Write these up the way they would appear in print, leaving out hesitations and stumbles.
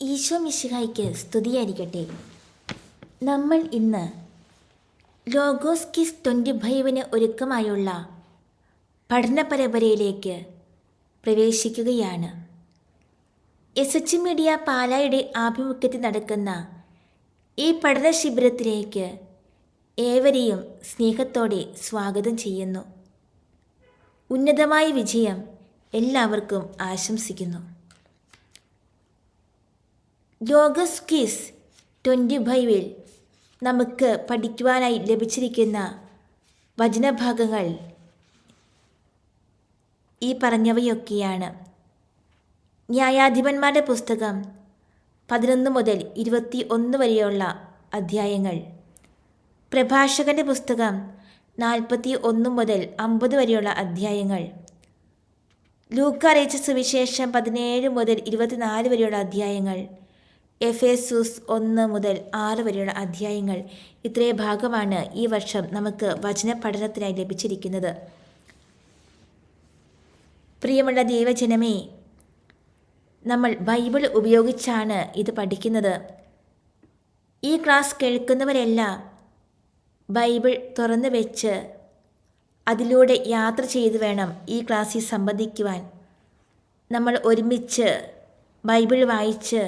ഈശോ മിശിഹായ്ക്ക് സ്തുതിയായിരിക്കട്ടെ. നമ്മൾ ഇന്ന് ലോഗോസ് കിസ് 25 ഒരുക്കമായുള്ള പഠന പരമ്പരയിലേക്ക് പ്രവേശിക്കുകയാണ്. എസ് മീഡിയ പാലായുടെ ആഭിമുഖ്യത്തിൽ നടക്കുന്ന ഈ പഠന ശിബിരത്തിലേക്ക് ഏവരെയും സ്നേഹത്തോടെ സ്വാഗതം ചെയ്യുന്നു. ഉന്നതമായ വിജയം എല്ലാവർക്കും ആശംസിക്കുന്നു. ലോഗോസ് കിസ് 25 നമുക്ക് പഠിക്കുവാനായി ലഭിച്ചിരിക്കുന്ന വചനഭാഗങ്ങൾ ഈ പറഞ്ഞവയൊക്കെയാണ്. ന്യായാധിപന്മാരുടെ പുസ്തകം 11 മുതൽ 21 വരെയുള്ള അധ്യായങ്ങൾ, പ്രഭാഷകൻ്റെ പുസ്തകം 41 മുതൽ 50 വരെയുള്ള അധ്യായങ്ങൾ, ലൂക്ക അറിയിച്ച സുവിശേഷം 17 മുതൽ 24 വരെയുള്ള അധ്യായങ്ങൾ, എഫേസൂസ് 1 മുതൽ 6 വരെയുള്ള അധ്യായങ്ങൾ. ഇത്രയും ഭാഗമാണ് ഈ വർഷം നമുക്ക് വചന പഠനത്തിനായി ലഭിച്ചിരിക്കുന്നത്. പ്രിയമുള്ള ദൈവജനമേ, നമ്മൾ ബൈബിൾ ഉപയോഗിച്ചാണ് ഇത് പഠിക്കുന്നത്. ഈ ക്ലാസ് കേൾക്കുന്നവരെല്ലാം ബൈബിൾ തുറന്നു വെച്ച് അതിലൂടെ യാത്ര ചെയ്ത് വേണം ഈ ക്ലാസ്സിൽ സംബന്ധിക്കുവാൻ. നമ്മൾ ഒരുമിച്ച് ബൈബിൾ വായിച്ച്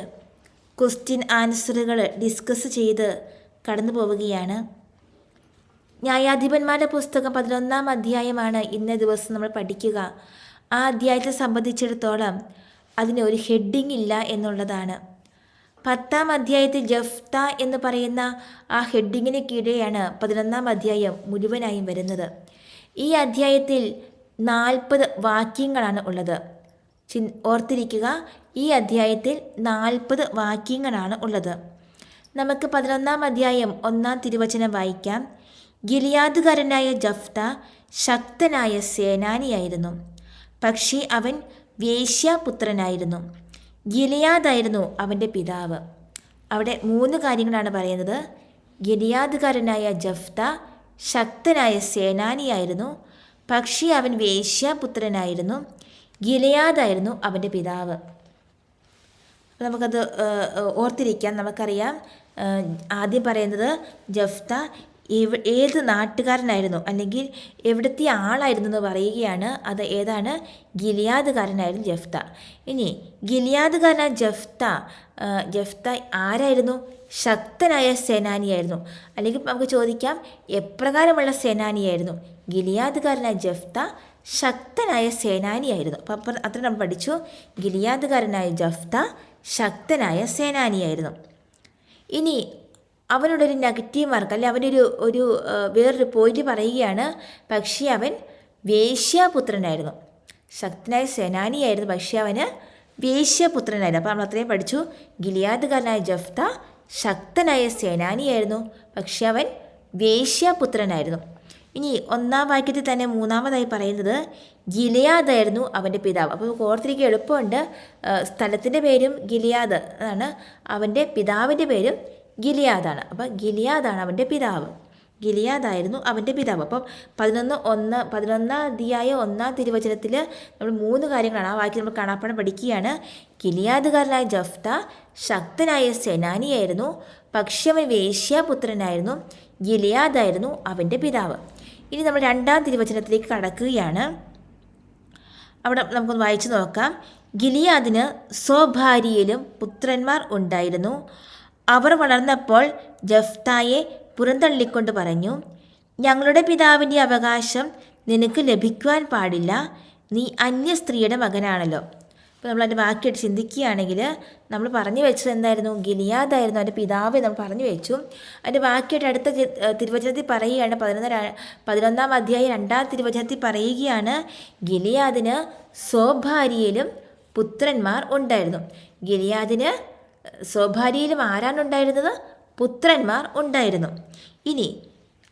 ക്വസ്റ്റ്യൻ ആൻസറുകൾ ഡിസ്കസ് ചെയ്ത് കടന്നു പോവുകയാണ്. ന്യായാധിപന്മാരുടെ പുസ്തകം 11-ാം അധ്യായമാണ് ഇന്നേ ദിവസം നമ്മൾ പഠിക്കുക. ആ അധ്യായത്തെ സംബന്ധിച്ചിടത്തോളം അതിന് ഒരു ഹെഡിങ് ഇല്ല എന്നുള്ളതാണ്. 10-ാം അധ്യായത്തിൽ ജഫ്ത എന്ന് പറയുന്ന ആ ഹെഡിങ്ങിന് കീഴെയാണ് 11-ാം അധ്യായം മുഴുവനായും വരുന്നത്. ഈ അധ്യായത്തിൽ 40 വാക്യങ്ങളാണ് ഉള്ളത്. ഓർത്തിരിക്കുക, ഈ അധ്യായത്തിൽ 40 വാക്യങ്ങളാണ് ഉള്ളത്. നമുക്ക് 11-ാം അധ്യായം 1-ാം തിരുവചനം വായിക്കാം. ഗിലിയാദുകാരനായ ജഫ്ത ശക്തനായ സേനാനിയായിരുന്നു, പക്ഷേ അവൻ വേശ്യാപുത്രനായിരുന്നു. ഗിലിയാദായിരുന്നു അവൻ്റെ പിതാവ്. അവിടെ 3 കാര്യങ്ങളാണ് പറയുന്നത്. ഗിലിയാദുകാരനായ ജഫ്ത ശക്തനായ സേനാനിയായിരുന്നു, പക്ഷേ അവൻ വേശ്യാപുത്രനായിരുന്നു. ഗിലെയാദായിരുന്നു അവൻ്റെ പിതാവ്. നമുക്കത് ഓർത്തിരിക്കാം. നമുക്കറിയാം, ആദ്യം പറയുന്നത് ജഫ്ത ഏത് നാട്ടുകാരനായിരുന്നു അല്ലെങ്കിൽ എവിടുത്തെ ആളായിരുന്നു എന്ന് പറയുകയാണ്. അത് ഏതാണ്? ഗിലിയാദുകാരനായിരുന്നു ജഫ്ത. ഇനി ഗിലിയാദുകാരനായ ജഫ്ത ആരായിരുന്നു? ശക്തനായ സേനാനിയായിരുന്നു. അല്ലെങ്കിൽ നമുക്ക് ചോദിക്കാം, എപ്രകാരമുള്ള സേനാനിയായിരുന്നു? ഗിലിയാദുകാരനായ ജഫ്ത ശക്തനായ സേനാനിയായിരുന്നു. അപ്പം അത്ര നമ്മൾ പഠിച്ചു. ഗിലിയാദുകാരനായ ജഫ്ത ശക്തനായ സേനാനിയായിരുന്നു. ഇനി അവനോടൊരു നെഗറ്റീവ് മാർക്ക്, അല്ലെ അവനൊരു വേറൊരു പോയിന്റ് പറയുകയാണ്. പക്ഷേ അവൻ വേശ്യാപുത്രനായിരുന്നു. ശക്തനായ സേനാനിയായിരുന്നു, പക്ഷേ അവന് വേശ്യാപുത്രനായിരുന്നു. അപ്പോൾ നമ്മൾ അത്രയും പഠിച്ചു. ഗിലിയാദുകാരനായ ജഫ്ത ശക്തനായ സേനാനിയായിരുന്നു, പക്ഷേ അവൻ വേശ്യാപുത്രനായിരുന്നു. ഇനി 1-ാം വാക്യത്തിൽ തന്നെ 3-ാമതായി പറയുന്നത് ഗിലെയാദായിരുന്നു അവൻ്റെ പിതാവ്. അപ്പോൾ ഓർത്തിരിക്കുക എളുപ്പമുണ്ട്. സ്ഥലത്തിൻ്റെ പേരും ഗിലെയാദ് ആണ്, അവൻ്റെ പിതാവിൻ്റെ പേരും ഗിലെയാദാണ്. അപ്പോൾ ഗിലെയാദാണ് അവൻ്റെ പിതാവ്. ഗിലെയാദായിരുന്നു അവൻ്റെ പിതാവ്. അപ്പം 11-ാം അധ്യായം 1-ാം തിരുവചനത്തിൽ നമ്മൾ 3 കാര്യങ്ങളാണ്. ആ വാക്യം നമ്മൾ കാണാപ്പാഠം പഠിക്കുകയാണ്. ഗിലെയാദുകാരനായ ജഫ്ത ശക്തനായ സേനാനിയായിരുന്നു, പക്ഷേ അവൻ വേശ്യാപുത്രനായിരുന്നു. ഗിലെയാദായിരുന്നു അവൻ്റെ പിതാവ്. ഇനി നമ്മൾ 2-ാം തിരുവചനത്തിലേക്ക് കടക്കുകയാണ്. അവിടെ നമുക്കൊന്ന് വായിച്ചു നോക്കാം. ഗിലിയാദിന് സ്വഭാര്യയിലും പുത്രന്മാർ ഉണ്ടായിരുന്നു. അവർ വളർന്നപ്പോൾ ജഫ്തായെ പുറന്തള്ളിക്കൊണ്ട് പറഞ്ഞു, ഞങ്ങളുടെ പിതാവിൻ്റെ അവകാശം നിനക്ക് ലഭിക്കുവാൻ പാടില്ല, നീ അന്യ സ്ത്രീയുടെ മകനാണല്ലോ. അപ്പോൾ നമ്മളതിൻ്റെ വാക്കിയായിട്ട് ചിന്തിക്കുകയാണെങ്കിൽ നമ്മൾ പറഞ്ഞു വെച്ചത് എന്തായിരുന്നു? ഗിലിയാദായിരുന്നു അവൻ്റെ പിതാവ് നമ്മൾ പറഞ്ഞു വെച്ചു. അതിൻ്റെ വാക്കിയായിട്ട് അടുത്ത തിരുവചനത്തിൽ പറയുകയാണ്. 11-ാം അധ്യായം 2-ാം തിരുവചനത്തിൽ പറയുകയാണ്, ഗിലിയാദിന് സ്വഭാര്യയിലും പുത്രന്മാർ ഉണ്ടായിരുന്നു. ഗിലിയാദിന് സ്വഭാര്യയിലും ആരാണ് ഉണ്ടായിരുന്നത്? പുത്രന്മാർ ഉണ്ടായിരുന്നു. ഇനി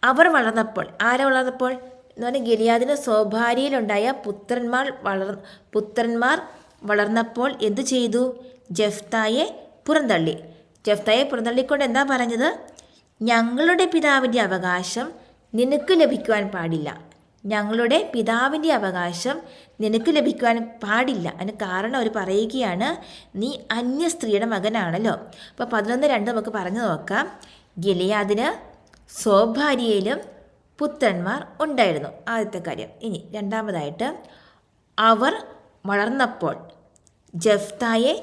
അവർ വളർന്നപ്പോൾ, വളർന്നപ്പോൾ എന്ന് പറഞ്ഞാൽ ഗിലിയാദിന് സ്വഭാര്യയിലുണ്ടായ പുത്രന്മാർ വളർന്നപ്പോൾ എന്തു ചെയ്തു? ജഫ്തായെ പുറന്തള്ളി. ജഫ്തായെ പുറന്തള്ളിക്കൊണ്ട് എന്താ പറഞ്ഞത്? ഞങ്ങളുടെ പിതാവിൻ്റെ അവകാശം നിനക്ക് ലഭിക്കുവാൻ പാടില്ല, ഞങ്ങളുടെ പിതാവിൻ്റെ അവകാശം നിനക്ക് ലഭിക്കുവാൻ പാടില്ല. അതിന് കാരണം അവർ പറയുകയാണ്, നീ അന്യ സ്ത്രീയുടെ മകനാണല്ലോ. അപ്പോൾ 11:2 നമുക്ക് പറഞ്ഞു നോക്കാം. ഗിലെയാദിന് സ്വഭാര്യയിലും പുത്രന്മാർ ഉണ്ടായിരുന്നു. ആദ്യത്തെ കാര്യം. ഇനി രണ്ടാമതായിട്ട്, അവർ വളർന്നപ്പോൾ ജെഫ്തായെ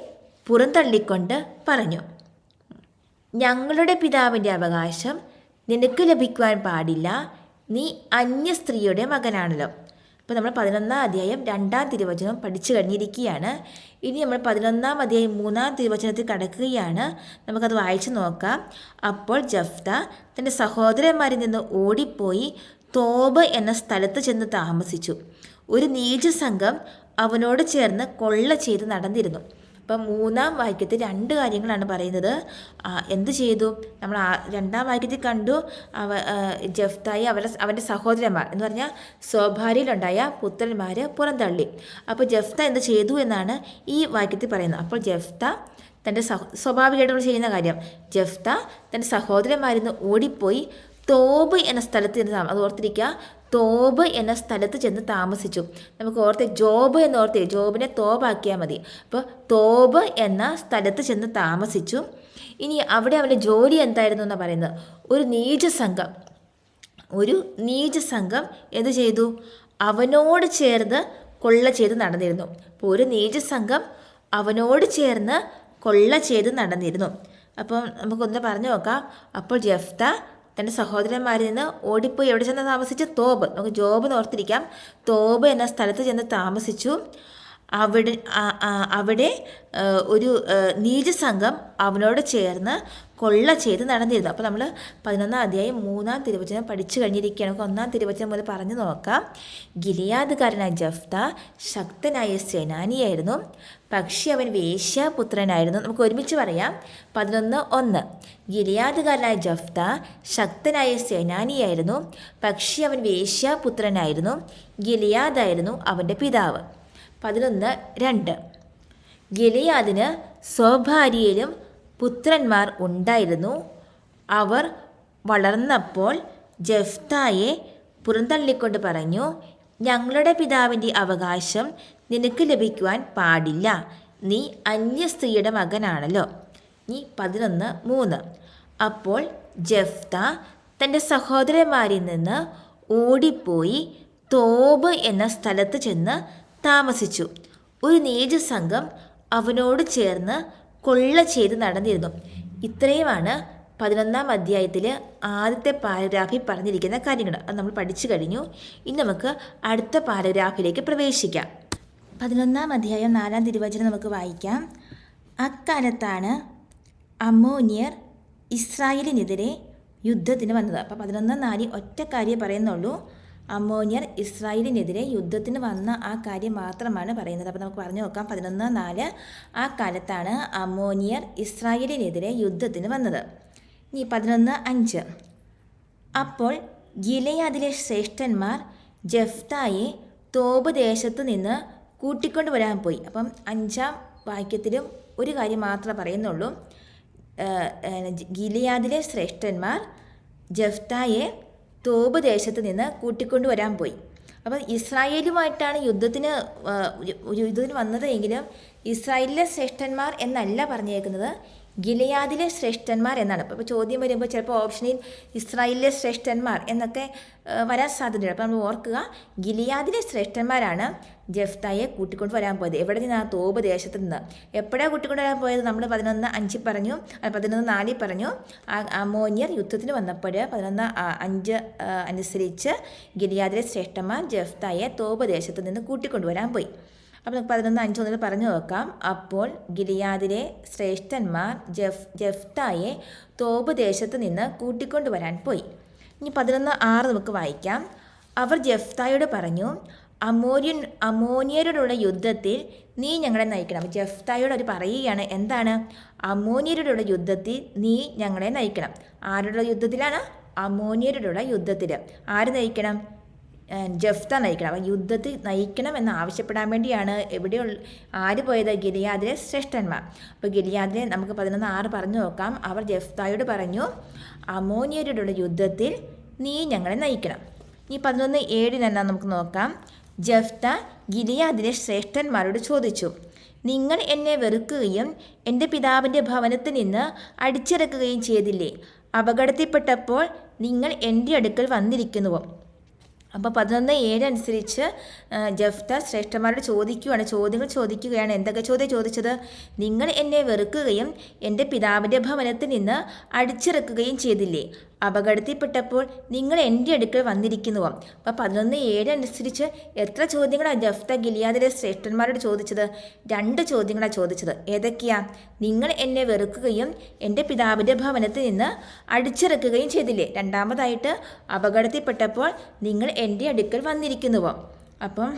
പുറന്തള്ളിക്കൊണ്ട് പറഞ്ഞു, ഞങ്ങളുടെ പിതാവിൻ്റെ അവകാശം നിനക്ക് ലഭിക്കുവാൻ പാടില്ല, നീ അന്യ സ്ത്രീയുടെ മകനാണല്ലോ. ഇപ്പോൾ നമ്മൾ 11-ാം അധ്യായം 2-ാം തിരുവചനം പഠിച്ചു കഴിഞ്ഞിരിക്കുകയാണ്. ഇനി നമ്മൾ 11-ാം അധ്യായം 3-ാം തിരുവചനത്തിൽ കടക്കുകയാണ്. നമുക്കത് വായിച്ചു നോക്കാം. അപ്പോൾ ജെഫ്ത തൻ്റെ സഹോദരന്മാരിൽ നിന്ന് ഓടിപ്പോയി തോബ് എന്ന സ്ഥലത്ത് ചെന്ന് താമസിച്ചു. ഒരു നീചസംഘം അവനോട് ചേർന്ന് കൊള്ള ചെയ്ത് നടന്നിരുന്നു. അപ്പം 3-ാം വാക്യത്തിൽ 2 കാര്യങ്ങളാണ് പറയുന്നത്. എന്ത് ചെയ്തു? നമ്മൾ 2-ാം വാക്യത്തിൽ കണ്ടു, ജെഫ്തായെ അവൻ്റെ സഹോദരന്മാർ എന്ന് പറഞ്ഞാൽ സ്വഭാര്യയിലുണ്ടായ പുത്രന്മാർ പുറന്തള്ളി. അപ്പോൾ ജെഫ്ത എന്ത് ചെയ്തു എന്നാണ് ഈ വാക്യത്തിൽ പറയുന്നത്. അപ്പോൾ ജെഫ്ത തൻ്റെ സ്വാഭാവികമായിട്ട് ചെയ്യുന്ന കാര്യം, ജെഫ്ത തൻ്റെ സഹോദരന്മാരിൽ നിന്ന് ഓടിപ്പോയി തോബ് എന്ന സ്ഥലത്ത് ചെന്ന് അത് ഓർത്തിരിക്കുക, തോബ് എന്ന സ്ഥലത്ത് ചെന്ന് താമസിച്ചു. നമുക്ക് ഓർത്ത് ജോബ് എന്ന് ഓർത്ത്, ജോബിനെ തോബാക്കിയാൽ മതി. അപ്പോൾ തോബ് എന്ന സ്ഥലത്ത് ചെന്ന് താമസിച്ചു. ഇനി അവിടെ അവൻ്റെ ജോലി എന്തായിരുന്നു എന്നാണ് പറയുന്നത്. ഒരു നീചസംഘം എന്ത് ചെയ്തു? അവനോട് ചേർന്ന് കൊള്ള ചെയ്ത് നടന്നിരുന്നു. അപ്പോൾ ഒരു നീചസംഘം അവനോട് ചേർന്ന് കൊള്ള ചെയ്ത് നടന്നിരുന്നു. അപ്പം നമുക്കൊന്ന് പറഞ്ഞു നോക്കാം. അപ്പോൾ ജെഫ്ത തൻ്റെ സഹോദരന്മാരിൽ നിന്ന് ഓടിപ്പോയി എവിടെ ചെന്ന് താമസിച്ചു? തോബ്. നമുക്ക് ജോബ് എന്ന് ഓർത്തിരിക്കാം. തോബ് എന്ന സ്ഥലത്ത് ചെന്ന് താമസിച്ചു. അവിടെ ഒരു നീചസംഘം അവനോട് ചേർന്ന് കൊള്ള ചെയ്ത് നടന്നിരുന്നു. അപ്പോൾ നമ്മൾ 11-ാം അധ്യായം 3-ാം തിരുവചനം പഠിച്ചു കഴിഞ്ഞിരിക്കുകയാണ്. നമുക്ക് 1-ാം തിരുവചനം മുതൽ പറഞ്ഞു നോക്കാം. ഗിലെയാദ്കാരനായ ജെഫ്ത ശക്തനായ സേനാനിയായിരുന്നു, പക്ഷേ അവൻ വേശ്യാപുത്രനായിരുന്നു. നമുക്ക് ഒരുമിച്ച് പറയാം. 11:1. ഗിലെയാദ്കാരനായ ജെഫ്ത ശക്തനായ സേനാനിയായിരുന്നു, പക്ഷേ അവൻ വേശ്യാപുത്രനായിരുന്നു. ഗിലെയാദായിരുന്നു അവൻ്റെ പിതാവ്. 11:2. ഗിലെയാദിന് സ്വഭാര്യയിലും പുത്രന്മാർ ഉണ്ടായിരുന്നു. അവർ വളർന്നപ്പോൾ ജെഫ്തായെ പുറന്തള്ളിക്കൊണ്ട് പറഞ്ഞു, ഞങ്ങളുടെ പിതാവിൻ്റെ അവകാശം നിനക്ക് ലഭിക്കുവാൻ പാടില്ല, നീ അന്യ സ്ത്രീയുടെ മകനാണല്ലോ. നീ 11:3. അപ്പോൾ ജെഫ്ത തൻ്റെ സഹോദരന്മാരിൽ നിന്ന് ഓടിപ്പോയി തോബ് എന്ന സ്ഥലത്ത് ചെന്ന് താമസിച്ചു. ഒരു നീചസംഘം അവനോട് ചേർന്ന് കൊള്ള ചെയ്ത് നടന്നിരുന്നു. ഇത്രയുമാണ് 11-ാം അധ്യായത്തിൽ ആദ്യത്തെ പാരഗ്രാഫിൽ പറഞ്ഞിരിക്കുന്ന കാര്യങ്ങൾ. അത് നമ്മൾ പഠിച്ചു കഴിഞ്ഞു. ഇനി നമുക്ക് അടുത്ത പാരഗ്രാഫിലേക്ക് പ്രവേശിക്കാം. 11-ാം അധ്യായം 4-ാം തിരുവചനം നമുക്ക് വായിക്കാം. അക്കാലത്താണ് അമ്മോന്യർ ഇസ്രായേലിനെതിരെ യുദ്ധത്തിന് വന്നത്. അപ്പോൾ 11:4 ഒറ്റ കാര്യം പറയുന്നുള്ളൂ. അമ്മോന്യർ ഇസ്രായേലിനെതിരെ യുദ്ധത്തിന് വന്ന ആ കാര്യം മാത്രമാണ് പറയുന്നത്. അപ്പോൾ നമുക്ക് പറഞ്ഞു നോക്കാം. 11:4. ആ കാലത്താണ് അമ്മോന്യർ ഇസ്രായേലിനെതിരെ യുദ്ധത്തിന് വന്നത്. ഇനി 11:5. അപ്പോൾ ഗിലെയാദിലെ ശ്രേഷ്ഠന്മാർ ജെഫ്തായെ തോബ് ദേശത്ത് നിന്ന് കൂട്ടിക്കൊണ്ട് വരാൻ പോയി. അപ്പം 5-ാം വാക്യത്തിലും ഒരു കാര്യം മാത്രമേ പറയുന്നുള്ളൂ. ഗിലെയാദിലെ ശ്രേഷ്ഠന്മാർ ജെഫ്തായെ തോബ് ദേശത്ത് നിന്ന് കൂട്ടിക്കൊണ്ട് വരാൻ പോയി. അപ്പം ഇസ്രായേലുമായിട്ടാണ് യുദ്ധത്തിന് വന്നത് എങ്കിലും ഇസ്രായേലിലെ ശ്രേഷ്ഠന്മാർ എന്നല്ല പറഞ്ഞേക്കുന്നത്, ഗിലെയാദിലെ ശ്രേഷ്ഠന്മാർ എന്നാണ്. അപ്പോൾ ചോദ്യം വരുമ്പോൾ ചിലപ്പോൾ ഓപ്ഷനിൽ ഇസ്രായേലിലെ ശ്രേഷ്ഠന്മാർ എന്നൊക്കെ വരാൻ സാധ്യതയുണ്ട്. അപ്പോൾ നമ്മൾ ഓർക്കുക, ഗിലെയാദിലെ ശ്രേഷ്ഠന്മാരാണ് ജെഫ്തായെ കൂട്ടിക്കൊണ്ട് വരാൻ പോയത്. എവിടെ നിന്നാണ്? തോബ് ദേശത്ത് നിന്ന്. എപ്പോഴാണ് കൂട്ടിക്കൊണ്ട് വരാൻ പോയത്? നമ്മൾ 11:5 പറഞ്ഞു, 11:4 പറഞ്ഞു. അമ്മോന്യർ യുദ്ധത്തിന് വന്നപ്പോൾ 11:5 അനുസരിച്ച് ഗിലെയാദിലെ ശ്രേഷ്ഠന്മാർ ജെഫ്തായെ തോബ് ദേശത്ത് നിന്ന് കൂട്ടിക്കൊണ്ട് വരാൻ പോയി. അപ്പോൾ നമുക്ക് 11:5 മുതൽ പറഞ്ഞു നോക്കാം. അപ്പോൾ ഗിലെയാദിലെ ശ്രേഷ്ഠന്മാർ ജെഫ്തായെ തോബ് ദേശത്ത് നിന്ന് കൂട്ടിക്കൊണ്ട് വരാൻ പോയി. ഇനി 11:6 നമുക്ക് വായിക്കാം. അവർ ജെഫ്തായോട് പറഞ്ഞു, അമ്മോന്യരോടുള്ള യുദ്ധത്തിൽ നീ ഞങ്ങളെ നയിക്കണം. ജെഫ്തായോട് അവർ പറയുകയാണ്, എന്താണ്? അമ്മോന്യരോടുള്ള യുദ്ധത്തിൽ നീ ഞങ്ങളെ നയിക്കണം. ആരോടുള്ള യുദ്ധത്തിലാണ്? അമ്മോന്യരോടുള്ള യുദ്ധത്തിൽ. ആര് നയിക്കണം? ജെഫ്ത നയിക്കണം. അപ്പം യുദ്ധത്തിൽ നയിക്കണം എന്ന് ആവശ്യപ്പെടാൻ വേണ്ടിയാണ് ആര് പോയത്? ഗിലെയാദിലെ ശ്രേഷ്ഠന്മാർ. അപ്പോൾ ഗിലെയാദിലെ നമുക്ക് 11:6 പറഞ്ഞു നോക്കാം. അവർ ജെഫ്തായോട് പറഞ്ഞു, അമ്മോന്യരോടുള്ള യുദ്ധത്തിൽ നീ ഞങ്ങളെ നയിക്കണം. ഇനി 11:7 എന്നാ നമുക്ക് നോക്കാം. ജഫ്ത ഗിലിയാദിലെ ശ്രേഷ്ഠന്മാരോട് ചോദിച്ചു, നിങ്ങൾ എന്നെ വെറുക്കുകയും എൻ്റെ പിതാവിൻ്റെ ഭവനത്തിൽ നിന്ന് അടിച്ചിറക്കുകയും ചെയ്തില്ലേ? അപകടത്തിൽപ്പെട്ടപ്പോൾ നിങ്ങൾ എൻ്റെ അടുക്കൽ വന്നിരിക്കുന്നുവോ? അപ്പോൾ 11:7 അനുസരിച്ച് ജഫ്ത ശ്രേഷ്ഠന്മാരോട് ചോദ്യങ്ങൾ ചോദിക്കുകയാണ്. എന്തൊക്കെ ചോദിച്ചത്? നിങ്ങൾ എന്നെ വെറുക്കുകയും എൻ്റെ പിതാവിൻ്റെ ഭവനത്തിൽ നിന്ന് അടിച്ചിറക്കുകയും ചെയ്തില്ലേ? അപകടത്തിൽപ്പെട്ടപ്പോൾ നിങ്ങൾ എൻ്റെ അടുക്കൽ വന്നിരിക്കുന്നുവോ? അപ്പോൾ 11:7 അനുസരിച്ച് എത്ര ചോദ്യങ്ങളാണ് ജഫ്ത ഗിലിയാദിലെ ശ്രേഷ്ഠന്മാരോട് ചോദിച്ചത്? 2 ചോദ്യങ്ങളാണ് ചോദിച്ചത്. ഏതൊക്കെയാ? നിങ്ങൾ എന്നെ വെറുക്കുകയും എൻ്റെ പിതാവിൻ്റെ ഭവനത്തിൽ നിന്ന് അടിച്ചിറക്കുകയും ചെയ്തില്ലേ? രണ്ടാമതായിട്ട് അപകടത്തിൽപ്പെട്ടപ്പോൾ നിങ്ങൾ എൻ്റെ അടുക്കൽ വന്നിരിക്കുന്നുവോ? അപ്പം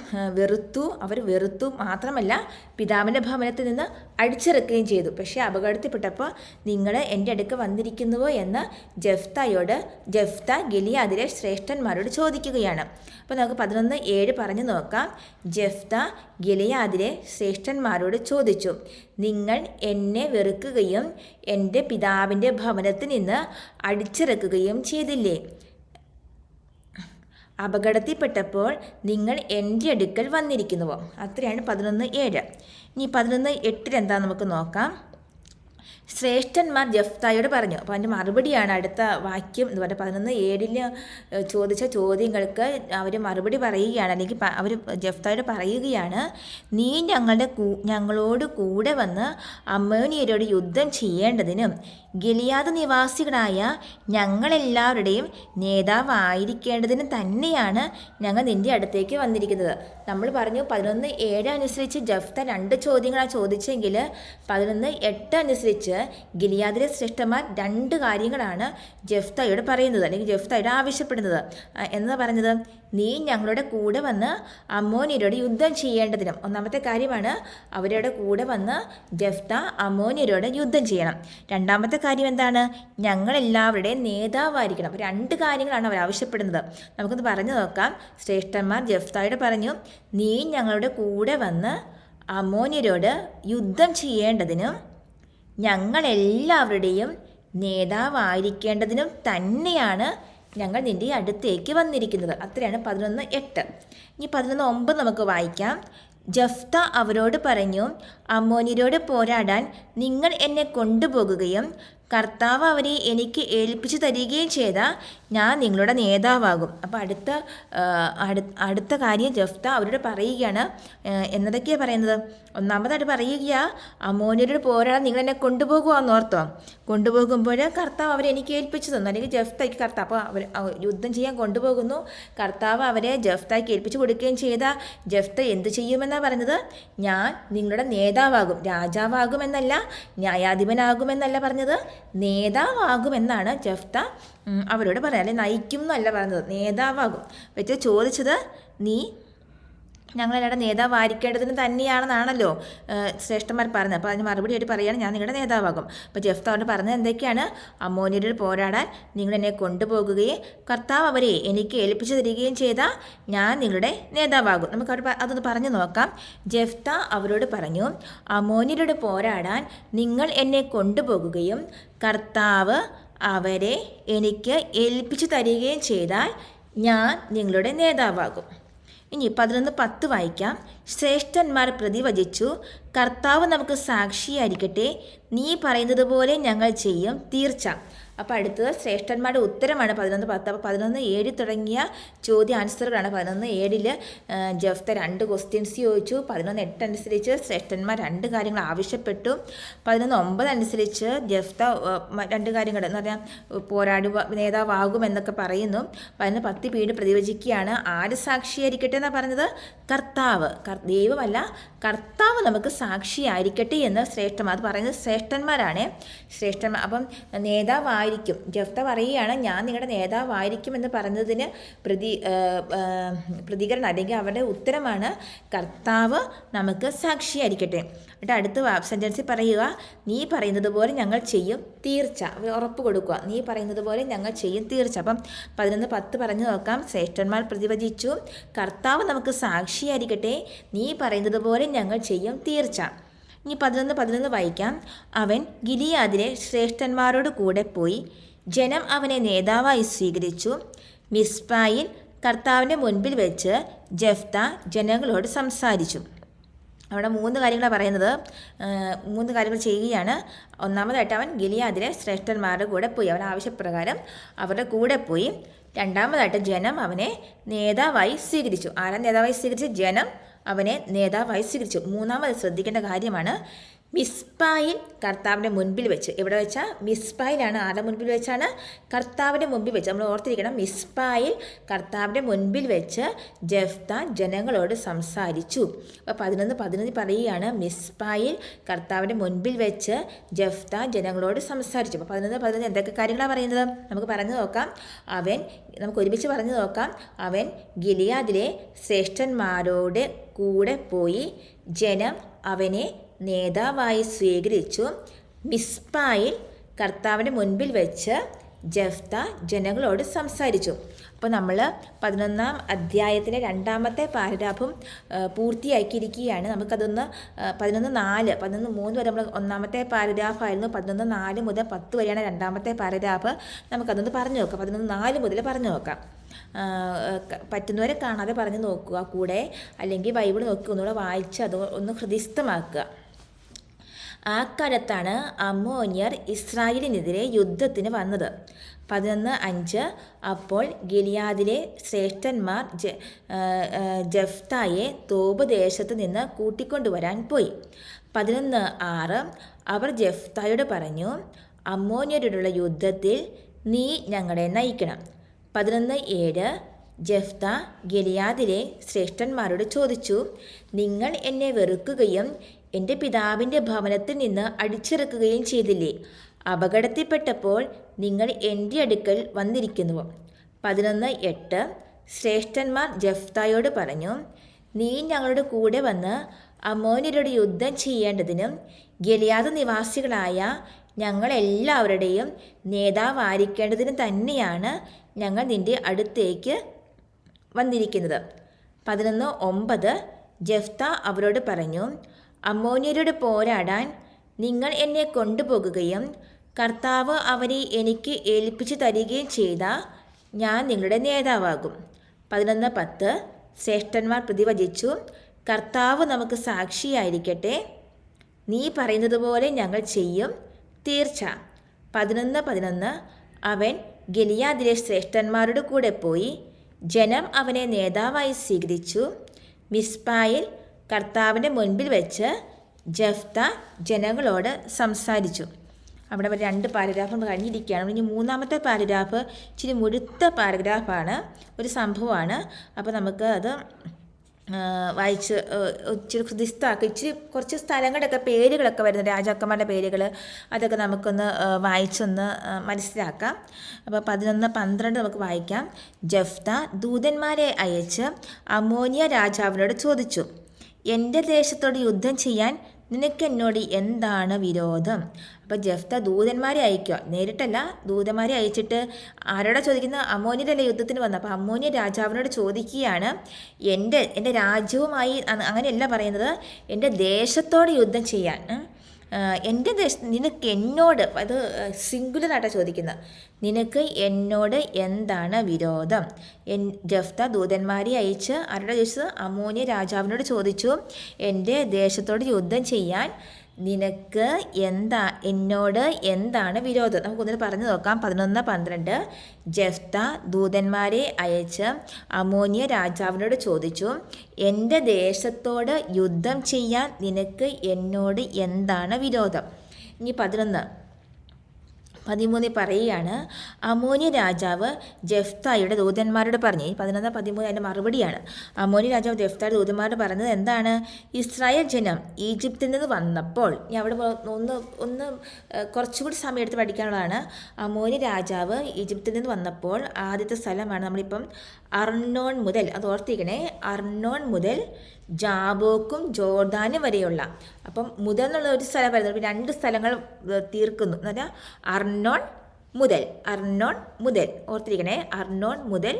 അവർ വെറുത്തു മാത്രമല്ല പിതാവിൻ്റെ ഭവനത്തിൽ നിന്ന് അടിച്ചിറക്കുകയും ചെയ്തു. പക്ഷേ അപകടത്തിൽപ്പെട്ടപ്പോൾ നിങ്ങൾ എൻ്റെ അടുക്ക് വന്നിരിക്കുന്നുവോ എന്ന് ജഫ്ത ഗിലിയാദിലെ ശ്രേഷ്ഠന്മാരോട് ചോദിക്കുകയാണ്. അപ്പോൾ നമുക്ക് 11:7 പറഞ്ഞു നോക്കാം. ജഫ്ത ഗിലിയാദിലെ ശ്രേഷ്ഠന്മാരോട് ചോദിച്ചു, നിങ്ങൾ എന്നെ വെറുക്കുകയും എൻ്റെ പിതാവിൻ്റെ ഭവനത്തിൽ നിന്ന് അടിച്ചിറക്കുകയും ചെയ്തില്ലേ? അപകടത്തിൽപ്പെട്ടപ്പോൾ നിങ്ങൾ എൻ്റെ അടുക്കൽ വന്നിരിക്കുന്നുവോ? അത്രയാണ് 11:7. ഇനി 11:8 എന്താ നമുക്ക് നോക്കാം. ശ്രേഷ്ഠന്മാർ ജഫ്തായോട് പറഞ്ഞു. അപ്പോൾ അതിൻ്റെ മറുപടിയാണ് അടുത്ത വാക്യം എന്ന് പറഞ്ഞാൽ 11:7 ചോദിച്ച ചോദ്യങ്ങൾക്ക് അവർ മറുപടി പറയുകയാണ്. അല്ലെങ്കിൽ അവർ ജഫ്തായോട് പറയുകയാണ്, നീ ഞങ്ങളോട് കൂടെ വന്ന് അമ്മോനിയരോട് യുദ്ധം ചെയ്യേണ്ടതിനും ഗിലിയാദ് നിവാസികളായ ഞങ്ങളെല്ലാവരുടെയും നേതാവായിരിക്കേണ്ടതിനും തന്നെയാണ് ഞങ്ങൾ നിൻ്റെ അടുത്തേക്ക് വന്നിരിക്കുന്നത്. നമ്മൾ പറഞ്ഞു 11:7 അനുസരിച്ച് ജഫ്ത 2 ചോദ്യങ്ങളാണ് ചോദിച്ചെങ്കിൽ 11:8 അനുസരിച്ച് ഗിലിയാദിലെ ശ്രേഷ്ഠന്മാർ 2 കാര്യങ്ങളാണ് ജഫ്തയോട് പറയുന്നത്, അല്ലെങ്കിൽ ജഫ്തയോട് ആവശ്യപ്പെടുന്നത്. എന്ന് പറഞ്ഞത്, നീ ഞങ്ങളുടെ കൂടെ വന്ന് അമ്മോന്യരോട് യുദ്ധം ചെയ്യേണ്ടതിനും. ഒന്നാമത്തെ കാര്യമാണ് അവരുടെ കൂടെ വന്ന് ജഫ്ത അമ്മോന്യരോട് യുദ്ധം ചെയ്യണം. രണ്ടാമത്തെ കാര്യം എന്താണ്? ഞങ്ങളെല്ലാവരുടെയും നേതാവായിരിക്കണം. അപ്പോൾ 2 കാര്യങ്ങളാണ് അവർ ആവശ്യപ്പെടുന്നത്. നമുക്കൊന്ന് പറഞ്ഞു നോക്കാം. ശ്രേഷ്ഠന്മാർ ജഫ്തയോട് പറഞ്ഞു, നീ ഞങ്ങളുടെ കൂടെ വന്ന് അമ്മോന്യരോട് യുദ്ധം ചെയ്യേണ്ടതിനും ഞങ്ങളെല്ലാവരുടെയും നേതാവായിരിക്കേണ്ടതിനും തന്നെയാണ് ഞങ്ങൾ നിൻ്റെ അടുത്തേക്ക് വന്നിരിക്കുന്നത്. അത്രയാണ് 11:8. ഇനി 11:9 നമുക്ക് വായിക്കാം. ജഫ്ത അവരോട് പറഞ്ഞു, അമ്മോന്യരോട് പോരാടാൻ നിങ്ങൾ എന്നെ കൊണ്ടുപോകുകയും കർത്താവ് അവരെ എനിക്ക് ഏൽപ്പിച്ചു തരികയും ചെയ്താൽ ഞാൻ നിങ്ങളുടെ നേതാവാകും. അപ്പോൾ അടുത്ത കാര്യം ജഫ്ത അവരോട് പറയുകയാണ്. എന്നതൊക്കെയാണ് പറയുന്നത്? ഒന്നാമതായിട്ട് പറയുക, അമ്മോന്യരോട് പോരാടാൻ നിങ്ങൾ എന്നെ കൊണ്ടുപോകുകയെന്ന് ഓർത്തോ? കൊണ്ടുപോകുമ്പോൾ കർത്താവ് അവരെ എനിക്ക് ഏൽപ്പിച്ചു തന്നു, അല്ലെങ്കിൽ ജഫ്തയ്ക്ക് കർത്താവ്, അപ്പോൾ അവർ യുദ്ധം ചെയ്യാൻ കൊണ്ടുപോകുന്നു. കർത്താവ് അവരെ ജഫ്തയ്ക്ക് ഏൽപ്പിച്ചു കൊടുക്കുകയും ചെയ്ത ജഫ്ത എന്ത് ചെയ്യുമെന്നാണ് പറഞ്ഞത്? ഞാൻ നിങ്ങളുടെ നേതാവാകും. രാജാവാകുമെന്നല്ല, ന്യായാധിപനാകുമെന്നല്ല പറഞ്ഞത്, നേതാവാകുമെന്നാണ് ജഫ്ത അവരോട് പറയാം. അല്ലെങ്കിൽ നയിക്കും എന്നല്ല പറഞ്ഞത്, നേതാവാകും. പക്ഷേ ചോദിച്ചത്, നീ ഞങ്ങളെല്ലാവരുടെ നേതാവായിരിക്കേണ്ടതിന് തന്നെയാണെന്നാണല്ലോ ശ്രേഷ്ഠന്മാർ പറഞ്ഞത്. അപ്പോൾ അതിന് മറുപടിയായിട്ട് പറയുകയാണ്, ഞാൻ നിങ്ങളുടെ നേതാവാകും. അപ്പോൾ ജഫ്ത അവരോട് പറഞ്ഞത് എന്തൊക്കെയാണ്? അമ്മോന്യരോട് പോരാടാൻ നിങ്ങൾ എന്നെ കൊണ്ടുപോകുകയും കർത്താവ് അവരെ എനിക്ക് ഏൽപ്പിച്ചു തരികയും ചെയ്താൽ ഞാൻ നിങ്ങളുടെ നേതാവാകും. നമുക്ക് അതൊന്ന് പറഞ്ഞു നോക്കാം. ജഫ്ത അവരോട് പറഞ്ഞു, അമ്മോന്യരോട് പോരാടാൻ നിങ്ങൾ എന്നെ കൊണ്ടുപോകുകയും കർത്താവ് അവരെ എനിക്ക് ഏൽപ്പിച്ചു തരികയും ചെയ്താൽ ഞാൻ നിങ്ങളുടെ നേതാവാകും. ഇനി 11:10 വായിക്കാം. ശ്രേഷ്ഠന്മാർ പ്രതിവചിച്ചു, കർത്താവ് നമുക്ക് സാക്ഷിയായിരിക്കട്ടെ, നീ പറയുന്നത് പോലെ ഞങ്ങൾ ചെയ്യും, തീർച്ച. അപ്പോൾ അടുത്തത് ശ്രേഷ്ഠന്മാരുടെ ഉത്തരമാണ് 11:10. അപ്പോൾ 11:7 തുടങ്ങിയ ആൻസറുകളാണ്. 11:7 ജഫ്ത 2 ക്വസ്റ്റ്യൻസ് ചോദിച്ചു. 11:8 അനുസരിച്ച് ശ്രേഷ്ഠന്മാർ 2 കാര്യങ്ങൾ ആവശ്യപ്പെട്ടു. 11:9 അനുസരിച്ച് ജഫ്ത 2 കാര്യങ്ങൾ എന്ന് പറഞ്ഞാൽ നേതാവാകുമെന്നൊക്കെ പറയുന്നു. 11:10 വീണ്ടും പ്രതിവചിക്കുകയാണ്. ആര് സാക്ഷിയായിരിക്കട്ടെ എന്നാണ് പറഞ്ഞത്? കർത്താവ്, ദൈവമല്ല, കർത്താവ് നമുക്ക് സാക്ഷിയായിരിക്കട്ടെ എന്ന് ശ്രേഷ്ഠന്മാർ. അത് പറയുന്നത് ശ്രേഷ്ഠന്മാരാണ്. ശ്രേഷ്ഠന്മാർ അപ്പം നേതാവായിരിക്കും. ജഫ്ത പറയുകയാണ്, ഞാൻ നിങ്ങളുടെ നേതാവായിരിക്കും എന്ന് പറഞ്ഞതിന് പ്രതികരണം അല്ലെങ്കിൽ അവരുടെ ഉത്തരമാണ്, കർത്താവ് നമുക്ക് സാക്ഷിയായിരിക്കട്ടെ. എന്നിട്ട് അടുത്ത സെൻറ്റൻസിൽ പറയുക, നീ പറയുന്നത് പോലെ ഞങ്ങൾ ചെയ്യും, തീർച്ച. ഉറപ്പ് കൊടുക്കുക, നീ പറയുന്നത് പോലെ ഞങ്ങൾ ചെയ്യും, തീർച്ച. അപ്പം 11:10 പറഞ്ഞു നോക്കാം. ശ്രേഷ്ഠന്മാർ പ്രതിവചിച്ചു, കർത്താവ് നമുക്ക് സാക്ഷിയായിരിക്കട്ടെ, നീ പറയുന്നത് പോലെ ഞങ്ങൾ ചെയ്യും, തീർച്ച. ഇനി 11:11 വായിക്കാം. അവൻ ഗിലിയാദിലെ ശ്രേഷ്ഠന്മാരോട് കൂടെ പോയി. ജനം അവനെ നേതാവായി സ്വീകരിച്ചു. മിസ്പായിൽ കർത്താവിൻ്റെ മുൻപിൽ വെച്ച് ജെഫ്ത ജനങ്ങളോട് സംസാരിച്ചു. അവിടെ 3 കാര്യങ്ങളാണ് പറയുന്നത്. 3 കാര്യങ്ങൾ ചെയ്യുകയാണ്. ഒന്നാമതായിട്ട് അവൻ ഗിലിയാദിലെ ശ്രേഷ്ഠന്മാരുടെ കൂടെ പോയി, അവൻ ആവശ്യപ്രകാരം അവരുടെ കൂടെ പോയി. രണ്ടാമതായിട്ട് ജനം അവനെ നേതാവായി സ്വീകരിച്ചു. ആരാ നേതാവായി സ്വീകരിച്ചു? ജനം അവനെ നേതാവായി സ്വീകരിച്ചു. മൂന്നാമത് ശ്രദ്ധിക്കേണ്ട കാര്യമാണ് മിസ്പായിൽ കർത്താവിൻ്റെ മുൻപിൽ വെച്ച്. എവിടെ വെച്ചാൽ? മിസ്പായിലാണ്. ആരുടെ മുൻപിൽ വെച്ചാണ്? കർത്താവിൻ്റെ മുൻപിൽ വെച്ച്. നമ്മൾ ഓർത്തിരിക്കണം, മിസ്പായിൽ കർത്താവിൻ്റെ മുൻപിൽ വെച്ച് ജെഫ്ത ജനങ്ങളോട് സംസാരിച്ചു. അപ്പോൾ 11 പറയുകയാണ്, മിസ്പായിൽ കർത്താവിൻ്റെ മുൻപിൽ വെച്ച് ജെഫ്ത ജനങ്ങളോട് സംസാരിച്ചു. അപ്പോൾ 11 എന്തൊക്കെ കാര്യങ്ങളാണ് പറയുന്നത്? നമുക്ക് പറഞ്ഞു നോക്കാം. നമുക്ക് ഒരുമിച്ച് പറഞ്ഞു നോക്കാം. അവൻ ഗിലിയാദിലെ ശ്രേഷ്ഠന്മാരോട് കൂടെ പോയി, ജനം അവനെ നേതാവായി സ്വീകരിച്ചു. മിസ്പായിൽ കർത്താവിൻ്റെ മുൻപിൽ വെച്ച് ജെഫ്ത ജനങ്ങളോട് സംസാരിച്ചു. അപ്പോൾ നമ്മൾ 11-ാം അധ്യായത്തിലെ 2-ാമത്തെ പാരഗ്രാഫും പൂർത്തിയാക്കിയിരിക്കുകയാണ്. നമുക്കതൊന്ന് 11:3 വരെ നമ്മൾ ഒന്നാമത്തെ പാരഗ്രാഫായിരുന്നു. 11:4 മുതൽ 10 വരെയാണ് 2-ാമത്തെ പാരഗ്രാഫ്. നമുക്കതൊന്ന് പറഞ്ഞു നോക്കാം. 11:4 മുതൽ പറഞ്ഞു നോക്കാം. പറ്റുന്നവരെ കാണാതെ പറഞ്ഞു നോക്കുക കൂടെ, അല്ലെങ്കിൽ ബൈബിൾ നോക്കി ഒന്നുകൂടെ വായിച്ച് അത് ഒന്ന് ഹൃദിസ്ഥമാക്കുക. ആ കാലത്താണ് അമ്മോന്യർ ഇസ്രായേലിനെതിരെ യുദ്ധത്തിന് വന്നത്. 11:5 അപ്പോൾ ഗിലിയാദിലെ ശ്രേഷ്ഠന്മാർ ജെഫ്തായെ തോബ് ദേശത്ത് നിന്ന് കൂട്ടിക്കൊണ്ടുവരാൻ പോയി. 11:6 അവർ ജെഫ്തായോട് പറഞ്ഞു, അമ്മോന്യരോടുള്ള യുദ്ധത്തിൽ നീ ഞങ്ങളെ നയിക്കണം. 11:7 ജെഫ്ത ഗിലിയാദിലെ ശ്രേഷ്ഠന്മാരോട് ചോദിച്ചു, നിങ്ങൾ എന്നെ വെറുക്കുകയും എൻ്റെ പിതാവിൻ്റെ ഭവനത്തിൽ നിന്ന് അടിച്ചിറക്കുകയും ചെയ്തില്ലേ? അപകടത്തിൽപ്പെട്ടപ്പോൾ നിങ്ങൾ എൻ്റെ അടുക്കൽ വന്നിരിക്കുന്നുവോ? 11:8 ശ്രേഷ്ഠന്മാർ ജെഫ്തായോട് പറഞ്ഞു, നീ ഞങ്ങളുടെ കൂടെ വന്ന് അമ്മോന്യരോട് യുദ്ധം ചെയ്യേണ്ടതിനും ഗിലിയാദ് നിവാസികളായ ഞങ്ങളെല്ലാവരുടെയും നേതാവായിരിക്കേണ്ടതിനും തന്നെയാണ് ഞങ്ങൾ നിൻ്റെ അടുത്തേക്ക് വന്നിരിക്കുന്നത്. 11:9 ജെഫ്ത അവരോട് പറഞ്ഞു, അമ്മോന്യരോട് പോരാടാൻ നിങ്ങൾ എന്നെ കൊണ്ടുപോകുകയും കർത്താവ് അവരെ എനിക്ക് ഏൽപ്പിച്ചു തരികയും ചെയ്താൽ ഞാൻ നിങ്ങളുടെ നേതാവാകും. 11:10 ശ്രേഷ്ഠന്മാർ പ്രതിവചിച്ചു, കർത്താവ് നമുക്ക് സാക്ഷിയായിരിക്കട്ടെ, നീ പറയുന്നത് പോലെ ഞങ്ങൾ ചെയ്യും, തീർച്ച. 11:11 അവൻ ഗിലിയാദിലെ ശ്രേഷ്ഠന്മാരുടെ കൂടെ പോയി, ജനം അവനെ നേതാവായി സ്വീകരിച്ചു. മിസ്പായിൽ കർത്താവിൻ്റെ മുൻപിൽ വെച്ച് ജെഫ്ത ജനങ്ങളോട് സംസാരിച്ചു. അവിടെ 2 പാരഗ്രാഫ് കഴിഞ്ഞിരിക്കുകയാണ്. ഇനി 3-ാമത്തെ പാരഗ്രാഫ് ഇച്ചിരി മുഴുത്ത പാരഗ്രാഫാണ്, ഒരു സംഭവമാണ്. അപ്പോൾ നമുക്ക് അത് വായിച്ച് ഇച്ചിരി ഹൃദിസ്ഥമാക്കി, ഇച്ചിരി കുറച്ച് സ്ഥലങ്ങളുടെയൊക്കെ പേരുകളൊക്കെ വരുന്ന രാജാക്കന്മാരുടെ പേരുകൾ, അതൊക്കെ നമുക്കൊന്ന് വായിച്ചൊന്ന് മനസ്സിലാക്കാം. അപ്പോൾ 11-12 നമുക്ക് വായിക്കാം. ജെഫ്ത ദൂതന്മാരെ അയച്ച് അമ്മോന്യ രാജാവിനോട് ചോദിച്ചു, എൻ്റെ ദേശത്തോട് യുദ്ധം ചെയ്യാൻ നിനക്ക് എന്നോട് എന്താണ് വിരോധം? അപ്പോൾ ജെഫ്ത ദൂതന്മാരെ അയക്കുക, നേരിട്ടല്ല, ദൂതന്മാരെ അയച്ചിട്ട് ആരോടാ ചോദിക്കുന്നത്? അമ്മോന്യരല്ലേ യുദ്ധത്തിന് വന്നത്. അപ്പോൾ അമ്മോന്യ രാജാവിനോട് ചോദിക്കുകയാണ്, എൻ്റെ രാജ്യവുമായി, അങ്ങനെയല്ല പറയുന്നത്, എൻ്റെ ദേശത്തോട് യുദ്ധം ചെയ്യാൻ, എൻ്റെ നിനക്ക് എന്നോട്, അത് സിംഗുലറായിട്ടാണ് ചോദിക്കുന്നത്, നിനക്ക് എന്നോട് എന്താണ് വിരോധം? ജെഫ്ത ദൂതന്മാരെ അയച്ച് ആരോടെ ചോദിച്ചത്? അമ്മോന്യ രാജാവിനോട് ചോദിച്ചു, എൻ്റെ ദേശത്തോട് യുദ്ധം ചെയ്യാൻ നിനക്ക് എന്നോട് എന്താണ് വിരോധം? നമുക്കൊന്നിട്ട് പറഞ്ഞു നോക്കാം. 11-12 ജെഫ്ത ദൂതന്മാരെ അയച്ച് അമ്മോന്യ രാജാവിനോട് ചോദിച്ചു, എൻ്റെ ദേശത്തോട് യുദ്ധം ചെയ്യാൻ നിനക്ക് എന്നോട് എന്താണ് വിരോധം? ഇനി 11-13 പറയുകയാണ്, അമ്മോന്യ രാജാവ് ജെഫ്തായുടെ ദൂതന്മാരോട് പറഞ്ഞു. 11-13 അതിൻ്റെ മറുപടിയാണ്. അമ്മോന്യ രാജാവ് ജെഫ്തായുടെ ദൂതന്മാരോട് പറഞ്ഞത് എന്താണ്? ഇസ്രായേൽ ജനം ഈജിപ്തിൽ നിന്ന് വന്നപ്പോൾ, ഇനി അവിടെ ഒന്ന് കുറച്ചുകൂടി സമയം എടുത്ത് പഠിക്കാനുള്ളതാണ്. അമ്മോന്യ രാജാവ് ഈജിപ്തിൽ നിന്ന് വന്നപ്പോൾ ആദ്യത്തെ സ്ഥലമാണ് നമ്മളിപ്പം അർണോൺ മുതൽ, അത് ഓർത്തിരിക്കണേ, അർണോൺ മുതൽ ജാബോക്കും ജോർദാനും വരെയുള്ള, അപ്പം മുതൽ എന്നുള്ള ഒരു സ്ഥലം വരുന്നത് 2 സ്ഥലങ്ങൾ തീർക്കുന്നു എന്ന് പറഞ്ഞാൽ അർണോൺ മുതൽ ഓർത്തിരിക്കണേ, അർണോൺ മുതൽ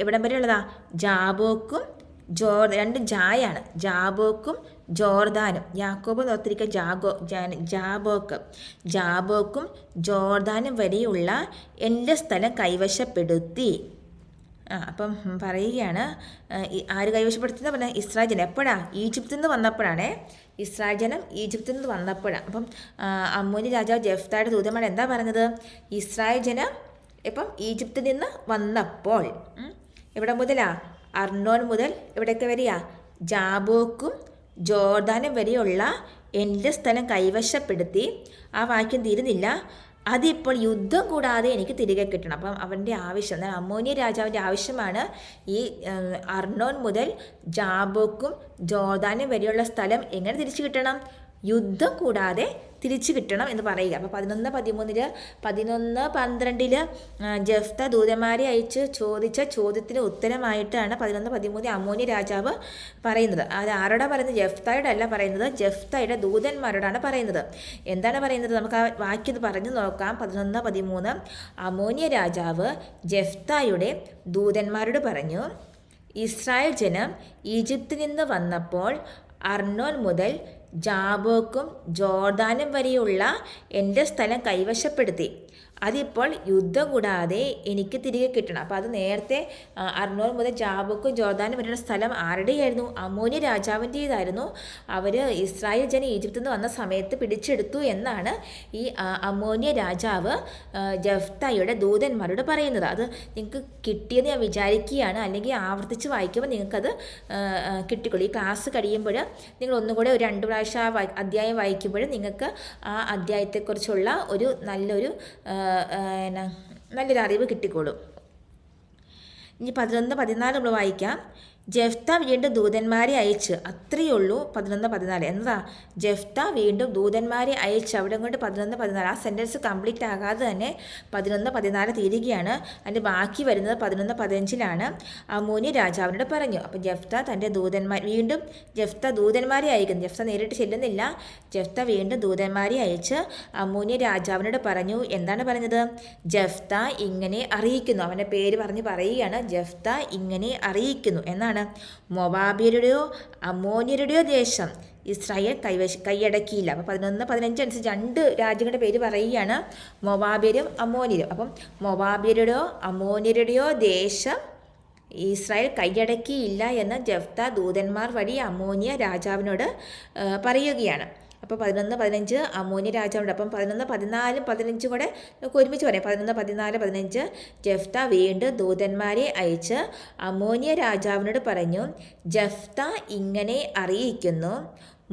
എവിടം വരെയുള്ളതാ? ജാബോക്കും 2 ജായാണ്, ജാബോക്കും ജോർദാനും. യാക്കോബ് ഓർത്തിരിക്കുക, ജാബോക്കും ജോർദാനും വരെയുള്ള എൻ്റെ സ്ഥലം കൈവശപ്പെടുത്തി. അപ്പം പറയുകയാണ് ആര് കൈവശപ്പെടുത്തുന്ന പറഞ്ഞാൽ ഇസ്രായേൽ ജനം എപ്പോഴാണ് ഈജിപ്തിൽ നിന്ന് വന്നപ്പോഴാണേ ഇസ്രായേൽ ജനം ഈജിപ്തിൽ നിന്ന് വന്നപ്പോഴാണ്. അപ്പം അമ്മോനി രാജാവ് ജെഫ്തായുടെ ദൂതന്മാർ എന്താ പറഞ്ഞത്? ഇസ്രായേൽ ജനം ഇപ്പം ഈജിപ്തിൽ നിന്ന് വന്നപ്പോൾ എവിടെ മുതലാ? അർണോൻ മുതൽ എവിടെയൊക്കെ വരിക? ജാബോക്കും ജോർദാനും വരെയുള്ള എൻ്റെ സ്ഥലം കൈവശപ്പെടുത്തി. ആ വാക്യം തീരുന്നില്ല. അതിപ്പോൾ യുദ്ധം കൂടാതെ എനിക്ക് തിരികെ കിട്ടണം. അപ്പം അവൻ്റെ ആവശ്യം, എന്നാൽ അമ്മോനിയ രാജാവിൻ്റെ ആവശ്യമാണ് ഈ അർണോൻ മുതൽ ജാബോക്കും ജോർദാനും വരെയുള്ള സ്ഥലം എങ്ങനെ തിരിച്ചു കിട്ടണം? യുദ്ധം കൂടാതെ തിരിച്ചു കിട്ടണം എന്ന് പറയുക. അപ്പോൾ 11:12 ജെഫ്ത ദൂതന്മാരെ അയച്ച് ചോദിച്ച ചോദ്യത്തിന് ഉത്തരമായിട്ടാണ് 11:13 അമ്മോനി രാജാവ് പറയുന്നത്. അത് ആരോടാണ് പറയുന്നത്? ജെഫ്തായോടെ അല്ല പറയുന്നത്, ജെഫ്തയുടെ ദൂതന്മാരോടാണ് പറയുന്നത്. എന്താണ് പറയുന്നത്? നമുക്ക് ആ വാക്യം പറഞ്ഞു നോക്കാം. 11:13 അമ്മോനിയ രാജാവ് ജെഫ്തായുടെ ദൂതന്മാരോട് പറഞ്ഞു, ഇസ്രായേൽ ജനം ഈജിപ്തിൽ നിന്ന് വന്നപ്പോൾ അർണോൻ മുതൽ ജാബോക്കും ജോർദാനും വരെയുള്ള എൻ്റെ സ്ഥലം കൈവശപ്പെടുത്തി. അതിപ്പോൾ യുദ്ധം കൂടാതെ എനിക്ക് തിരികെ കിട്ടണം. അപ്പോൾ അത് നേരത്തെ അർണോൻ മുതൽ ജാബോക്കും ജോർദാനും വരെയുള്ള സ്ഥലം ആരുടെയായിരുന്നു? അമ്മോനി രാജാവിൻ്റേതായിരുന്നു. അവർ ഇസ്രായേൽ ജനം ഈജിപ്തിൽ നിന്ന് വന്ന സമയത്ത് പിടിച്ചെടുത്തു എന്നാണ് ഈ അമ്മോനിയ രാജാവ് ജെഫ്തായുടെ ദൂതന്മാരോട് പറയുന്നത്. അത് നിങ്ങൾക്ക് കിട്ടിയെന്ന് ഞാൻ വിചാരിക്കുകയാണ്. അല്ലെങ്കിൽ ആവർത്തിച്ച് വായിക്കുമ്പോൾ നിങ്ങൾക്കത് കിട്ടിക്കൊള്ളൂ. ഈ ക്ലാസ് കഴിയുമ്പോൾ നിങ്ങൾ ഒന്നുകൂടെ ഒരു 2 പ്രാവശ്യം അധ്യായം വായിക്കുമ്പോൾ നിങ്ങൾക്ക് ആ അധ്യായത്തെക്കുറിച്ചുള്ള ഒരു നല്ലൊരു അറിവ് കിട്ടിക്കോളും. ഇനി 11:14 നമ്മൾ വായിക്കാം. ജെഫ്ത വീണ്ടും ദൂതന്മാരെ അയച്ച്, അത്രയേ ഉള്ളൂ 11:14. എന്താ? ജെഫ്ത വീണ്ടും ദൂതന്മാരെ അയച്ച്. അവിടെ കൊണ്ട് 11:14 ആ സെൻറ്റൻസ് കംപ്ലീറ്റ് ആകാതെ തന്നെ 11:14 തീരുകയാണ്. അതിൻ്റെ ബാക്കി വരുന്നത് 11:15 അമ്മോനി രാജാവിനോട് പറഞ്ഞു. അപ്പം ജെഫ്ത തൻ്റെ വീണ്ടും ജെഫ്ത ദൂതന്മാരെ അയക്കുന്നു. ജെഫ്ത നേരിട്ട് ചെല്ലുന്നില്ല. ജെഫ്ത വീണ്ടും ദൂതന്മാരെ അയച്ച് അമ്മോനി രാജാവിനോട് പറഞ്ഞു. എന്താണ് പറഞ്ഞത്? ജെഫ്ത ഇങ്ങനെ അറിയിക്കുന്നു. അവൻ്റെ പേര് പറയുകയാണ്. ജെഫ്ത ഇങ്ങനെ അറിയിക്കുന്നു എന്നാണ്. മൊവാബ്യരുടെയോ അമ്മോന്യരുടെയോ ദേശം ഇസ്രായേൽ കൈയടക്കിയില്ല. അപ്പോൾ 11:15 അനുസരിച്ച് 2 രാജ്യങ്ങളുടെ പേര് പറയുകയാണ്, മൊവാബ്യരും അമ്മോന്യരും. അപ്പം മൊവാബ്യരുടെയോ അമ്മോന്യരുടെയോ ദേശം ഇസ്രായേൽ കൈയടക്കിയില്ല എന്ന് ജെഫ്ത ദൂതന്മാർ വഴി അമ്മോനിയ രാജാവിനോട് പറയുകയാണ്. അപ്പോൾ 11:15 അമ്മോനി രാജാവുണ്ട്. അപ്പം 11:14 15 കൂടെ നമുക്ക് ഒരുമിച്ച് പറയാം. 11:14 15 ജെഫ്ത വീണ്ടും ദൂതന്മാരെ അയച്ച് അമ്മോനിയ രാജാവിനോട് പറഞ്ഞു, ജെഫ്ത ഇങ്ങനെ അറിയിക്കുന്നു,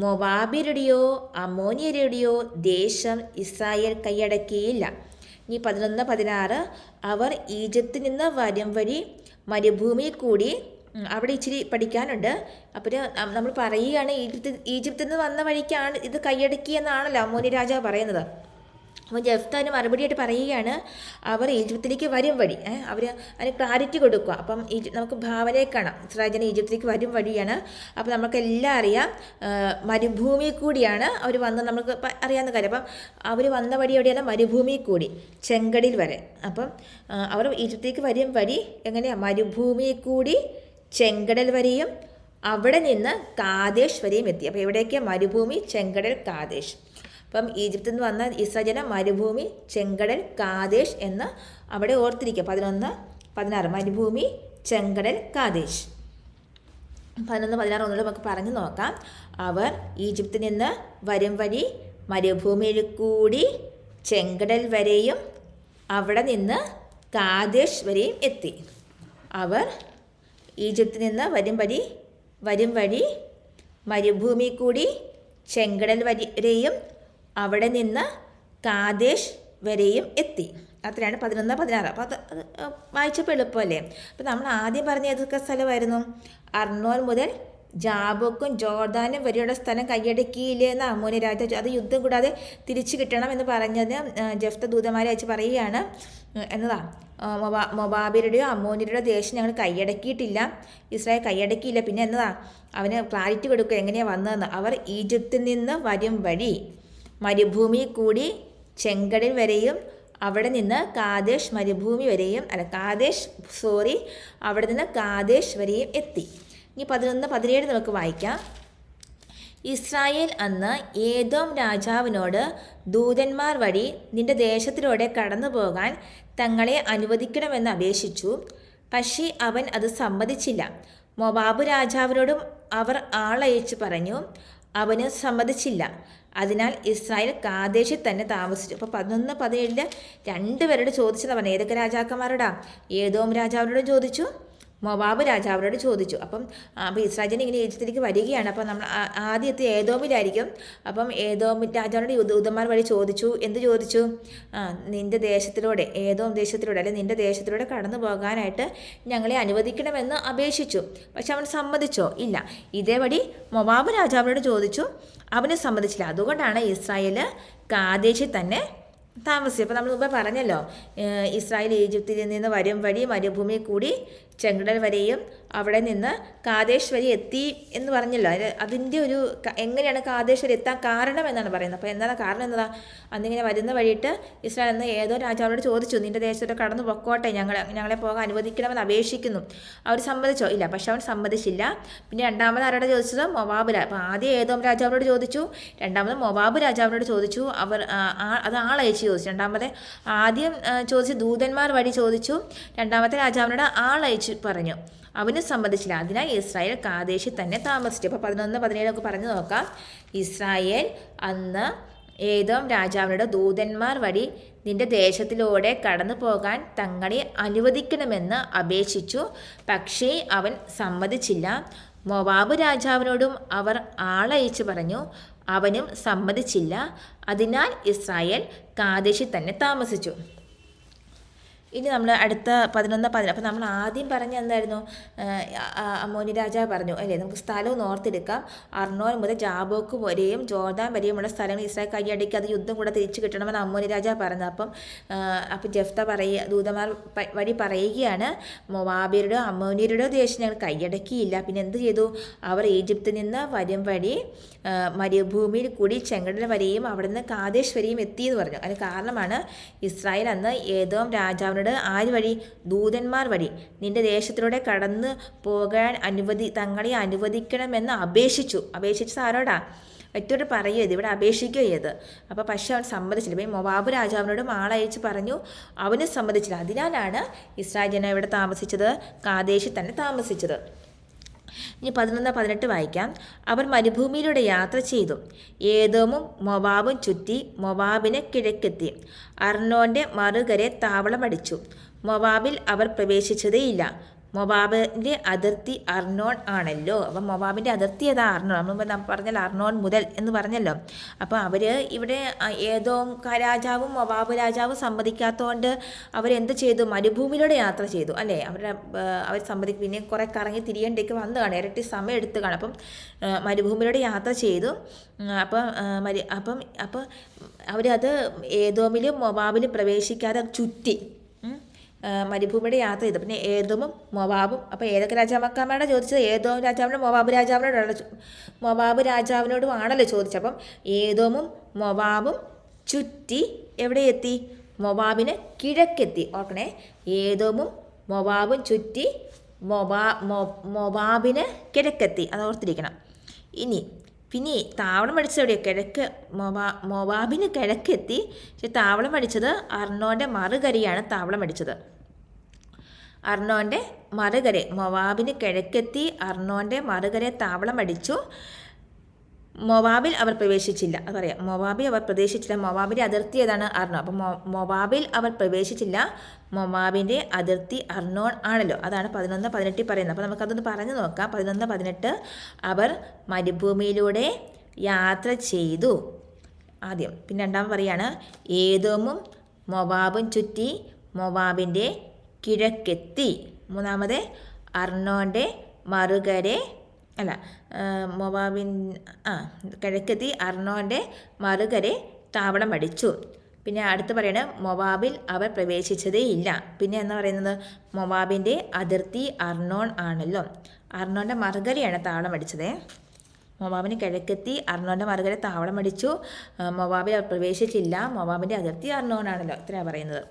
മൊവാബ്യരുടെയോ അമ്മോനിയരുടെയോ ദേശം ഇസ്രായേൽ കൈയടക്കിയില്ല. ഇനി 11:16 അവർ ഈജിപ്തിൽ നിന്ന് വരും വഴി മരുഭൂമിയിൽ കൂടി. അവിടെ ഇച്ചിരി പഠിക്കാനുണ്ട്. അപ്പോൾ നമ്മൾ പറയുകയാണ് ഈജിപ്തിൽ നിന്ന് വന്ന വഴിക്കാണ് ഇത് കൈയടക്കിയെന്നാണല്ലോ അമ്മോനി രാജാവ് പറയുന്നത്. അപ്പോൾ ജെഫ്ത അതിന് മറുപടിയായിട്ട് പറയുകയാണ്, അവർ ഈജിപ്തിലേക്ക് വരും വഴി. അവർ അതിന് ക്ലാരിറ്റി കൊടുക്കുക. അപ്പം നമുക്ക് ഭാവനയെ കാണാം. ഇസ്രായേൽ ജനം ഈജിപ്തിലേക്ക് വരും വഴിയാണ്. അപ്പോൾ നമുക്കെല്ലാം അറിയാം, മരുഭൂമി കൂടിയാണ് അവർ വന്ന് നമുക്ക് അറിയാവുന്ന കാര്യം. അപ്പം അവർ വന്ന വഴി എവിടെയാണ്? മരുഭൂമി കൂടി ചെങ്കടൽ വരെ. അപ്പം അവർ ഈജിപ്തിലേക്ക് വരും വഴി എങ്ങനെയാണ്? മരുഭൂമി കൂടി ചെങ്കടൽ വരെയും അവിടെ നിന്ന് കാദേശ് വരെയും എത്തി. അപ്പോൾ എവിടെയൊക്കെയാണ്? മരുഭൂമി, ചെങ്കടൽ, കാദേശ്. അപ്പം ഈജിപ്തിൽ നിന്ന് വന്ന ഇസ്രായേൽ ജനം മരുഭൂമി, ചെങ്കടൽ, കാദേശ് എന്ന് അവിടെ ഓർത്തിരിക്കുക. 11:16 മരുഭൂമി, ചെങ്കടൽ, കാദേശ്. 11:16 ഒന്നുകൂടെ നമുക്ക് പറഞ്ഞു നോക്കാം. അവർ ഈജിപ്തിൽ നിന്ന് വരും വഴി മരുഭൂമിയിൽ കൂടി ചെങ്കടൽ വരെയും അവിടെ നിന്ന് കാദേശ് വരെയും എത്തി. അവർ ഈജിപ്തിൽ നിന്ന് വരും വഴി മരുഭൂമി കൂടി ചെങ്കടൽ വരെയും അവിടെ നിന്ന് കാദേശ് വരെയും എത്തി. അത്രയാണ് 11:16. അപ്പോൾ അത് വായിച്ചപ്പോൾ എളുപ്പമല്ലേ? അപ്പോൾ നമ്മൾ ആദ്യം പറഞ്ഞ ഏതൊക്കെ സ്ഥലമായിരുന്നു? അർണോൻ മുതൽ ജാബോക്കും ജോർദാനും വരെയുള്ള സ്ഥലം കൈയടക്കിയില്ലേ എന്ന് അമ്മോനി രാജാവ്. അത് യുദ്ധം കൂടാതെ തിരിച്ചു കിട്ടണം എന്ന് പറഞ്ഞത് ജെഫ്ത ദൂതന്മാരെ അയച്ച് പറയുകയാണ് എന്നതാണ്. മൊവാബ്യരുടെയോ അമ്മോന്യരുടെയോ ദേശം ഞങ്ങൾ കൈയടക്കിയിട്ടില്ല, ഇസ്രായേൽ കൈയടക്കിയില്ല. പിന്നെ എന്നതാണ്? അവന് ക്ലാരിറ്റി കൊടുക്കുക എങ്ങനെയാണ് വന്നതെന്ന്. അവർ ഈജിപ്തിൽ നിന്ന് വരും വഴി മരുഭൂമി കൂടി ചെങ്കടൽ വരെയും അവിടെ നിന്ന് കാദേശ് മരുഭൂമി വരെയും അവിടെ നിന്ന് കാദേശ് വരെയും എത്തി. ഇനി 11:17 നമുക്ക് വായിക്കാം. ഇസ്രായേൽ അന്ന് ഏദോം രാജാവിനോട് ദൂതന്മാർ വഴി നിന്റെ ദേശത്തിലൂടെ കടന്നു പോകാൻ തങ്ങളെ അനുവദിക്കണമെന്ന് അപേക്ഷിച്ചു. പക്ഷേ അവൻ അത് സമ്മതിച്ചില്ല. മൊവാബ് രാജാവിനോടും അവർ ആളയച്ച് പറഞ്ഞു, അവന് സമ്മതിച്ചില്ല. അതിനാൽ ഇസ്രായേൽ കാദേശിൽ തന്നെ താമസിച്ചു. അപ്പോൾ 11-17 രണ്ടുപേരോട് ചോദിച്ചെന്ന് പറഞ്ഞു. ഏതൊക്കെ രാജാക്കന്മാരോടാ? ഏദോം രാജാവിനോടും ചോദിച്ചു, മൊവാബ് രാജാവിനോട് ചോദിച്ചു. അപ്പോൾ ഇസ്രായേൽ ഇങ്ങനെ ഈജിപ്തിലേക്ക് വരികയാണ്. അപ്പോൾ നമ്മൾ ആദ്യം എത്തി ഏദോമിലായിരിക്കും. അപ്പം ഏദോം രാജാവിനോട് ദൂതന്മാർ വഴി ചോദിച്ചു. എന്ത് ചോദിച്ചു? നിൻ്റെ ദേശത്തിലൂടെ, ഏദോം ദേശത്തിലൂടെ അല്ലെ നിൻ്റെ ദേശത്തിലൂടെ കടന്നു പോകാനായിട്ട് ഞങ്ങളെ അനുവദിക്കണമെന്ന് അപേക്ഷിച്ചു. പക്ഷെ അവൻ സമ്മതിച്ചോ? ഇല്ല. ഇതേപടി മൊവാബ് രാജാവിനോട് ചോദിച്ചു, അവന് സമ്മതിച്ചില്ല. അതുകൊണ്ടാണ് ഇസ്രായേൽ കാദേശിൽ തന്നെ താമസിച്ചത്. അപ്പോൾ നമ്മൾ മുമ്പ് പറഞ്ഞല്ലോ, ഇസ്രായേൽ ഈജിപ്തിൽ നിന്ന് വരും വഴി മരുഭൂമി കൂടി ചെങ്കടൽ വരെയും അവിടെ നിന്ന് കാദേശ് വരെ എത്തി എന്ന് പറഞ്ഞല്ലോ. അതിൻ്റെ ഒരു എങ്ങനെയാണ് കാദേശ് വരെ എത്താൻ കാരണം എന്നാണ് പറയുന്നത്. അപ്പോൾ എന്താണ് കാരണം? എന്നതാ, അന്നിങ്ങനെ വരുന്ന വഴിയിട്ട് ഇസ്രായേൽ എന്ന് ഏതോ രാജാവിനോട് ചോദിച്ചു, നിൻ്റെ ദേശത്തോട്ട് കടന്നു പൊക്കോട്ടെ, ഞങ്ങളെ പോകാൻ അനുവദിക്കണമെന്ന് അപേക്ഷിക്കുന്നു. അവർ സമ്മതിച്ചോ? ഇല്ല. പക്ഷെ അവൻ സമ്മതിച്ചില്ല. പിന്നെ രണ്ടാമത് ആരോടെ ചോദിച്ചത്? മൊവാബ്. അപ്പോൾ ആദ്യം ഏതോ രാജാവിനോട് ചോദിച്ചു, രണ്ടാമത് മൊവാബ് രാജാവിനോട് ചോദിച്ചു. അത് ആളയച്ച് ചോദിച്ചു. രണ്ടാമത്തെ ആദ്യം ചോദിച്ച് ദൂതന്മാർ വഴി ചോദിച്ചു, രണ്ടാമത്തെ രാജാവിനോട് ആളയച്ച് പറഞ്ഞു. അവന് സമ്മതിച്ചില്ല. അതിനാൽ ഇസ്രായേൽ കാദേശിൽ തന്നെ താമസിച്ചു. അപ്പോൾ 11-17 പറഞ്ഞു നോക്കാം. ഇസ്രായേൽ അന്ന് ഏദോം രാജാവിനോട് ദൂതന്മാർ വഴി നിന്റെ ദേശത്തിലൂടെ കടന്നു പോകാൻ തങ്ങളെ അനുവദിക്കണമെന്ന് അപേക്ഷിച്ചു. പക്ഷേ അവൻ സമ്മതിച്ചില്ല. മൊവാബ് രാജാവിനോടും അവർ ആളയച്ച് പറഞ്ഞു, അവനും സമ്മതിച്ചില്ല. അതിനാൽ ഇസ്രായേൽ കാദേശിൽ തന്നെ താമസിച്ചു. ഇനി നമ്മൾ അടുത്ത 11-17. അപ്പോൾ നമ്മൾ ആദ്യം പറഞ്ഞ എന്തായിരുന്നു? അമ്മോനി രാജാവ് പറഞ്ഞു അല്ലേ, നമുക്ക് സ്ഥലവും ഓർത്തെടുക്കാം. അർണോൻ മുതൽ ജാബോക്ക് വരെയും ജോർദാൻ വരെയുമുള്ള സ്ഥലങ്ങൾ ഇസ്രായേൽ കൈയടക്കി അത് യുദ്ധം കൂടെ തിരിച്ചു കിട്ടണമെന്ന് അമ്മോനി രാജാവ് പറഞ്ഞു. അപ്പം ജെഫ്ത ദൂതന്മാർ വഴി പറയുകയാണ്, മൊവാബിയരുടെയോ അമ്മോനിയരുടെയോ ദേശം ഞങ്ങൾ കൈയടക്കിയില്ല. പിന്നെ എന്ത് ചെയ്തു? അവർ ഈജിപ്തിൽ നിന്ന് വരും വഴി മരുഭൂമിയിൽ കൂടി ചെങ്കടൽ വരെയും അവിടെ നിന്ന് കാദേശ് വരെയും എത്തിയെന്ന് പറഞ്ഞു. അതിന് കാരണമാണ് ഇസ്രായേൽ അന്ന് ഏദോം രാജാവിനോട് ആര് വഴി? ദൂതന്മാർ വഴി നിന്റെ ദേശത്തിലൂടെ കടന്നു പോകാൻ തങ്ങളെ അനുവദിക്കണമെന്ന് അപേക്ഷിച്ചത് ആരോടാ? മറ്റോട് പറയുക, ഇവിടെ അപേക്ഷിക്കുക ചെയ്ത്. അപ്പോൾ പക്ഷെ അവൻ സമ്മതിച്ചില്ല. ഇപ്പോൾ മൊവാബ് രാജാവിനോടും ആളയച്ച് പറഞ്ഞു, അവന് സമ്മതിച്ചില്ല. അതിനാലാണ് ഇസ്രായേൽ ജനം ഇവിടെ താമസിച്ചത്, കാദേശിൽ തന്നെ താമസിച്ചത്. ഇനി 11-18 വായിക്കാം. അവർ മരുഭൂമിയിലൂടെ യാത്ര ചെയ്തു. ഏദോമും മൊവാബും ചുറ്റി മൊവാബിന് കിഴക്കെത്തി അർണോൻ്റെ മറുകരെ താവളമടിച്ചു. മൊവാബിൽ അവർ പ്രവേശിച്ചതേയില്ല. മൊവാബിൻ്റെ അതിർത്തി അർണോൺ ആണല്ലോ. അപ്പം മൊവാബിൻ്റെ അതിർത്തി ഏതാ? അർണോൺ. നമ്മൾ പറഞ്ഞല്ലോ അർണോൺ മുതൽ എന്ന് പറഞ്ഞല്ലോ. അപ്പോൾ അവർ ഇവിടെ ഏദോം രാജാവും മൊവാബ് രാജാവും സമ്മതിക്കാത്തതുകൊണ്ട് അവരെന്ത് ചെയ്തു? മരുഭൂമിയിലൂടെ യാത്ര ചെയ്തു അല്ലേ. അവർ സമ്മതിക്കും. പിന്നെ കുറേ കറങ്ങി തിരിയേണ്ടേക്ക് വന്ന് കാണും, ഇരട്ടി സമയം എടുത്ത് കാണും. അപ്പം മരുഭൂമിയിലൂടെ യാത്ര ചെയ്തു. അപ്പം അവരത് ഏദോമിലും മൊവാബിലും പ്രവേശിക്കാതെ ചുറ്റി മരുഭൂമിയുടെ യാത്ര ചെയ്തു. പിന്നെ ഏദോമും മൊവാബും. അപ്പോൾ ഏതൊക്കെ രാജാക്കന്മാരാണ് ചോദിച്ചത്? ഏദോം രാജാവിനോട് മൊവാബ് രാജാവിനോടും ആണല്ലോ ചോദിച്ചത്. അപ്പം ഏദോമും മൊവാബും ചുറ്റി എവിടെ എത്തി? മൊവാബിന് കിഴക്കെത്തി. ഓർക്കണേ, ഏദോമും മൊവാബും ചുറ്റി മൊവാബിന് കിഴക്കെത്തി. അത് ഓർത്തിരിക്കണം. പിന്നെ താവളം അടിച്ചത് എവിടെയാണ്? കിഴക്ക് മൊവാബിന് കിഴക്കെത്തി. പക്ഷെ താവളം അടിച്ചത് അർണോൻ്റെ മറുകരയാണ് താവളം അടിച്ചത്. അർണോൻ്റെ മറുകര, മൊവാബിന് കിഴക്കെത്തി അർണോൻ്റെ മറുകര താവളം അടിച്ചു. മൊവാബിൽ അവർ പ്രവേശിച്ചില്ല. അത് പറയാം, മൊവാബിൽ അവർ പ്രവേശിച്ചില്ല. മൊവാബിൻ്റെ അതിർത്തി ഏതാണ്? അർണോൺ. അപ്പം മൊവാബിൽ അവർ പ്രവേശിച്ചില്ല. മൊവാബിൻ്റെ അതിർത്തി അർണോൺ ആണല്ലോ. അതാണ് 11-18 പറയുന്നത്. അപ്പോൾ നമുക്കതൊന്ന് പറഞ്ഞു നോക്കാം. 11-18 അവർ മരുഭൂമിയിലൂടെ യാത്ര ചെയ്തു ആദ്യം. പിന്നെ രണ്ടാമത് പറയാണ്, ഏദോമും മൊവാബും ചുറ്റി മൊവാബിൻ്റെ കിഴക്കെത്തി. മൂന്നാമത് അർണോൻ്റെ മറുകരെ കിഴക്കെത്തി അർണോൻ്റെ മറുകരെ താവളം അടിച്ചു. പിന്നെ അടുത്ത് പറയണത് മൊവാബിൽ അവർ പ്രവേശിച്ചതേയില്ല. പിന്നെ എന്ന് പറയുന്നത് മൊവാബിൻ്റെ അതിർത്തി അർണോൺ ആണല്ലോ. അർണോൻ്റെ മറുകരയാണ് താവളം അടിച്ചത്. മൊവാബിന് കിഴക്കെത്തി അർണോൻ്റെ മറുകര താവളം അടിച്ചു. മൊവാബിൽ അവർ പ്രവേശിച്ചില്ല. മൊവാബിൻ്റെ അതിർത്തി അർണോൺ ആണല്ലോ. ഇത്രയാണ് പറയുന്നത്.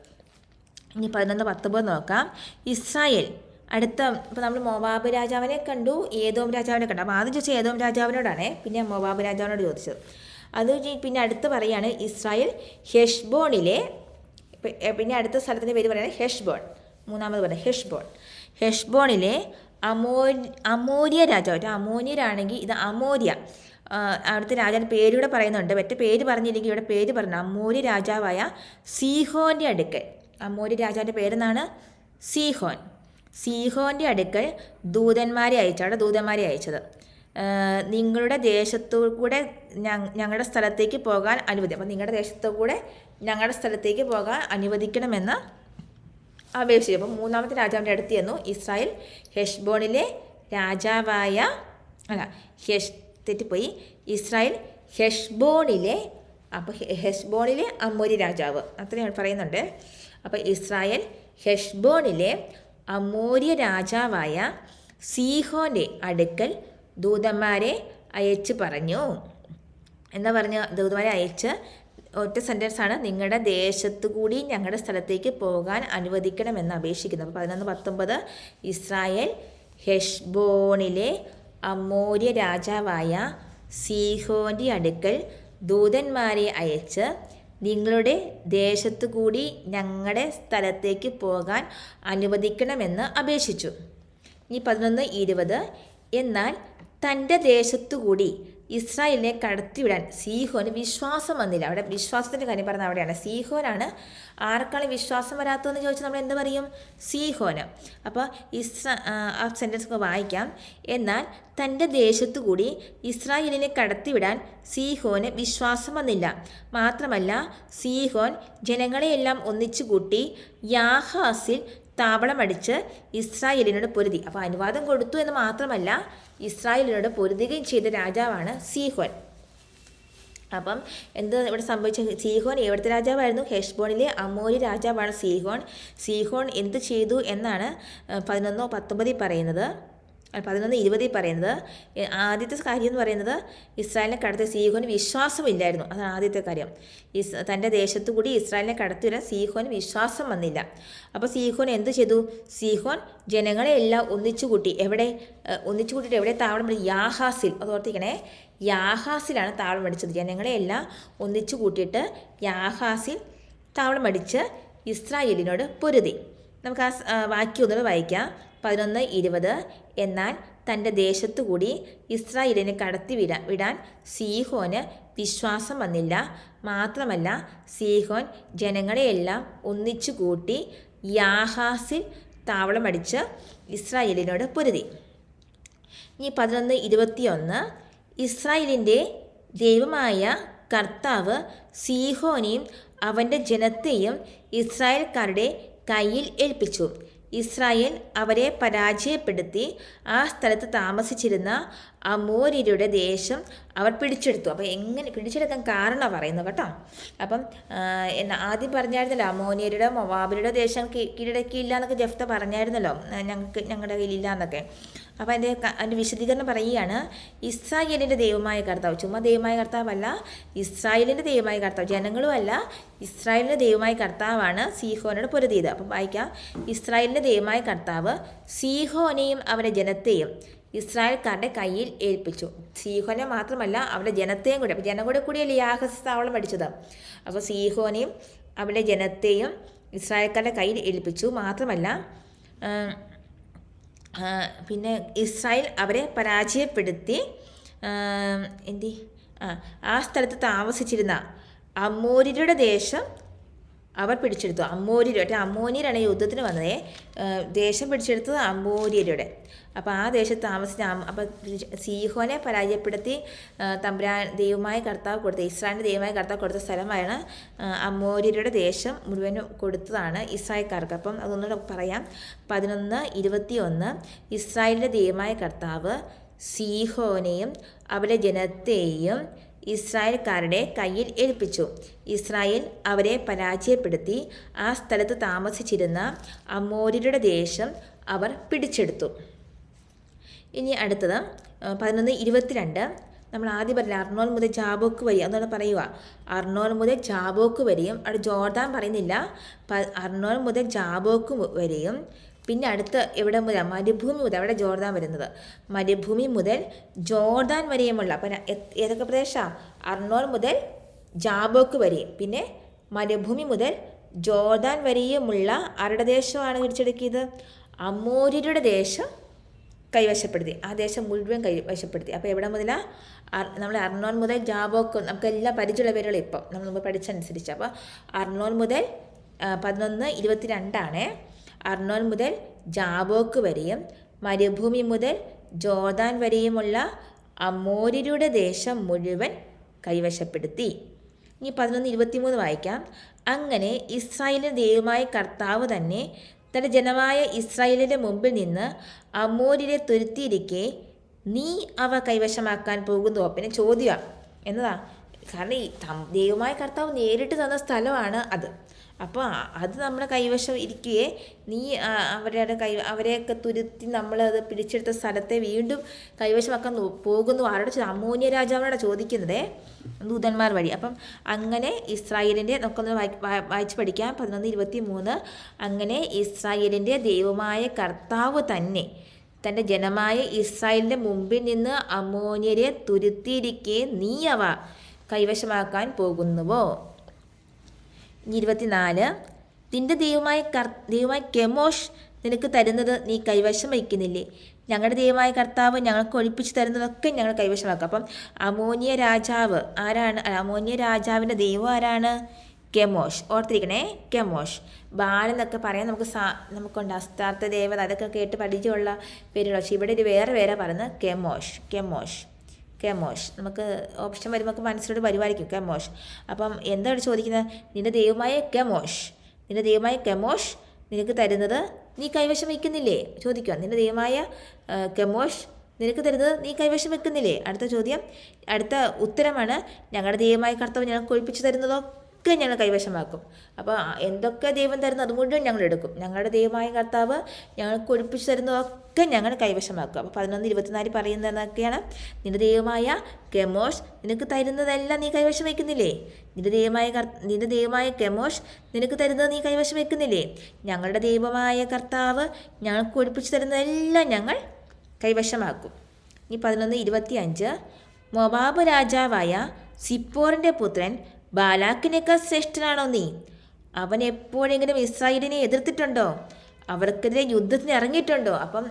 ഇനി 11-19 നോക്കാം. ഇസ്രായേൽ ഇപ്പോൾ നമ്മൾ മൊവാബ് രാജാവിനെ കണ്ടു, ഏദോം രാജാവിനെ കണ്ടു. അപ്പോൾ ആദ്യം ചോദിച്ചത് ഏദോം രാജാവിനോടാണ്, പിന്നെ മൊവാബ് രാജാവിനോട് ചോദിച്ചത്. അത് പിന്നെ അടുത്ത് പറയാണ് ഇസ്രായേൽ ഹെഷ്ബോണിലെ, പിന്നെ അടുത്ത സ്ഥലത്തിൻ്റെ പേര് പറയുന്നത് ഹെഷ്ബോൺ. മൂന്നാമത് പറയുന്നത് ഹെഷ്ബോണിലെ അമോര്യ രാജാവ്, അമോര്യരാണെങ്കിൽ ഇത് അമോര്യ, അവിടുത്തെ രാജാവിൻ്റെ പേരൂടെ പറയുന്നുണ്ട്. മറ്റേ പേര് പറഞ്ഞില്ലെങ്കിൽ ഇവിടെ പേര് പറഞ്ഞു. അമോര്യ രാജാവായ സീഹോൻ്റെ അടുക്കൽ, അമോര്യ രാജാവിൻ്റെ പേരെന്നാണ് സീഹോൻ. സീഹോൻ്റെ അടുക്കൽ ദൂതന്മാരെ അയച്ചു, അവിടെ ദൂതന്മാരെ അയച്ചത്, നിങ്ങളുടെ ദേശത്തു കൂടെ ഞങ്ങളുടെ സ്ഥലത്തേക്ക് പോകാൻ അനുവദി, അപ്പം നിങ്ങളുടെ ദേശത്തു കൂടെ ഞങ്ങളുടെ സ്ഥലത്തേക്ക് പോകാൻ അനുവദിക്കണമെന്ന് അപേക്ഷിച്ചു. അപ്പം മൂന്നാമത്തെ രാജാവിൻ്റെ അടുത്ത് ചെന്നു. ഇസ്രായേൽ ഹെഷ്ബോണിലെ രാജാവായ തെറ്റിപ്പോയി, ഇസ്രായേൽ ഹെഷ്ബോണിലെ, അപ്പോൾ ഹെഷ്ബോണിലെ അമോര്യ രാജാവ് അത്രയും പറയുന്നുണ്ട്. അപ്പോൾ ഇസ്രായേൽ ഹെഷ്ബോണിലെ അമോര്യ രാജാവായ സീഹോൻ്റെ അടുക്കൽ ദൂതന്മാരെ അയച്ച് പറഞ്ഞു. എന്താ പറഞ്ഞ ദൂതന്മാരെ അയച്ച് ഒറ്റ സെൻറ്റൻസാണ്, നിങ്ങളുടെ ദേശത്തു കൂടി ഞങ്ങളുടെ സ്ഥലത്തേക്ക് പോകാൻ അനുവദിക്കണമെന്ന് അപേക്ഷിക്കുന്നു. അപ്പോൾ 11-19 ഇസ്രായേൽ ഹെഷ്ബോണിലെ അമോര്യ രാജാവായ സീഹോൻ്റെ അടുക്കൽ ദൂതന്മാരെ അയച്ച് നിങ്ങളുടെ ദേശത്തു കൂടി ഞങ്ങളുടെ സ്ഥലത്തേക്ക് പോകാൻ അനുവദിക്കണമെന്ന് അപേക്ഷിച്ചു. ഇനി 11-20 എന്നാൽ തൻ്റെ ദേശത്തുകൂടി ഇസ്രായേലിനെ കടത്തിവിടാൻ സീഹോന് വിശ്വാസം വന്നില്ല. അവിടെ വിശ്വാസത്തിൻ്റെ കാര്യം പറഞ്ഞത് അവിടെയാണ്. സീഹോനാണ്. ആർക്കാണ് വിശ്വാസം വരാത്തതെന്ന് ചോദിച്ചാൽ നമ്മൾ എന്ത് പറയും? സീഹോന്. അപ്പോൾ ആ സെൻറ്റൻസ് വായിക്കാം. എന്നാൽ തൻ്റെ ദേശത്തുകൂടി ഇസ്രായേലിനെ കടത്തിവിടാൻ സീഹോന് വിശ്വാസം വന്നില്ല. മാത്രമല്ല സീഹോൻ ജനങ്ങളെയെല്ലാം ഒന്നിച്ചു കൂട്ടി യാഹാസിൽ താവളമടിച്ച് ഇസ്രായേലിനോട് പൊരുതി. അപ്പോൾ അനുവാദം കൊടുത്തു എന്ന് മാത്രമല്ല, ഇസ്രായേലിനോട് പൊരുതുകയും ചെയ്ത രാജാവാണ് സീഹോൻ. അപ്പം എന്ത് ഇവിടെ സംഭവിച്ച? സീഹോൻ എവിടുത്തെ രാജാവായിരുന്നു? ഹെഷ്ബോണിലെ അമോര്യ രാജാവാണ് സീഹോൻ. സീഹോൻ എന്ത് ചെയ്തു എന്നാണ് 11-19 പറയുന്നത്, 11-20 പറയുന്നത്. ആദ്യത്തെ കാര്യം എന്ന് പറയുന്നത് ഇസ്രായേലിനെ കടത്തി സീഹോന് വിശ്വാസമില്ലായിരുന്നു. അതാണ് ആദ്യത്തെ കാര്യം. തൻ്റെ ദേശത്തു കൂടി ഇസ്രായേലിനെ കടത്തി വരാൻ സീഹോന് വിശ്വാസം വന്നില്ല. അപ്പോൾ സീഹോൻ എന്ത് ചെയ്തു? സീഹോൻ ജനങ്ങളെ എല്ലാം ഒന്നിച്ചു കൂട്ടി. ഒന്നിച്ചു കൂട്ടിയിട്ട് എവിടെ താവളം പിടിച്ചു? യാഹാസിൽ. അത് ഓർത്തിക്കണേ, യാഹാസിലാണ് താവളം അടിച്ചത്. ജനങ്ങളെ എല്ലാം ഒന്നിച്ചു കൂട്ടിയിട്ട് യാഹാസിൽ താവളം അടിച്ച് ഇസ്രായേലിനോട് പൊരുതി. നമുക്ക് ആ വാക്യം ഒന്നുകൂടെ വായിക്കാം. 11-20 എന്നാൽ തൻ്റെ ദേശത്തുകൂടി ഇസ്രായേലിനെ കടത്തി വിടാൻ സീഹോന് വിശ്വാസം വന്നില്ല. മാത്രമല്ല സീഹോൻ ജനങ്ങളെയെല്ലാം ഒന്നിച്ചു കൂട്ടി യാഹാസിൽ താവളമടിച്ച് ഇസ്രായേലിനോട് പൊരുതി. ഇനി 11-21 ഇസ്രായേലിൻ്റെ ദൈവമായ കർത്താവ് സീഹോനെയും അവൻ്റെ ജനത്തെയും ഇസ്രായേൽക്കാരുടെ കയ്യിൽ ഏൽപ്പിച്ചു. ഇസ്രായേൽ അവരെ പരാജയപ്പെടുത്തി ആ സ്ഥലത്ത് താമസിച്ചിരുന്ന അമോര്യരുടെ ദേശം അവർ പിടിച്ചെടുത്തു. അപ്പോൾ എങ്ങനെ പിടിച്ചെടുക്കാൻ കാരണം പറയുന്നു കേട്ടോ. അപ്പം ആദ്യം പറഞ്ഞായിരുന്നല്ലോ അമോന്യരുടെ മൊവാബിയുടെ ദേശം കീഴടക്കിയില്ല എന്നൊക്കെ ജെഫ്ത പറഞ്ഞായിരുന്നല്ലോ, ഞങ്ങളുടെ കയ്യിലില്ല എന്നൊക്കെ. അപ്പോൾ അതിൻ്റെ വിശദീകരണം പറയുകയാണ്, ഇസ്രായേലിൻ്റെ ദൈവമായ കർത്താവ്, ചുമ്മാ ദൈവമായ കർത്താവല്ല, ഇസ്രായേലിൻ്റെ ദൈവമായ കർത്താവ്, ജനങ്ങളുമല്ല, ഇസ്രായേലിൻ്റെ ദൈവമായ കർത്താവാണ് സീഹോനോട് പൊരുതിയത്. അപ്പം വായിക്കാം. ഇസ്രായേലിൻ്റെ ദൈവമായ കർത്താവ് സീഹോനെയും അവരുടെ ജനത്തെയും ഇസ്രായേൽക്കാരുടെ കയ്യിൽ ഏൽപ്പിച്ചു. സീഹോനെ മാത്രമല്ല അവരുടെ ജനത്തെയും കൂടി. അപ്പോൾ ജനം കൂടിയല്ലേ യാഹസ് താവളം പഠിച്ചത്. അപ്പോൾ സീഹോനെയും അവരുടെ ജനത്തെയും ഇസ്രായേൽക്കാരുടെ കയ്യിൽ ഏൽപ്പിച്ചു. മാത്രമല്ല പിന്നെ ഇസ്രായേൽ അവരെ പരാജയപ്പെടുത്തി ആ സ്ഥലത്ത് താമസിച്ചിരുന്ന അമോര്യരുടെ ദേശം അവർ പിടിച്ചെടുത്തു. അമ്മോന്യരാണ് യുദ്ധത്തിന് വന്നത്. ദേശം പിടിച്ചെടുത്തത് അമോര്യരുടെ. അപ്പോൾ ആ ദേശത്ത് താമസിച്ച അപ്പോൾ സീഹോനെ പരാജയപ്പെടുത്തി ദൈവമായ കർത്താവ് കൊടുത്ത, ഇസ്രായേലിൻ്റെ ദൈവമായ കർത്താവ് കൊടുത്ത സ്ഥലമാണ് അമോര്യരുടെ ദേശം മുഴുവനും കൊടുത്തതാണ് ഇസ്രായേൽക്കാർക്ക്. അപ്പം അതൊന്നുകൂടെ പറയാം. 11-21 ഇസ്രായേലിൻ്റെ ദൈവമായ കർത്താവ് സീഹോനെയും അവരുടെ ജനത്തെയും ഇസ്രായേൽക്കാരുടെ കയ്യിൽ ഏൽപ്പിച്ചു. ഇസ്രായേൽ അവരെ പരാജയപ്പെടുത്തി ആ സ്ഥലത്ത് താമസിച്ചിരുന്ന അമോര്യരുടെ ദേശം അവർ പിടിച്ചെടുത്തു. ഇനി അടുത്തത് 11-22 നമ്മൾ ആദ്യം പറഞ്ഞില്ല അർണോൻ മുതൽ ജാബോക്ക് വരെയും അതാണ് പറയുക. അർണോൻ മുതൽ ജാബോക്ക് വരെയും അവിടെ ജോർദാൻ പറയുന്നില്ല. അർണോൻ മുതൽ ജാബോക്ക് വരെയും പിന്നെ അടുത്ത് എവിടെ മുതൽ മരുഭൂമി മുതൽ അവിടെ ജോർദാൻ വരുന്നത്, മരുഭൂമി മുതൽ ജോർദാൻ വരെയുമുള്ള അപ്പം ഏതൊക്കെ പ്രദേശമാണ്? അർണോൻ മുതൽ ജാബോക്ക് വരെയും പിന്നെ മരുഭൂമി മുതൽ ജോർദാൻ വരെയുമുള്ള ആരുടെ ദേശമാണ് പിടിച്ചെടുക്കിയത്? അമോര്യരുടെ ദേശം കൈവശപ്പെടുത്തി. ആ ദേശം മുഴുവൻ കൈവശപ്പെടുത്തി. അപ്പോൾ എവിടെ മുതലാണ്? നമ്മൾ അർണോൻ മുതൽ ജാബോക്ക്, നമുക്കെല്ലാം പരിചയമുള്ള പേരുകൾ ഇപ്പം നമ്മൾ മുമ്പ് പഠിച്ചനുസരിച്ച്. അപ്പോൾ അർണോൻ മുതൽ 11:22 അർണോൻ മുതൽ ജാബോക്ക് വരെയും മരുഭൂമി മുതൽ ജോർദാൻ വരെയുമുള്ള അമോര്യരുടെ ദേശം മുഴുവൻ കൈവശപ്പെടുത്തി. ഇനി 11:23 വായിക്കാം. അങ്ങനെ ഇസ്രായേലിൻ്റെ ദൈവമായ കർത്താവ് തന്നെ തൻ്റെ ജനമായ ഇസ്രായേലിൻ്റെ മുമ്പിൽ നിന്ന് അമോര്യരെ തുരുത്തിയിരിക്കെ നീ അവ കൈവശമാക്കാൻ പോകുന്നുവോ? പിന്നെ ചോദ്യമാണ് എന്നതാ. കാരണം ഈ ദൈവമായ കർത്താവ് നേരിട്ട് തന്ന സ്ഥലമാണ് അത്. അപ്പോൾ അത് നമ്മുടെ കൈവശം ഇരിക്കുകയെ നീ അവരെയൊക്കെ തുരുത്തി നമ്മളത് പിടിച്ചെടുത്ത സ്ഥലത്തെ വീണ്ടും കൈവശമാക്കാൻ പോകുന്നു. ആരോട്? അമ്മോന്യ രാജാവിനോട് ചോദിക്കുന്നത് ദൂതന്മാർ വഴി. അപ്പം അങ്ങനെ ഇസ്രായേലിൻ്റെ, നമുക്കൊന്ന് വായിച്ച് പഠിക്കാം. 11:23 അങ്ങനെ ഇസ്രായേലിൻ്റെ ദൈവമായ കർത്താവ് തന്നെ തൻ്റെ ജനമായ ഇസ്രായേലിൻ്റെ മുമ്പിൽ നിന്ന് അമ്മോന്യരെ തുരുത്തിയിരിക്കെ നീ അവ കൈവശമാക്കാൻ പോകുന്നുവോ? 24 നിന്റെ ദൈവമായ കെമോഷ് നിനക്ക് തരുന്നത് നീ കൈവശം വയ്ക്കുന്നില്ലേ? ഞങ്ങളുടെ ദൈവമായ കർത്താവ് ഞങ്ങൾക്ക് ഒഴിപ്പിച്ച് തരുന്നതൊക്കെ ഞങ്ങൾ കൈവശമാക്കും. അപ്പം അമോന്യ രാജാവ് ആരാണ്? അമോന്യ രാജാവിൻ്റെ ദൈവം ആരാണ്? കെമോഷ്. ഓർത്തിരിക്കണേ, കെമോഷ്. ബാലെന്നൊക്കെ പറയാൻ നമുക്കുണ്ട്. അസ്താർത്ഥ ദേവത, അതൊക്കെ കേട്ട് പരിചയമുള്ള പേരുകൾ. പക്ഷേ ഇവിടെ ഒരു വേറെ പേരാ പറയുന്നത്, കെമോഷ്. നമുക്ക് ഓപ്ഷൻ വരുമ്പോൾ മനസ്സിലോട്ട് പരിപാടിക്കും കെമോഷ്. അപ്പം എന്താണ് ചോദിക്കുന്നത്? നിന്റെ ദൈവമായ കെമോഷ് നിനക്ക് തരുന്നത് നീ കൈവശം വയ്ക്കുന്നില്ലേ? ചോദിക്കുക. നിന്റെ ദൈവമായ കെമോഷ് നിനക്ക് തരുന്നത് നീ കൈവശം വെക്കുന്നില്ലേ? അടുത്ത ചോദ്യം, അടുത്ത ഉത്തരമാണ് ഞങ്ങളുടെ ദൈവമായ കർത്താവ് ഞങ്ങൾക്ക് ഒഴിപ്പിച്ച് തരുന്നതൊക്കെ ഞങ്ങൾ കൈവശമാക്കും. അപ്പോൾ എന്തൊക്കെ ദൈവം തരുന്നു അത് മുഴുവൻ ഞങ്ങൾ എടുക്കും. ഞങ്ങളുടെ ദൈവമായ കർത്താവ് ഞങ്ങൾക്ക് ഒഴിപ്പിച്ച് തരുന്നതൊക്കെ ഞങ്ങൾ കൈവശമാക്കും. അപ്പോൾ 11:24 പറയുന്നതൊക്കെയാണ്, നിന്റെ ദൈവമായ കെമോഷ് നിനക്ക് തരുന്നതെല്ലാം നീ കൈവശം വയ്ക്കുന്നില്ലേ? നിന്റെ ദൈവമായ കെമോഷ് നിനക്ക് തരുന്നത് നീ കൈവശം വയ്ക്കുന്നില്ലേ? ഞങ്ങളുടെ ദൈവമായ കർത്താവ് ഞങ്ങൾക്ക് ഒഴിപ്പിച്ച് തരുന്നതെല്ലാം ഞങ്ങൾ കൈവശമാക്കും. ഇനി 11:25 മോവാബ് രാജാവായ സിപ്പോറിൻ്റെ പുത്രൻ ബാലാക്കിനേക്കാൾ ശ്രേഷ്ഠനാണോ നീ? അവൻ എപ്പോഴെങ്കിലും ഇസ്രായേലിനെ എതിർത്തിട്ടുണ്ടോ? അവർക്കെതിരെ യുദ്ധത്തിന് ഇറങ്ങിയിട്ടുണ്ടോ? അപ്പം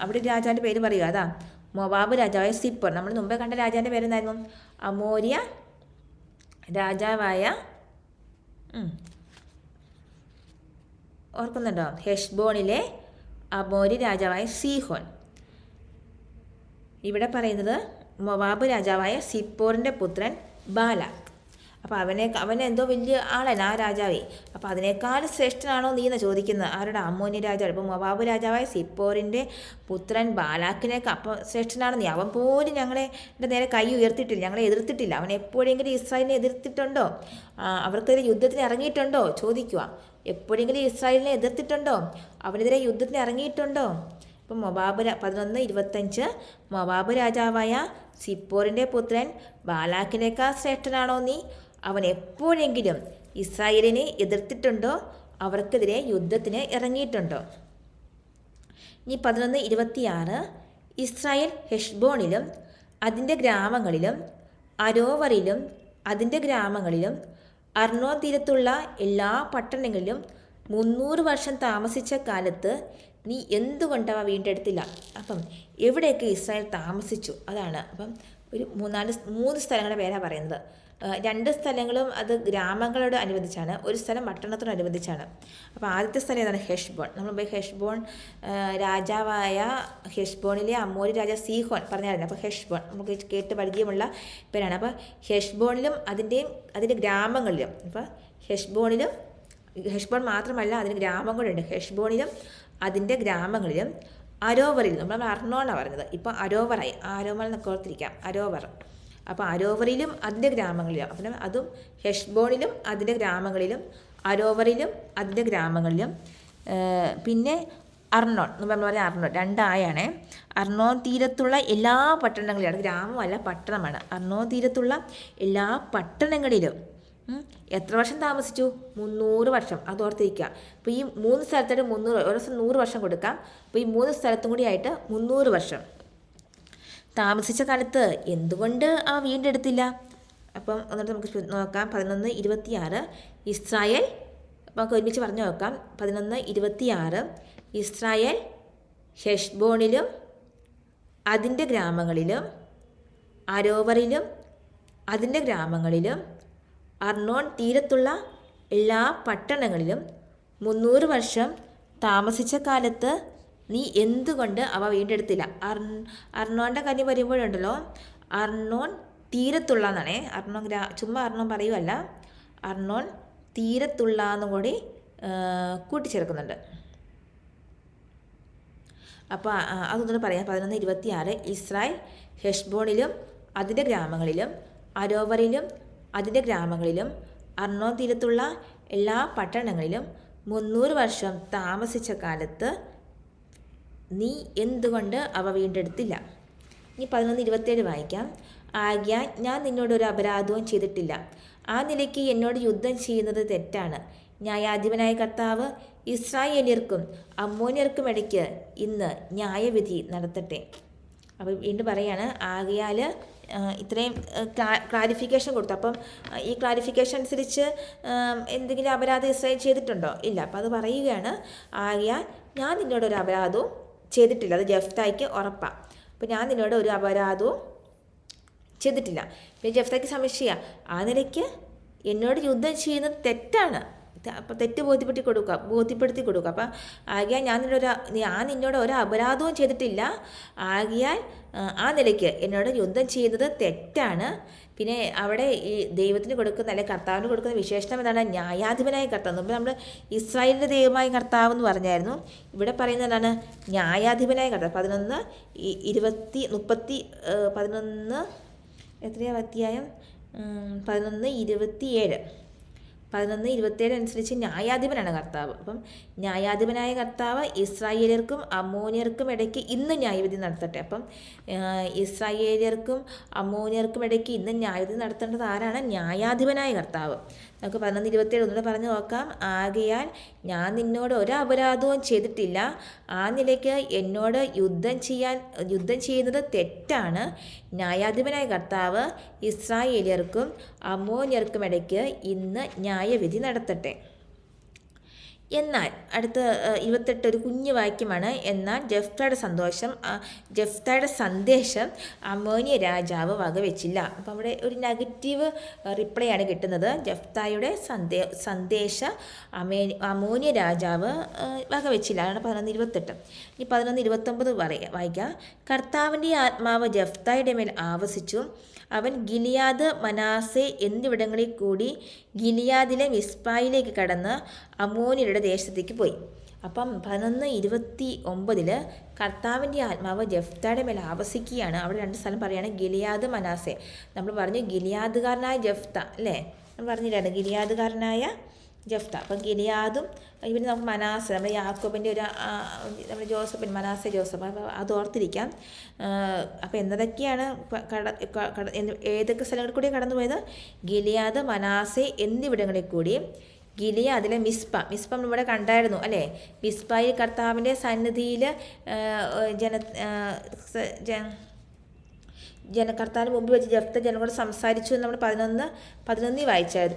അവിടെ രാജാവിൻ്റെ പേര് പറയുക. അതാ മോവാബ് രാജാവായ സിപ്പോർ. നമ്മൾ മുമ്പേ കണ്ട രാജാവിൻ്റെ പേരെന്തായിരുന്നു? അമോര്യ രാജാവായ ഓർക്കുന്നുണ്ടോ? ഹെഷ്ബോണിലെ അമോര്യ രാജാവായ സീഹോൻ. ഇവിടെ പറയുന്നത് മോവാബ് രാജാവായ സിപ്പോറിൻ്റെ പുത്രൻ ബാലാക്ക്. അപ്പോൾ അവൻ എന്തോ വലിയ ആളല്ല ആ രാജാവേ. അപ്പോൾ അതിനേക്കാൾ ശ്രേഷ്ഠനാണോ നീ എന്ന് ചോദിക്കുന്നത്. ആരുടെ? അമ്മോന്യ രാജാവ്. ഇപ്പോൾ മോവാബ് രാജാവായ സിപ്പോറിൻ്റെ പുത്രൻ ബാലാക്കിനേക്കാൾ അപ്പോൾ ശ്രേഷ്ഠനാണ് നീ. അവൻ പോലും ഞങ്ങളുടെ നേരെ കൈ ഉയർത്തിയിട്ടില്ല, ഞങ്ങളെ എതിർത്തിട്ടില്ല. അവൻ എപ്പോഴെങ്കിലും ഇസ്രായേലിനെ എതിർത്തിട്ടുണ്ടോ? അവർക്കെതിരെ യുദ്ധത്തിന് ഇറങ്ങിയിട്ടുണ്ടോ? ചോദിക്കുക. എപ്പോഴെങ്കിലും ഇസ്രായേലിനെ എതിർത്തിട്ടുണ്ടോ? അവനെതിരെ യുദ്ധത്തിന് ഇറങ്ങിയിട്ടുണ്ടോ? ഇപ്പം 11:25 മോവാബ് രാജാവായ സിപ്പോറിൻ്റെ പുത്രൻ ബാലാക്കിനേക്കാൾ ശ്രേഷ്ഠനാണോ നീ? അവൻ എപ്പോഴെങ്കിലും ഇസ്രായേലിനെ എതിർത്തിട്ടുണ്ടോ? അവർക്കെതിരെ യുദ്ധത്തിന് ഇറങ്ങിയിട്ടുണ്ടോ? ഇനി 11:26 ഇസ്രായേൽ ഹെഷ്ബോണിലും അതിൻ്റെ ഗ്രാമങ്ങളിലും അരോവറിലും അതിൻ്റെ ഗ്രാമങ്ങളിലും അർണോൻ തീരത്തുള്ള എല്ലാ പട്ടണങ്ങളിലും 300 വർഷം താമസിച്ച കാലത്ത് നീ എന്തുകൊണ്ടവ വീണ്ടെടുത്തില്ല? അപ്പം എവിടെയൊക്കെ ഇസ്രായേൽ താമസിച്ചു അതാണ്. അപ്പം ഒരു 3 സ്ഥലങ്ങളുടെ പേരാണ് പറയുന്നത്. 2 സ്ഥലങ്ങളും അത് ഗ്രാമങ്ങളോട് അനുബന്ധിച്ചാണ്, ഒരു സ്ഥലം പട്ടണത്തോടനുബന്ധിച്ചാണ്. അപ്പോൾ ആദ്യത്തെ സ്ഥലം ഏതാണ്? ഹെഷ്ബോൺ. നമ്മൾ ഹെഷ്ബോൺ രാജാവായ ഹെഷ്ബോണിലെ അമോരി രാജാ സീഹോൻ പറഞ്ഞായിരുന്നു. അപ്പോൾ ഹെഷ്ബോൺ നമുക്ക് കേട്ട് പരിചയമുള്ള പേരാണ്. അപ്പോൾ ഹെഷ്ബോണിലും അതിൻ്റെ ഗ്രാമങ്ങളിലും, അപ്പോൾ ഹെഷ്ബോൺ മാത്രമല്ല അതിന് ഗ്രാമങ്ങളുണ്ട്. ഹെഷ്ബോണിലും അതിൻ്റെ ഗ്രാമങ്ങളിലും അരോവറിലും, നമ്മൾ അർണോണാണ് പറഞ്ഞത്, ഇപ്പോൾ അരോവറായി, ആരോമൽ എന്നൊക്കെ ഓർത്തിരിക്കാം, അരോവർ. അപ്പോൾ അരോവറിലും അതിൻ്റെ ഗ്രാമങ്ങളിലും, അപ്പം അതും ഹെഷ്ബോണിലും അതിൻ്റെ ഗ്രാമങ്ങളിലും അരോവറിലും അതിൻ്റെ ഗ്രാമങ്ങളിലും. പിന്നെ അർണോൺ നമ്മൾ പറഞ്ഞാൽ അർണോൺ 2 ആയാണ്. അർണോൻ തീരത്തുള്ള എല്ലാ പട്ടണങ്ങളിലും, ഗ്രാമമല്ല പട്ടണമാണ്. അർണോൻ തീരത്തുള്ള എല്ലാ പട്ടണങ്ങളിലും എത്ര വർഷം താമസിച്ചു? 300 വർഷം. അത് ഓർത്തിരിക്കുക. അപ്പോൾ ഈ 3 സ്ഥലത്തായിട്ട് 300, ഒരു ദിവസം 100 വർഷം കൊടുക്കാം. അപ്പോൾ ഈ 3 സ്ഥലത്തും കൂടി ആയിട്ട് 300 വർഷം താമസിച്ച കാലത്ത് എന്തുകൊണ്ട് അവ വീണ്ടെടുത്തില്ല? അപ്പം എന്നിട്ട് നമുക്ക് നോക്കാം. 11:26 ഇസ്രായേൽ അപ്പോൾ നമുക്ക് ഒരുമിച്ച് പറഞ്ഞു നോക്കാം. 11:26 ഇസ്രായേൽ ഹെഷ്ബോണിലും അതിൻ്റെ ഗ്രാമങ്ങളിലും അരോവറിലും അതിൻ്റെ ഗ്രാമങ്ങളിലും അർണോൺ തീരത്തുള്ള എല്ലാ പട്ടണങ്ങളിലും 300 വർഷം താമസിച്ച കാലത്ത് നീ എന്തുകൊണ്ട് അവ വീണ്ടെടുത്തില്ല? അർണോൻ്റെ കാര്യം വരുമ്പോഴുണ്ടല്ലോ, അർണോൻ തീരത്തുള്ള എന്നാണേ. അർണോൻ ചുമ്മാ അർണോൻ പറയുമല്ല, അർണോൻ തീരത്തുള്ള എന്നും കൂടി കൂട്ടിച്ചേർക്കുന്നുണ്ട്. അപ്പോൾ അതൊന്നുകൂടെ പറയാം. 11:26 ഇസ്രായേൽ ഹെഷ്ബോണിലും അതിൻ്റെ ഗ്രാമങ്ങളിലും അരോവറിലും അതിൻ്റെ ഗ്രാമങ്ങളിലും അർണോൻ തീരത്തുള്ള എല്ലാ പട്ടണങ്ങളിലും 300 വർഷം താമസിച്ച കാലത്ത് നീ എന്തുകൊണ്ട് അവ വീണ്ടെടുത്തില്ല? ഇനി 11:27 വായിക്കാം. ആകയാൽ ഞാൻ നിന്നോട് ഒരു അപരാധവും ചെയ്തിട്ടില്ല. ആ നിലയ്ക്ക് എന്നോട് യുദ്ധം ചെയ്യുന്നത് തെറ്റാണ്. ന്യായാധിപനായ കർത്താവ് ഇസ്രായേലിയർക്കും അമ്മോന്യർക്കും ഇടയ്ക്ക് ഇന്ന് ന്യായവിധി നടത്തട്ടെ. അപ്പോൾ വീണ്ടും പറയാണ്, ആകയാൽ ഇത്രയും ക്ലാരിഫിക്കേഷൻ കൊടുത്തു. അപ്പം ഈ ക്ലാരിഫിക്കേഷൻ അനുസരിച്ച് എന്തെങ്കിലും അപരാധം ഇസ്രായേൽ ചെയ്തിട്ടുണ്ടോ? ഇല്ല. അപ്പം അത് പറയുകയാണ്, ആകയാൽ ഞാൻ നിന്നോടൊരു അപരാധവും ചെയ്തിട്ടില്ല. അത് ജെഫ്തായ്ക്ക് ഉറപ്പാണ്. അപ്പോൾ ഞാൻ നിന്നോട് ഒരു അപരാധവും ചെയ്തിട്ടില്ല. പിന്നെ ജെഫ്തായ്ക്ക് സംശയം, ആ നിലയ്ക്ക് എന്നോട് യുദ്ധം ചെയ്യുന്നത് തെറ്റാണ്. അപ്പം തെറ്റ് ബോധ്യപ്പെടുത്തി കൊടുക്കുക. അപ്പം ആകയാൽ ഞാൻ നിന്നോട് ഒരു അപരാധവും ചെയ്തിട്ടില്ല. ആകയാൽ ആ നിലയ്ക്ക് എന്നോട് യുദ്ധം ചെയ്യുന്നത് തെറ്റാണ്. പിന്നെ അവിടെ ഈ ദൈവത്തിന് കൊടുക്കുന്ന, അല്ലെങ്കിൽ കർത്താവിന് കൊടുക്കുന്ന വിശേഷണം എന്താണ്? ന്യായാധിപനായ കർത്താവ്. മുമ്പ് നമ്മൾ ഇസ്രായേലിൻ്റെ ദൈവമായ കർത്താവ് എന്ന് പറഞ്ഞായിരുന്നു. ഇവിടെ പറയുന്നതാണ് ന്യായാധിപനായ കർത്താവ്. 11 എത്രയാണ് അധ്യായം? 11:27 അനുസരിച്ച് ന്യായാധിപനാണ് കർത്താവ്. അപ്പം ന്യായാധിപനായ കർത്താവ് ഇസ്രായേലിയർക്കും അമ്മോന്യർക്കും ഇടയ്ക്ക് ഇന്ന് ന്യായവിധി നടത്തട്ടെ. അപ്പം ഇസ്രായേലിയർക്കും അമ്മോന്യർക്കും ഇടയ്ക്ക് ഇന്ന് ന്യായവിധി നടത്തേണ്ടത് ആരാണ്? ന്യായാധിപനായ കർത്താവ്. നമുക്ക് 11:27 ഒന്നുകൂടെ പറഞ്ഞു നോക്കാം. ആകയാൽ ഞാൻ നിന്നോട് ഒരു അപരാധവും ചെയ്തിട്ടില്ല. ആ നിലയ്ക്ക് എന്നോട് യുദ്ധം ചെയ്യുന്നത് തെറ്റാണ്. ന്യായാധിപനായ കർത്താവ് ഇസ്രായേലിയർക്കും അമ്മോന്യർക്കും ഇടയ്ക്ക് ഇന്ന് ന്യായവിധി നടത്തട്ടെ. എന്നാൽ അടുത്ത 28 ഒരു കുഞ്ഞു വാക്യമാണ്. എന്നാൽ ജെഫ്തായുടെ സന്ദേശം അമ്മോന്യ രാജാവ് വകവെച്ചില്ല. അപ്പം അവിടെ ഒരു നെഗറ്റീവ് റിപ്ലൈ ആണ് കിട്ടുന്നത്. ജെഫ്തായുടെ സന്ദേശം അമ്മോന്യ രാജാവ് വകവെച്ചില്ല. അതാണ് 11:28. ഇനി 11:29 വായിക്കാം. കർത്താവിൻ്റെ ആത്മാവ് ജെഫ്തായുടെ മേൽ ആവസിച്ചു. അവൻ ഗിലിയാദ്, മനാസെ എന്നിവിടങ്ങളിൽ കൂടി ഗിലിയാദിലെ മിസ്പായിലേക്ക് കടന്ന് അമ്മോന്യരുടെ ദേശത്തേക്ക് പോയി. അപ്പം 11:29 കർത്താവിൻ്റെ ആത്മാവ് ജെഫ്തായുടെ മേൽ ആവസിക്കുകയാണ്. അവിടെ 2 സ്ഥലം പറയുകയാണ്, ഗിലിയാദ്, മനാസെ. നമ്മൾ പറഞ്ഞു ഗിലിയാദുകാരനായ ജെഫ്ത അല്ലേ? നമ്മൾ പറഞ്ഞിട്ടാണ് ഗിലിയാദുകാരനായ ജെഫ്ത. അപ്പം ഗിലിയാദും ഇവന് നമുക്ക് മനാസെ, നമ്മുടെ യാക്കോബിൻ്റെ നമ്മുടെ ജോസഫിന് മനാസെ ജോസഫ്, അപ്പോൾ അത് ഓർത്തിരിക്കാം. അപ്പോൾ എന്നതൊക്കെയാണ് ഏതൊക്കെ സ്ഥലങ്ങളിൽ കൂടി കടന്നുപോയത്? ഗിലിയാദ്, മനാസെ എന്നിവിടങ്ങളിൽ കൂടി. ഗിലിയാദിലെ മിസ്പ നമ്മളിവിടെ കണ്ടായിരുന്നു അല്ലേ? മിസ്പയിൽ കർത്താവിൻ്റെ സന്നിധിയിൽ കർത്താവിന് മുമ്പ് വെച്ച് ജെഫ്ത ജനങ്ങളോട് സംസാരിച്ചു എന്ന് നമ്മൾ 11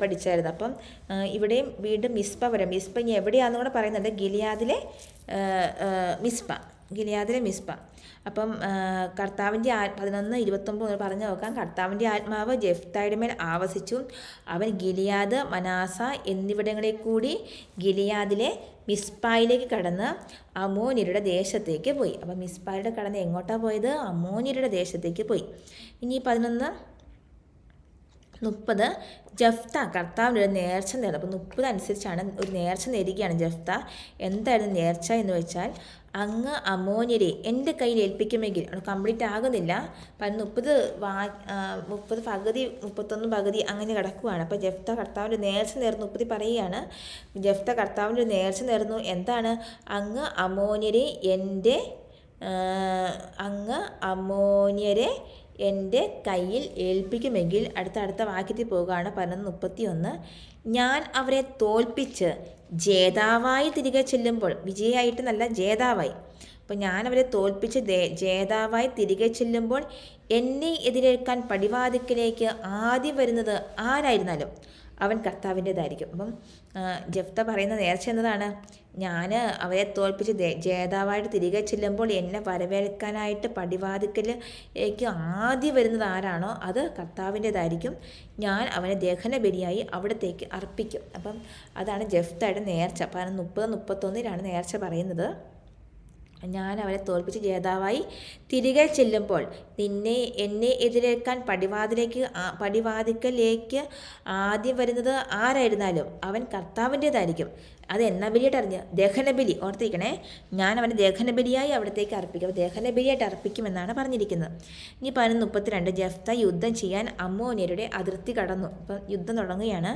പഠിച്ചായിരുന്നു. അപ്പം ഇവിടെയും വീണ്ടും മിസ്പ വരാം. മിസ്പ ഇനി എവിടെയാണെന്ന് കൂടെ പറയുന്നുണ്ട്. ഗിലിയാദിലെ മിസ്പ. അപ്പം കർത്താവിൻ്റെ 11:29 പറഞ്ഞു നോക്കാം. കർത്താവിൻ്റെ ആത്മാവ് ജെഫ്തായുടെ മേൽ ആവസിച്ചു. അവൻ ഗിലിയാദ്, മനാസ എന്നിവിടങ്ങളിൽ കൂടി ഗിലിയാദിലെ മിസ്പായിലേക്ക് കടന്ന് അമ്മോന്യരുടെ ദേശത്തേക്ക് പോയി. അപ്പം മിസ്പായുടെ കടന്ന് എങ്ങോട്ടാണ് പോയത്? അമ്മോന്യരുടെ ദേശത്തേക്ക് പോയി. ഇനി 11:30 ജെഫ്ത കർത്താവിൻ്റെ ഒരു നേർച്ച നേടും. അപ്പം 30 അനുസരിച്ചാണ് ഒരു നേർച്ച നേടുകയാണ് ജെഫ്ത. എന്തായിരുന്നു നേർച്ച എന്ന് വെച്ചാൽ, അങ്ങ് അമ്മോന്യരെ എൻ്റെ കയ്യിൽ ഏൽപ്പിക്കുമെങ്കിൽ, കംപ്ലീറ്റ് ആകുന്നില്ല, 30 പകുതി 31 പകുതി അങ്ങനെ കിടക്കുകയാണ്. അപ്പോൾ ജെഫ്ത കർത്താവിൻ്റെ നേർച്ച നേർന്നു. 30 പറയുകയാണ്, ജെഫ്ത കർത്താവിൻ്റെ നേർച്ച നേർന്നു. എന്താണ്? അങ്ങ് അമ്മോന്യരെ എൻ്റെ കയ്യിൽ ഏൽപ്പിക്കുമെങ്കിൽ. അടുത്ത വാക്യത്തിൽ പോവുകയാണ്. 11:31 ഞാൻ അവരെ തോൽപ്പിച്ച് ജേതാവായി തിരികെ ചെല്ലുമ്പോൾ, വിജയായിട്ട് നല്ല ജേതാവായി. അപ്പോൾ ഞാൻ അവരെ തോൽപ്പിച്ച് ജേതാവായി തിരികെ ചെല്ലുമ്പോൾ എന്നെ എതിരേൽക്കാൻ പടിവാതിക്കലേക്ക് ആദ്യം വരുന്നത് ആരായിരുന്നാലും അവൻ കർത്താവിൻ്റേതായിരിക്കും. അപ്പം ജെഫ്ത പറയുന്ന നേർച്ച എന്നതാണ്, ഞാൻ അവരെ തോൽപ്പിച്ച് ജേതാവായിട്ട് തിരികെ ചെല്ലുമ്പോൾ എന്നെ വരവേൽക്കാനായിട്ട് പടിവാതിക്കലേക്ക് ആദ്യം വരുന്നത് ആരാണോ അത് കർത്താവിൻ്റേതായിരിക്കും. ഞാൻ അവനെ ദഹനബലിയായി അവിടത്തേക്ക് അർപ്പിക്കും. അപ്പം അതാണ് ജെഫ്തയുടെ നേർച്ച. 30-31 നേർച്ച പറയുന്നത്. ഞാൻ അവരെ തോൽപ്പിച്ച് ജേതാവായി തിരികെ ചെല്ലുമ്പോൾ എന്നെ എതിരേൽക്കാൻ പടിവാതിക്കലേക്ക് ആദ്യം വരുന്നത് ആരായിരുന്നാലും അവൻ കർത്താവിൻ്റേതായിരിക്കും. അത് എന്നാ ബലിയായിട്ട് അറിഞ്ഞ് ദഹനബലി ഓർത്തിരിക്കണേ. ഞാൻ അവനെ ദഹനബലിയായി അവിടത്തേക്ക് അർപ്പിക്കും. അപ്പോൾ ദഹനബലിയായിട്ട് അർപ്പിക്കുമെന്നാണ് പറഞ്ഞിരിക്കുന്നത്. ഇനി 32 ജെഫ്ത യുദ്ധം ചെയ്യാൻ അമ്മോന്യരുടെ അതിർത്തി കടന്നു. അപ്പം യുദ്ധം തുടങ്ങുകയാണ്.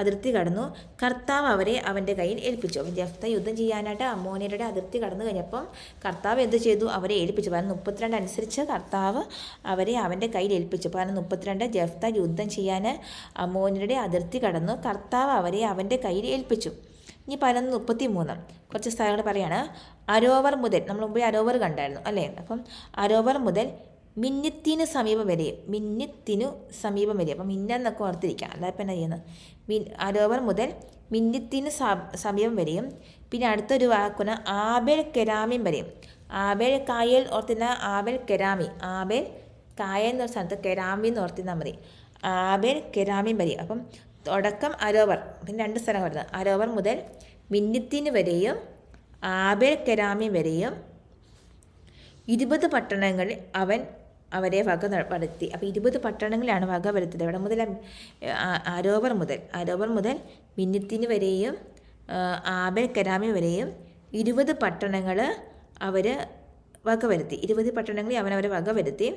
അതിർത്തി കടന്നു. കർത്താവ് അവരെ അവൻ്റെ കയ്യിൽ ഏൽപ്പിച്ചു. അപ്പം ജെഫ്ത യുദ്ധം ചെയ്യാനായിട്ട് അമ്മോന്യരുടെ അതിർത്തി കടന്നു കഴിഞ്ഞപ്പം കർത്താവ് എന്ത് ചെയ്തു? അവരെ ഏൽപ്പിച്ചു. 32 അനുസരിച്ച് കർത്താവ് അവരെ അവൻ്റെ കയ്യിൽ ഏൽപ്പിച്ചു. 32 ജെഫ്ത യുദ്ധം ചെയ്യാൻ അമ്മോന്യരുടെ അതിർത്തി കടന്നു. കർത്താവ് അവരെ അവൻ്റെ കയ്യിൽ ഏൽപ്പിച്ചു. ഇനി 33 കുറച്ച് സ്ഥലങ്ങൾ പറയാണ്. അരോവർ മുതൽ, നമ്മൾ മുമ്പേ അരോവർ കണ്ടായിരുന്നു അല്ലേ? അപ്പം അരോവർ മുതൽ മിന്നിത്തിന് സമീപം വരെ, അപ്പം മിന്നെന്നൊക്കെ ഓർത്തിരിക്കാം. അല്ല ഇപ്പം എന്നാ ചെയ്യുന്നത്? അരോവർ മുതൽ മിന്നിത്തിന് സമീപം വരെയും. പിന്നെ അടുത്തൊരു വാക്കുന്ന ആബേൽ കെരാമീം വരെയും. ആബേൽ കായൽ ഓർത്തിരുന്ന ആബേൽ കെരാമി, ആബേൽ കായൽ എന്നൊരു സ്ഥലത്ത് കെരാമി എന്ന് ഓർത്തിരുന്നാൽ മതി. ആബേൽ കെരാമീം വരെയും. അപ്പം തുടക്കം അരോവർ, പിന്നെ 2 സ്ഥലം വരുന്നത്. അരോവർ മുതൽ മിന്നിത്തിന് വരെയും ആബേൽ കെരാമീം വരെയും 20 പട്ടണങ്ങളിൽ അവൻ അവരെ വകവരുത്തി. അപ്പോൾ 20 പട്ടണങ്ങളിലാണ് വകവരുത്തിയത്. ഇവിടെ മുതൽ അരോവർ മുതൽ മിന്നിത്തിന് വരെയും ആബേൽ കെരാമീം വരെയും 20 പട്ടണങ്ങൾ അവർ വകവരുത്തി. 20 പട്ടണങ്ങളിൽ അവനവരെ വകവരുത്തി.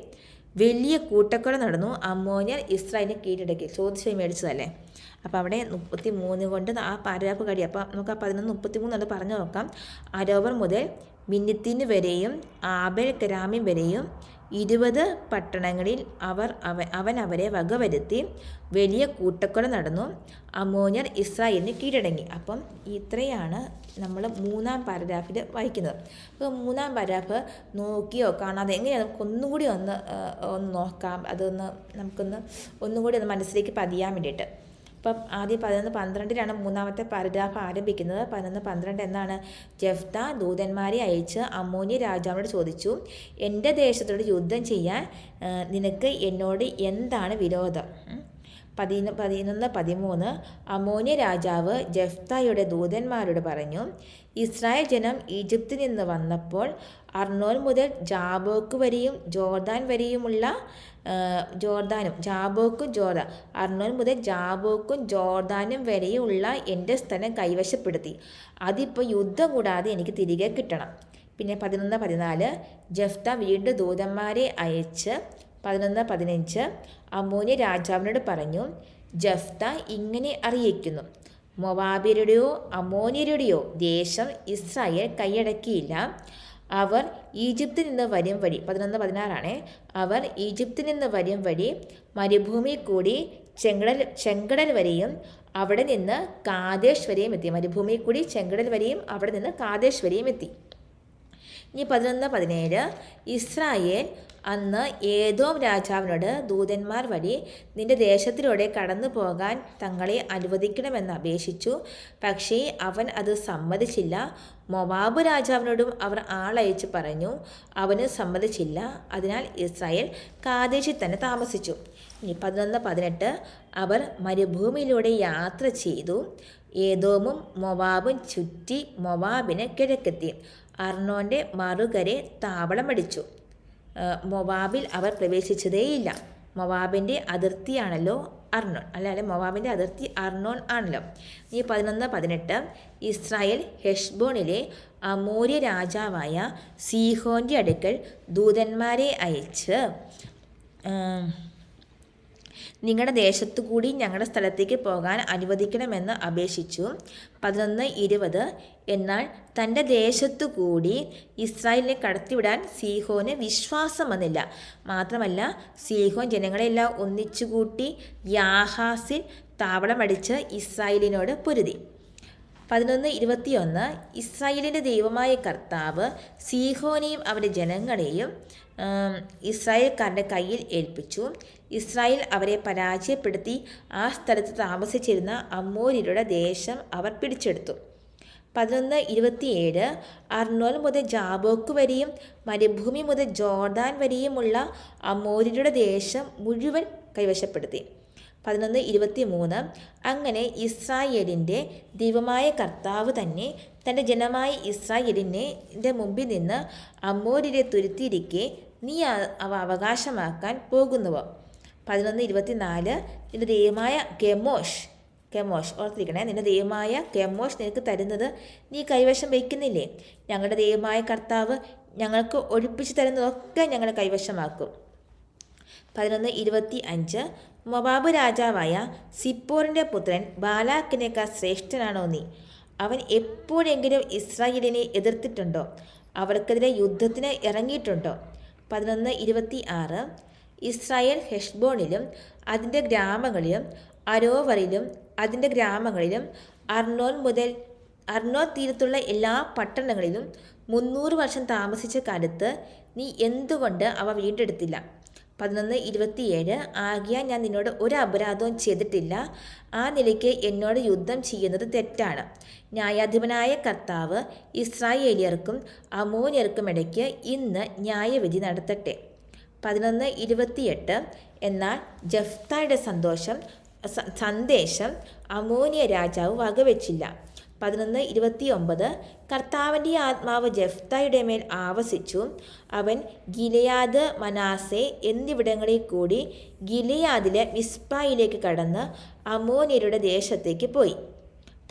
വലിയ കൂട്ടക്കൊല നടന്നു. അമ്മോന്യർ ഇസ്രായേലിനെ കീഴടക്കി. ചോദിച്ചു മേടിച്ചതല്ലേ. അപ്പോൾ അവിടെ 33 കൊണ്ട് ആ പാരാഗ്രാഫ് കഴിയും. അപ്പോൾ നമുക്ക് ആ 11:33 അത് പറഞ്ഞു നോക്കാം. അരോവർ മുതൽ മിന്നിത്തിന് വരെയും ആബേൽ കെരാമീം വരെയും 20 പട്ടണങ്ങളിൽ അവൻ അവരെ വകവരുത്തി. വലിയ കൂട്ടക്കൊല നടന്നു. അമ്മോന്യർ ഇസ്രായേലിന് കീഴടങ്ങി. അപ്പം ഇത്രയാണ് നമ്മൾ 3-ാം പാരഗ്രാഫിൽ വായിക്കുന്നത്. അപ്പോൾ 3-ാം പാരഗ്രാഫ് നോക്കിയോ കാണാതെ എങ്ങനെയാണ് നമുക്കൊന്നുകൂടി ഒന്ന് നോക്കാം. നമുക്കൊന്ന് ഒന്നുകൂടി ഒന്ന് മനസ്സിലേക്ക് പതിയാൻ വേണ്ടിയിട്ട്. അപ്പം ആദ്യം 11-12 3-ാമത്തെ പാരഗ്രാഫ് ആരംഭിക്കുന്നത്. 11-12 എന്നാണ്? ജെഫ്ത ദൂതന്മാരെ അയച്ച് അമ്മോന്യ രാജാവിനോട് ചോദിച്ചു, എൻ്റെ ദേശത്തോട് യുദ്ധം ചെയ്യാൻ നിനക്ക് എന്നോട് എന്താണ് വിരോധം? 11-13 അമ്മോന്യ രാജാവ് ജെഫ്തയുടെ ദൂതന്മാരോട് പറഞ്ഞു, ഇസ്രായേൽ ജനം ഈജിപ്തിൽ നിന്ന് വന്നപ്പോൾ അർണോൻ മുതൽ ജാബോക്ക് വരെയും ജോർദാൻ വരെയുമുള്ള അർണോൻ മുതൽ ജാബോക്കും ജോർദാനും വരെയുള്ള എൻ്റെ സ്ഥലം കൈവശപ്പെടുത്തി. അതിപ്പോൾ യുദ്ധം കൂടാതെ എനിക്ക് തിരികെ കിട്ടണം. പിന്നെ 11-14 ജെഫ്ത വീണ്ടും ദൂതന്മാരെ അയച്ച് 11-15 അമ്മോന്യ രാജാവിനോട് പറഞ്ഞു, ജെഫ്ത ഇങ്ങനെ അറിയിക്കുന്നു, മൊവാബ്യരുടെയോ അമ്മോന്യരുടെയോ ദേശം ഇസ്രായേൽ കൈയടക്കിയില്ല. അവർ ഈജിപ്തിൽ നിന്ന് വരും വഴി 11-16 അവർ ഈജിപ്തിൽ നിന്ന് വരും വഴി മരുഭൂമി കൂടി ചെങ്കടൽ വരെയും അവിടെ നിന്ന് കാദേശ് വരെയും എത്തി. മരുഭൂമി കൂടി ചെങ്കടൽ വരെയും അവിടെ നിന്ന് കാദേശ് വരെയും എത്തി. ഇനി 11-17 ഇസ്രായേൽ അന്ന് ഏദോം രാജാവിനോട് ദൂതന്മാർ വഴി നിന്റെ ദേശത്തിലൂടെ കടന്നു പോകാൻ തങ്ങളെ അനുവദിക്കണമെന്ന് അപേക്ഷിച്ചു. പക്ഷേ അവൻ അത് സമ്മതിച്ചില്ല. മൊവാബ് രാജാവിനോടും അവർ ആളയച്ച് പറഞ്ഞു, അവന് സമ്മതിച്ചില്ല. അതിനാൽ ഇസ്രായേൽ കാദേശിൽ തന്നെ താമസിച്ചു. ഇനി 11-18 അവർ മരുഭൂമിയിലൂടെ യാത്ര ചെയ്തു. ഏദോമും മൊവാബും ചുറ്റി മൊവാബിന് കിഴക്കെത്തി അർണോൻ്റെ മറുകരെ താവളമടിച്ചു. മൊവാബിൽ അവർ പ്രവേശിച്ചതേയില്ല. മൊവാബിൻ്റെ അതിർത്തിയാണല്ലോ അർണോൻ, അല്ലാതെ മൊവാബിൻ്റെ അതിർത്തി അർണോൻ ആണല്ലോ. ഈ 11-18 ഇസ്രായേൽ ഹെഷ്ബോണിലെ അമോര്യ രാജാവായ സീഹോൻ്റെ അടുക്കൽ ദൂതന്മാരെ അയച്ച് നിങ്ങളുടെ ദേശത്തു കൂടി ഞങ്ങളുടെ സ്ഥലത്തേക്ക് പോകാൻ അനുവദിക്കണമെന്ന് അപേക്ഷിച്ചു. 11-20 എന്നാൽ തൻ്റെ ദേശത്തു കൂടി ഇസ്രായേലിനെ കടത്തിവിടാൻ സീഹോന് വിശ്വാസം വന്നില്ല. മാത്രമല്ല സീഹോൻ ജനങ്ങളെല്ലാം ഒന്നിച്ചുകൂട്ടി യാഹാസിൽ താവളമടിച്ച് ഇസ്രായേലിനോട് പൊരുതി. 11-21 ഇസ്രായേലിൻ്റെ ദൈവമായ കർത്താവ് സീഹോനെയും അവൻ്റെ ജനങ്ങളെയും ഇസ്രായേൽക്കാരുടെ കയ്യിൽ ഏൽപ്പിച്ചു. ഇസ്രായേൽ അവരെ പരാജയപ്പെടുത്തി ആ സ്ഥലത്ത് താമസിച്ചിരുന്ന അമ്മോര്യരുടെ ദേശം അവർ പിടിച്ചെടുത്തു. 11:27 അർണോൻ മുതൽ ജാബോക്ക് വരെയും മരുഭൂമി മുതൽ ജോർദാൻ വരെയുമുള്ള അമ്മോര്യരുടെ ദേശം മുഴുവൻ കൈവശപ്പെടുത്തി. 11:23 അങ്ങനെ ഇസ്രായേലിൻ്റെ ദൈവമായ കർത്താവ് തന്നെ തൻ്റെ ജനമായ ഇസ്രായേലിൻ്റെ മുമ്പിൽ നിന്ന് അമ്മോര്യരെ തുരുത്തിയിരിക്കെ നീ അവ അവകാശമാക്കാൻ പോകുന്നുവോ? 11:24 നിന്റെ ദൈവമായ കെമോഷ് ഓർത്തിരിക്കണേ, നിന്റെ ദൈവമായ കെമോഷ് നിനക്ക് തരുന്നത് നീ കൈവശം വയ്ക്കുന്നില്ലേ? ഞങ്ങളുടെ ദൈവമായ കർത്താവ് ഞങ്ങൾക്ക് ഒഴിപ്പിച്ചു തരുന്നതൊക്കെ ഞങ്ങൾ കൈവശമാക്കും. 11:25 മൊവാബ് രാജാവായ സിപ്പോറിൻ്റെ പുത്രൻ ബാലാക്കിനേക്കാൾ ശ്രേഷ്ഠനാണോ നീ? അവൻ എപ്പോഴെങ്കിലും ഇസ്രായേലിനെ എതിർത്തിട്ടുണ്ടോ? അവർക്കെതിരെ യുദ്ധത്തിന് ഇറങ്ങിയിട്ടുണ്ടോ? 11:26 ഇസ്രായേൽ ഹെഷ്ബോണിലും അതിൻ്റെ ഗ്രാമങ്ങളിലും അരോവറിലും അതിൻ്റെ ഗ്രാമങ്ങളിലും അർണോൻ തീരത്തുള്ള എല്ലാ പട്ടണങ്ങളിലും 300 വർഷം താമസിച്ച കാലത്ത് നീ എന്തുകൊണ്ട് അവ വീണ്ടെടുത്തില്ല? 11:27 ആകിയാൽ ഞാൻ നിന്നോട് ഒരു അപരാധവും ചെയ്തിട്ടില്ല. ആ നിലയ്ക്ക് എന്നോട് യുദ്ധം ചെയ്യുന്നത് തെറ്റാണ്. ന്യായാധിപനായ കർത്താവ് ഇസ്രായേലിയർക്കും അമ്മോന്യർക്കും ഇടയ്ക്ക് ഇന്ന് ന്യായവിധി നടത്തട്ടെ. 11:28 എന്നാൽ ജഫ്തായുടെ സന്ദേശം അമ്മോന്യ രാജാവ് വകവെച്ചില്ല. 11:29 കർത്താവിൻ്റെ ആത്മാവ് ജഫ്തായുടെ മേൽ ആവസിച്ചു. അവൻ ഗിലെയാദ്, മനാസെ എന്നിവിടങ്ങളിൽ കൂടി ഗിലെയാദിലെ മിസ്പായിലേക്ക് കടന്ന് അമ്മോന്യരുടെ ദേശത്തേക്ക് പോയി.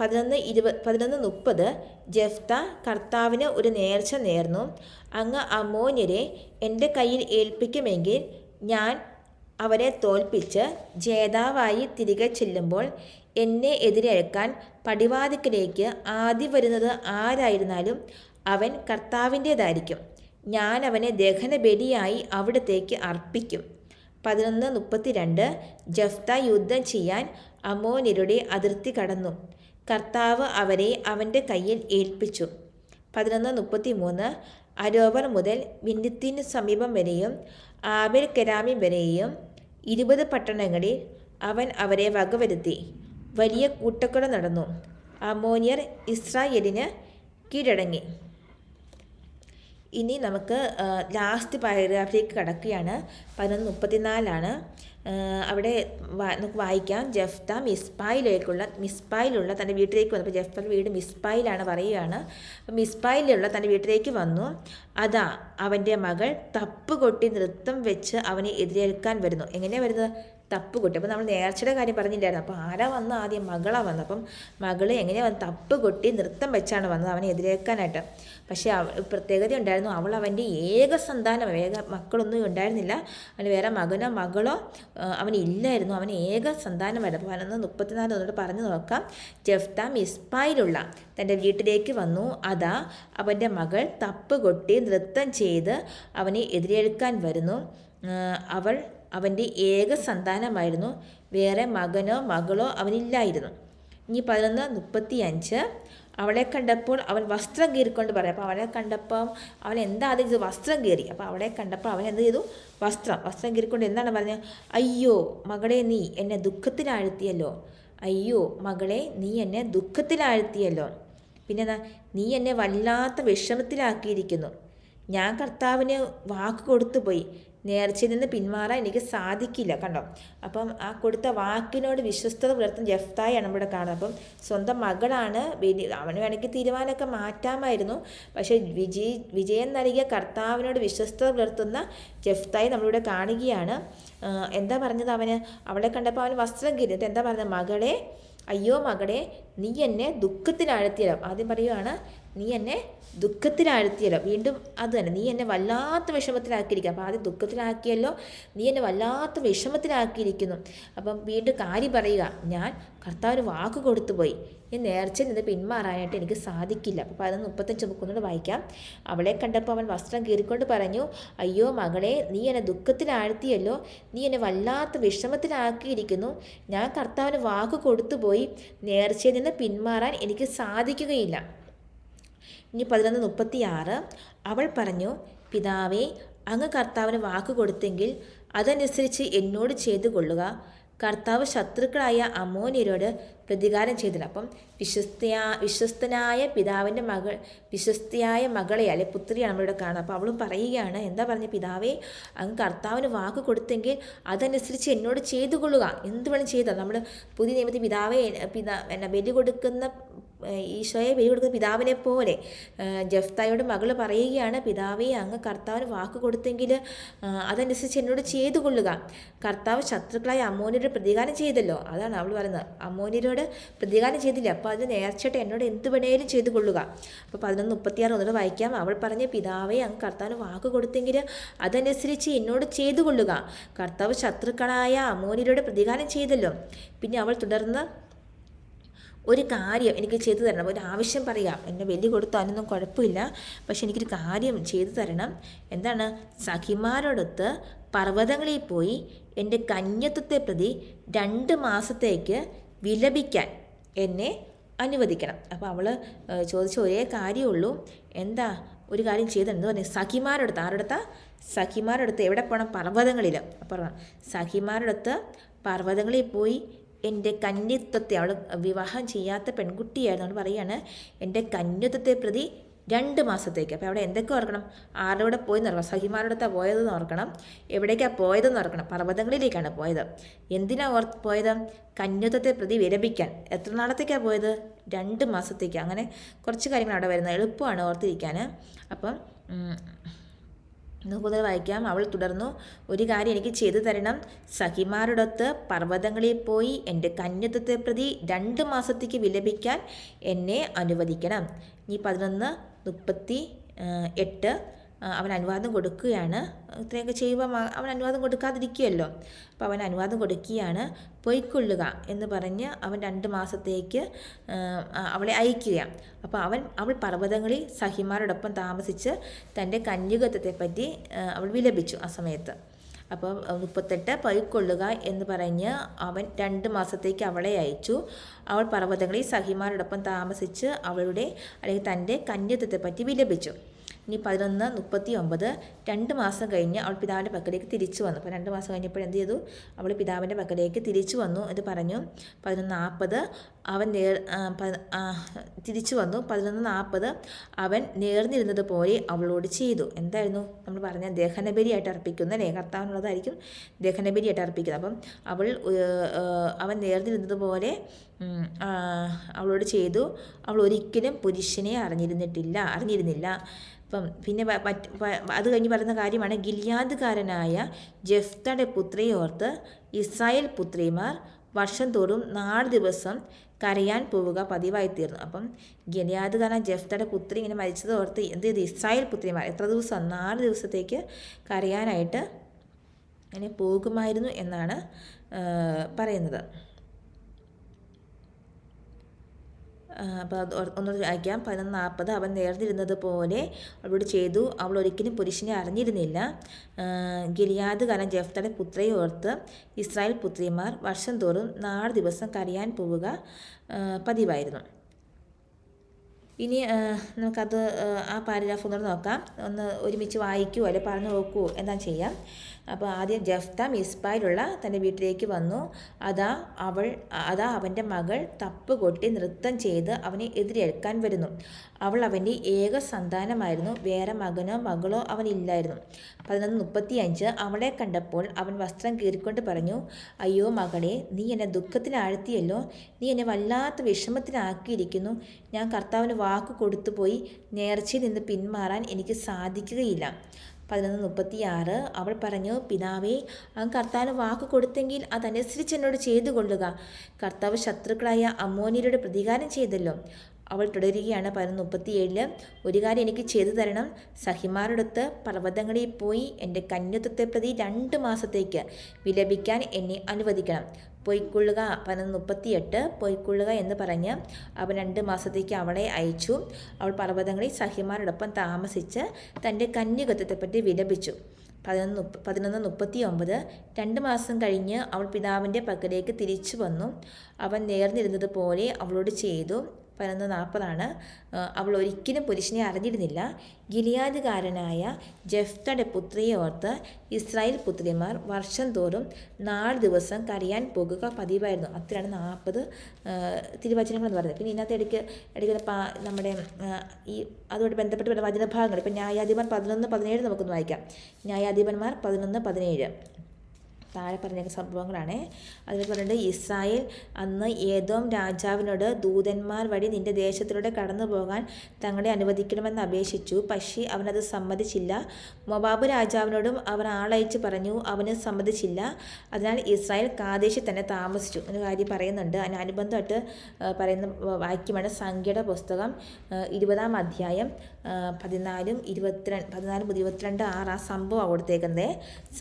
11:30 ജഫ്ത കർത്താവിന് ഒരു നേർച്ച നേർന്നു. അങ്ങ് അമ്മോന്യരെ എൻ്റെ കയ്യിൽ ഏൽപ്പിക്കുമെങ്കിൽ ഞാൻ അവരെ തോൽപ്പിച്ച് ജേതാവായി തിരികെ ചെല്ലുമ്പോൾ എന്നെ എതിരേൽക്കാൻ പടിവാതിക്കലേക്ക് ആദ്യം വരുന്നത് ആരായിരുന്നാലും അവൻ കർത്താവിൻ്റേതായിരിക്കും. ഞാൻ അവനെ ദഹനബലിയായി അവിടത്തേക്ക് അർപ്പിക്കും. 11:32 ജഫ്ത യുദ്ധം ചെയ്യാൻ അമ്മോന്യരുടെ അതിർത്തി കടന്നു. കർത്താവ് അവരെ അവൻ്റെ കയ്യിൽ ഏൽപ്പിച്ചു. 11:33 അരോവർ മുതൽ മിന്നിത്തിന് സമീപം വരെയും ആബേൽ കെരാമി വരെയും 20 പട്ടണങ്ങളിൽ അവൻ അവരെ വകവരുത്തി. വലിയ കൂട്ടക്കൊല നടന്നു. അമ്മോന്യർ ഇസ്രായേലിന് കീഴടങ്ങി. ഇനി നമുക്ക് ലാസ്റ്റ് പാരഗ്രാഫിലേക്ക് കടക്കുകയാണ്. 11:34 അവിടെ നമുക്ക് വായിക്കാം. ജഫ്ത മിസ്പായിലുള്ള തൻ്റെ വീട്ടിലേക്ക് വന്നു. അപ്പോൾ ജഫ്തയുടെ വീട് മിസ്പായിലാണ് പറയുകയാണ്. അപ്പോൾ മിസ്പായിലുള്ള തൻ്റെ വീട്ടിലേക്ക് വന്നു. അതാ അവൻ്റെ മകൾ തപ്പ് കൊട്ടി നൃത്തം വെച്ച് അവനെ എതിരേൽക്കാൻ വരുന്നു. എങ്ങനെയാണ് വരുന്നത്? തപ്പ് കൊട്ടി. അപ്പോൾ നമ്മൾ നേർച്ചയുടെ കാര്യം പറഞ്ഞില്ലായിരുന്നു. അപ്പോൾ ആരാ വന്നത്? ആദ്യം മകളാണ് വന്നത്. അപ്പം മകള് എങ്ങനെയാണ് വന്നത്? തപ്പ് കൊട്ടി നൃത്തം വെച്ചാണ് വന്നത് അവനെ എതിരേൽക്കാനായിട്ട്. പക്ഷേ പ്രത്യേകത ഉണ്ടായിരുന്നു. അവൾ അവൻ്റെ ഏക സന്താനം, മക്കളൊന്നും ഉണ്ടായിരുന്നില്ല. അവന് വേറെ മകനോ മകളോ അവനില്ലായിരുന്നു. അവന് ഏക സന്താനമായിരുന്നു. അപ്പോൾ 11:34 ഒന്നുകൂടെ പറഞ്ഞു നോക്കാം. ജഫ്ത മിസ്പായിലുള്ള തൻ്റെ വീട്ടിലേക്ക് വന്നു. അതാ അവൻ്റെ മകൾ തപ്പ് കൊട്ടി നൃത്തം ചെയ്ത് അവനെ എതിരേൽക്കാൻ വരുന്നു. അവൾ അവൻ്റെ ഏക സന്താനമായിരുന്നു. വേറെ മകനോ മകളോ അവനില്ലായിരുന്നു. ഇനി 11:35 അവളെ കണ്ടപ്പോൾ അവൻ വസ്ത്രം കീറിക്കൊണ്ട് പറയും. അപ്പോൾ അവളെ കണ്ടപ്പോൾ അവൻ എന്താ ആദ്യം ചെയ്തു? വസ്ത്രം കീറി. അപ്പോൾ അവളെ കണ്ടപ്പോൾ അവൻ എന്ത് ചെയ്തു? വസ്ത്രം കീറിക്കൊണ്ട് എന്താണ് പറഞ്ഞത്? അയ്യോ മകളെ, നീ എന്നെ ദുഃഖത്തിലാഴ്ത്തിയല്ലോ. അയ്യോ മകളെ, നീ എന്നെ ദുഃഖത്തിലാഴ്ത്തിയല്ലോ. പിന്നെ നീ എന്നെ വല്ലാത്ത വിഷമത്തിലാക്കിയിരിക്കുന്നു. ഞാൻ കർത്താവിന് വാക്ക് കൊടുത്തു പോയി. നേർച്ചയിൽ നിന്ന് പിന്മാറാൻ എനിക്ക് സാധിക്കില്ല. കണ്ടോ? അപ്പം ആ കൊടുത്ത വാക്കിനോട് വിശ്വസ്തത പുലർത്തുന്ന ജഫ്തായാണ് ഇവിടെ കാണുന്നത്. അപ്പം സ്വന്തം മകളാണ്. അവന് വേണമെങ്കിൽ തീരുമാനമൊക്കെ മാറ്റാമായിരുന്നു. പക്ഷേ വിജയം നൽകിയ കർത്താവിനോട് വിശ്വസ്തത പുലർത്തുന്ന ജഫ്തായി നമ്മളിവിടെ കാണുകയാണ്. എന്താ പറഞ്ഞത്? അവളെ കണ്ടപ്പോൾ അവന് വസ്ത്രം കീറിയിട്ട് എന്താ പറഞ്ഞത്? മകളെ, അയ്യോ മകളെ, നീ എന്നെ ദുഃഖത്തിലാഴ്ത്തിയല്ലോ. ആദ്യം പറയുകയാണ്, നീ എന്നെ ദുഃഖത്തിലാഴ്ത്തിയല്ലോ. വീണ്ടും അത് തന്നെ, നീ എന്നെ വല്ലാത്ത വിഷമത്തിലാക്കിയിരിക്കുക. അപ്പോൾ ആദ്യം ദുഃഖത്തിലാക്കിയല്ലോ, നീ എന്നെ വല്ലാത്ത വിഷമത്തിലാക്കിയിരിക്കുന്നു. അപ്പം വീണ്ടും കാര്യം പറയുക, ഞാൻ കർത്താവിന് വാക്ക് കൊടുത്തു പോയി. ഈ നേർച്ചയിൽ നിന്ന് പിന്മാറാനായിട്ട് എനിക്ക് സാധിക്കില്ല. അപ്പോൾ 11:35 നമുക്കൊന്നുകൂടെ വായിക്കാം. അവളെ കണ്ടപ്പോൾ അവൻ വസ്ത്രം കീറിക്കൊണ്ട് പറഞ്ഞു, അയ്യോ മകളെ, നീ എന്നെ ദുഃഖത്തിലാഴ്ത്തിയല്ലോ, നീ എന്നെ വല്ലാത്ത വിഷമത്തിലാക്കിയിരിക്കുന്നു. ഞാൻ കർത്താവിന് വാക്ക് കൊടുത്തു പോയി. നേർച്ചയിൽ നിന്ന് പിന്മാറാൻ എനിക്ക് സാധിക്കുകയില്ല. ഇനി 11:36 അവൾ പറഞ്ഞു, പിതാവേ, അങ്ങ് കർത്താവിന് വാക്ക് കൊടുത്തെങ്കിൽ അതനുസരിച്ച് എന്നോട് ചെയ്തു കൊള്ളുക. കർത്താവ് ശത്രുക്കളായ അമ്മോന്യരോട് പ്രതികാരം ചെയ്തില്ല. അപ്പം വിശ്വസ്തനായ പിതാവിൻ്റെ വിശ്വസ്തയായ മകളെ അല്ലെ പുത്രിയാണ് നമ്മളിവിടെ കാണുന്നത്. അപ്പോൾ അവളും പറയുകയാണ്, എന്താ പറഞ്ഞ, പിതാവേ അങ്ങ് കർത്താവിന് വാക്ക് കൊടുത്തെങ്കിൽ അതനുസരിച്ച് എന്നോട് ചെയ്തു കൊള്ളുക. എന്ത് വേണം ചെയ്താൽ നമ്മൾ പുതിയ നിയമത്തിൽ പിതാവെ ബലി കൊടുക്കുന്ന ഈശോയെ ബലി കൊടുക്കുന്ന പിതാവിനെ പോലെ ജഫ്തായോട് മകൾ പറയുകയാണ്, പിതാവേ അങ്ങ് കർത്താവിന് വാക്ക് കൊടുത്തെങ്കിൽ അതനുസരിച്ച് എന്നോട് ചെയ്തു കൊള്ളുക. കർത്താവ് ശത്രുക്കളായ അമ്മോന്യരോട് പ്രതികാരം ചെയ്തല്ലോ. അതാണ് അവൾ പറയുന്നത്, അമ്മോന്യരോട് പ്രതികാരം ചെയ്തില്ല, അപ്പോൾ അത് നേർച്ചയായിട്ട് എന്നോട് എന്ത് വേണേലും ചെയ്തു കൊള്ളുക. അപ്പോൾ 11:36 ഒന്നുകൂടെ വായിക്കാം. അവൾ പറഞ്ഞ, പിതാവേ അങ്ങ് കർത്താവിന് വാക്ക് കൊടുത്തെങ്കിൽ അതനുസരിച്ച് എന്നോട് ചെയ്തു കൊള്ളുക. കർത്താവ് ശത്രുക്കളായ അമ്മോന്യരോട് പ്രതികാരം ചെയ്തല്ലോ. പിന്നെ അവൾ തുടർന്ന്, ഒരു കാര്യം എനിക്ക് ചെയ്തു തരണം, ഒരു ആവശ്യം പറയാം, എന്നെ ബലി കൊടുത്തു അതിനൊന്നും കുഴപ്പമില്ല, പക്ഷെ എനിക്കൊരു കാര്യം ചെയ്തു തരണം. എന്താണ്? സഖിമാരോടൊത്ത് പർവ്വതങ്ങളിൽ പോയി എൻ്റെ കന്യത്വത്തെ പ്രതി 2 മാസത്തേക്ക് വിലപിക്കാൻ എന്നെ അനുവദിക്കണം. അപ്പോൾ അവൾ ചോദിച്ച ഒരേ കാര്യമുള്ളൂ, എന്താ ഒരു കാര്യം ചെയ്തെന്ന് പറഞ്ഞു. സഖിമാരോടത്ത്, ആരോടത്താ? സഖിമാരോടത്ത്. എവിടെ പോകണം? പർവ്വതങ്ങളിൽ. അപ്പോൾ സഖിമാരോടത്ത് പർവ്വതങ്ങളിൽ പോയി എൻ്റെ കന്യത്വത്തെ, അവൾ വിവാഹം ചെയ്യാത്ത പെൺകുട്ടിയായിരുന്നു, അവൾ പറയാണ് എൻ്റെ കന്യത്വത്തെ പ്രതി 2 മാസത്തേക്ക്. അപ്പോൾ അവിടെ എന്തൊക്കെ ഓർക്കണം? ആരുടെ പോയെന്ന് ഓർക്കണം, സഖിമാരോടത്താണ് പോയതെന്ന് ഓർക്കണം, എവിടേക്കാണ് പോയതെന്ന് ഓർക്കണം, പർവ്വതങ്ങളിലേക്കാണ് പോയത്. എന്തിനാണ് പോയത്? കന്യത്വത്തെ പ്രതി വിലപിക്കാൻ. എത്ര നാളത്തേക്കാണ് പോയത്? 2 മാസത്തേക്ക്. അങ്ങനെ കുറച്ച് കാര്യങ്ങൾ അവിടെ വരുന്നത്, എളുപ്പമാണ് ഓർത്തിരിക്കാൻ. അപ്പം നമുക്ക് വായിക്കാം. അവൾ തുടർന്നു, ഒരു കാര്യം എനിക്ക് ചെയ്തു തരണം, സഖിമാരോടൊത്ത് പർവ്വതങ്ങളിൽ പോയി എൻ്റെ കന്യത്വത്തെ പ്രതി 2 മാസത്തേക്ക് വിലപിക്കാൻ എന്നെ അനുവദിക്കണം. ഈ 11:38 അവൻ അനുവാദം കൊടുക്കുകയാണ്. ഇത്രയൊക്കെ ചെയ്യുമ്പോൾ അവൻ അനുവാദം കൊടുക്കാതിരിക്കുകയല്ലോ. അപ്പോൾ അവൻ അനുവാദം കൊടുക്കുകയാണ്. പൊയ്ക്കൊള്ളുക എന്ന് പറഞ്ഞ് അവൻ 2 മാസത്തേക്ക് അവളെ അയക്കുകയാണ്. അപ്പോൾ അവൾ പർവ്വതങ്ങളിൽ സഖിമാരോടൊപ്പം താമസിച്ച് തൻ്റെ കന്യകത്വത്തെപ്പറ്റി അവൾ വിലപിച്ചു ആ സമയത്ത്. അപ്പോൾ 38 പൊയ്ക്കൊള്ളുക എന്ന് പറഞ്ഞ് അവൻ 2 മാസത്തേക്ക് അവളെ അയച്ചു. അവൾ പർവ്വതങ്ങളിൽ സഖിമാരോടൊപ്പം താമസിച്ച് അവളുടെ അല്ലെങ്കിൽ തൻ്റെ കന്യത്വത്തെപ്പറ്റി വിലപിച്ചു. ഇനി 11:39 2 മാസം കഴിഞ്ഞ് അവൾ പിതാവിൻ്റെ പക്കലേക്ക് തിരിച്ചു വന്നു. അപ്പോൾ 2 മാസം കഴിഞ്ഞപ്പോൾ എന്ത് ചെയ്തു? അവൾ പിതാവിൻ്റെ പക്കലേക്ക് തിരിച്ചു വന്നു എന്ന് പറഞ്ഞു. 11:40 അവൻ തിരിച്ചു വന്നു. 11:40 അവൻ നേർന്നിരുന്നത് പോലെ അവളോട് ചെയ്തു. എന്തായിരുന്നു നമ്മൾ പറഞ്ഞ? ദഹനബലിയായിട്ട് അർപ്പിക്കുന്ന അല്ലേ, കർത്താവിനുള്ളതായിരിക്കും ദഹനബലിയായിട്ട് അർപ്പിക്കുന്നത്. അപ്പം അവൻ നേർന്നിരുന്നത് പോലെ അവളോട് ചെയ്തു. അവൾ ഒരിക്കലും പുരുഷനെ അറിഞ്ഞിരുന്നില്ല. അപ്പം പിന്നെ അത് കഴിഞ്ഞ് പറയുന്ന കാര്യമാണ്, ഗിലിയാദ്കാരനായ ജെഫ്തയുടെ പുത്രിയെ ഓർത്ത് ഇസ്രായേൽ പുത്രിമാർ വർഷം തോറും 4 ദിവസം കരയാൻ പോവുക പതിവായി തീർന്നു. അപ്പം ഗിലിയാദ്കാരൻ ജെഫ്തയുടെ പുത്രി ഇങ്ങനെ മരിച്ചത് ഓർത്ത് എന്ത് ചെയ്തു? ഇസ്രായേൽ പുത്രിമാർ എത്ര ദിവസം? 4 ദിവസത്തേക്ക് കരയാനായിട്ട് അങ്ങനെ പോകുമായിരുന്നു എന്നാണ് പറയുന്നത്. അപ്പോൾ ഒന്നുകൂടി വായിക്കാം. 11:40 അവൻ നേർന്നിരുന്നത് പോലെ അവളോട് ചെയ്തു. അവൾ ഒരിക്കലും പുരുഷനെ അറിഞ്ഞിരുന്നില്ല. ഗിലിയാദ്കാരൻ ജെഫ്തയുടെ പുത്രിയെ ഓർത്ത് ഇസ്രായേൽ പുത്രിമാർ വർഷം തോറും 4 ദിവസം കരയാൻ പോവുക പതിവായിരുന്നു. ഇനി നമുക്കത് ആ പാരഗ്രാഫ് ഒന്നുകൂടെ നോക്കാം. ഒന്ന് ഒരുമിച്ച് വായിക്കുമോ അല്ലെ പറഞ്ഞു നോക്കുമോ എന്താ ചെയ്യാം. അപ്പോൾ ആദ്യം ജെഫ്ത മിസ്പയിലുള്ള തൻ്റെ വീട്ടിലേക്ക് വന്നു. അതാ അവൻ്റെ മകൾ തപ്പ് കൊട്ടി നൃത്തം ചെയ്ത് അവനെ എതിരേൽക്കാൻ വരുന്നു. അവൾ അവൻ്റെ ഏക സന്താനമായിരുന്നു, വേറെ മകനോ മകളോ അവനില്ലായിരുന്നു. 11:35 അവളെ കണ്ടപ്പോൾ അവൻ വസ്ത്രം കീറിക്കൊണ്ട് പറഞ്ഞു, അയ്യോ മകളെ, നീ എന്നെ ദുഃഖത്തിനാഴ്ത്തിയല്ലോ, നീ എന്നെ വല്ലാത്ത വിഷമത്തിനാക്കിയിരിക്കുന്നു. ഞാൻ കർത്താവിന് വാക്ക് കൊടുത്തുപോയി, നേർച്ചയിൽ നിന്ന് പിന്മാറാൻ എനിക്ക് സാധിക്കുകയില്ല. 11:36 അവൾ പറഞ്ഞു, പിതാവേ, അങ്ങ് കർത്താവിന് വാക്ക് കൊടുത്തെങ്കിൽ അതനുസരിച്ച് എന്നോട് ചെയ്തു കൊള്ളുക. കർത്താവ് ശത്രുക്കളായ അമ്മോന്യരോട് പ്രതികാരം ചെയ്തല്ലോ. അവൾ തുടരുകയാണ്. 11:37 ഒരു കാര്യം എനിക്ക് ചെയ്തു തരണം, സഖിമാരോടൊത്ത് പർവ്വതങ്ങളിൽ പോയി എൻ്റെ കന്യത്വത്തെ പ്രതി 2 മാസത്തേക്ക് വിലപിക്കാൻ എന്നെ അനുവദിക്കണം. പൊയ്ക്കൊള്ളുക. 11:38 പൊയ്ക്കൊള്ളുക എന്ന് പറഞ്ഞ് അവൻ 2 മാസത്തേക്ക് അവളെ അയച്ചു. അവൾ പർവ്വതങ്ങളിൽ സഖിമാരോടൊപ്പം താമസിച്ച് തൻ്റെ കന്യകത്വത്തെപ്പറ്റി വിലപിച്ചു. 11:39 2 മാസം കഴിഞ്ഞ് അവൾ പിതാവിൻ്റെ പക്കലേക്ക് തിരിച്ചു വന്നു. അവൻ നേർന്നിരുന്നത് പോലെ അവളോട് ചെയ്തു. 11:40 അവൾ ഒരിക്കലും പുരുഷനെ അറിഞ്ഞിരുന്നില്ല. ഗിലിയാദുകാരനായ ജെഫ്തയുടെ പുത്രിയെ ഓർത്ത് ഇസ്രായേൽ പുത്രിമാർ വർഷം തോറും 4 ദിവസം കരയാൻ പോകുക പതിവായിരുന്നു. അത്രയാണ് 40 തിരുവചനങ്ങൾ എന്ന് പറയുന്നത്. പിന്നെ ഇതിനകത്ത് ഇടയ്ക്ക് നമ്മുടെ ഈ അതുമായിട്ട് ബന്ധപ്പെട്ട് പല വചനഭാഗങ്ങൾ, ഇപ്പം ന്യായാധിപൻ 11:17 നമുക്കൊന്ന് വായിക്കാം. ന്യായാധിപന്മാർ 11:17 താഴെ പറഞ്ഞ സംഭവങ്ങളാണ്. അതിൽ പറഞ്ഞിട്ട്, ഇസ്രായേൽ അന്ന് ഏദോം രാജാവിനോട് ദൂതന്മാർ വഴി നിന്റെ ദേശത്തിലൂടെ കടന്നു പോകാൻ തങ്ങളെ അനുവദിക്കണമെന്ന് അപേക്ഷിച്ചു. പക്ഷേ അവനത് സമ്മതിച്ചില്ല. മൊബാബ് രാജാവിനോടും അവർ ആളയച്ച് പറഞ്ഞു, അവന് സമ്മതിച്ചില്ല. അതിനാൽ ഇസ്രായേൽ കാദേശിൽ തന്നെ താമസിച്ചു. ഒരു കാര്യം പറയുന്നുണ്ട്. അതിനനുബന്ധമായിട്ട് പറയുന്ന വാക്യമാണ് സംഖ്യയുടെ പുസ്തകം 20-ാം അധ്യായം 14-22 ആ സംഭവം കൊടുത്തേക്കുന്നത്.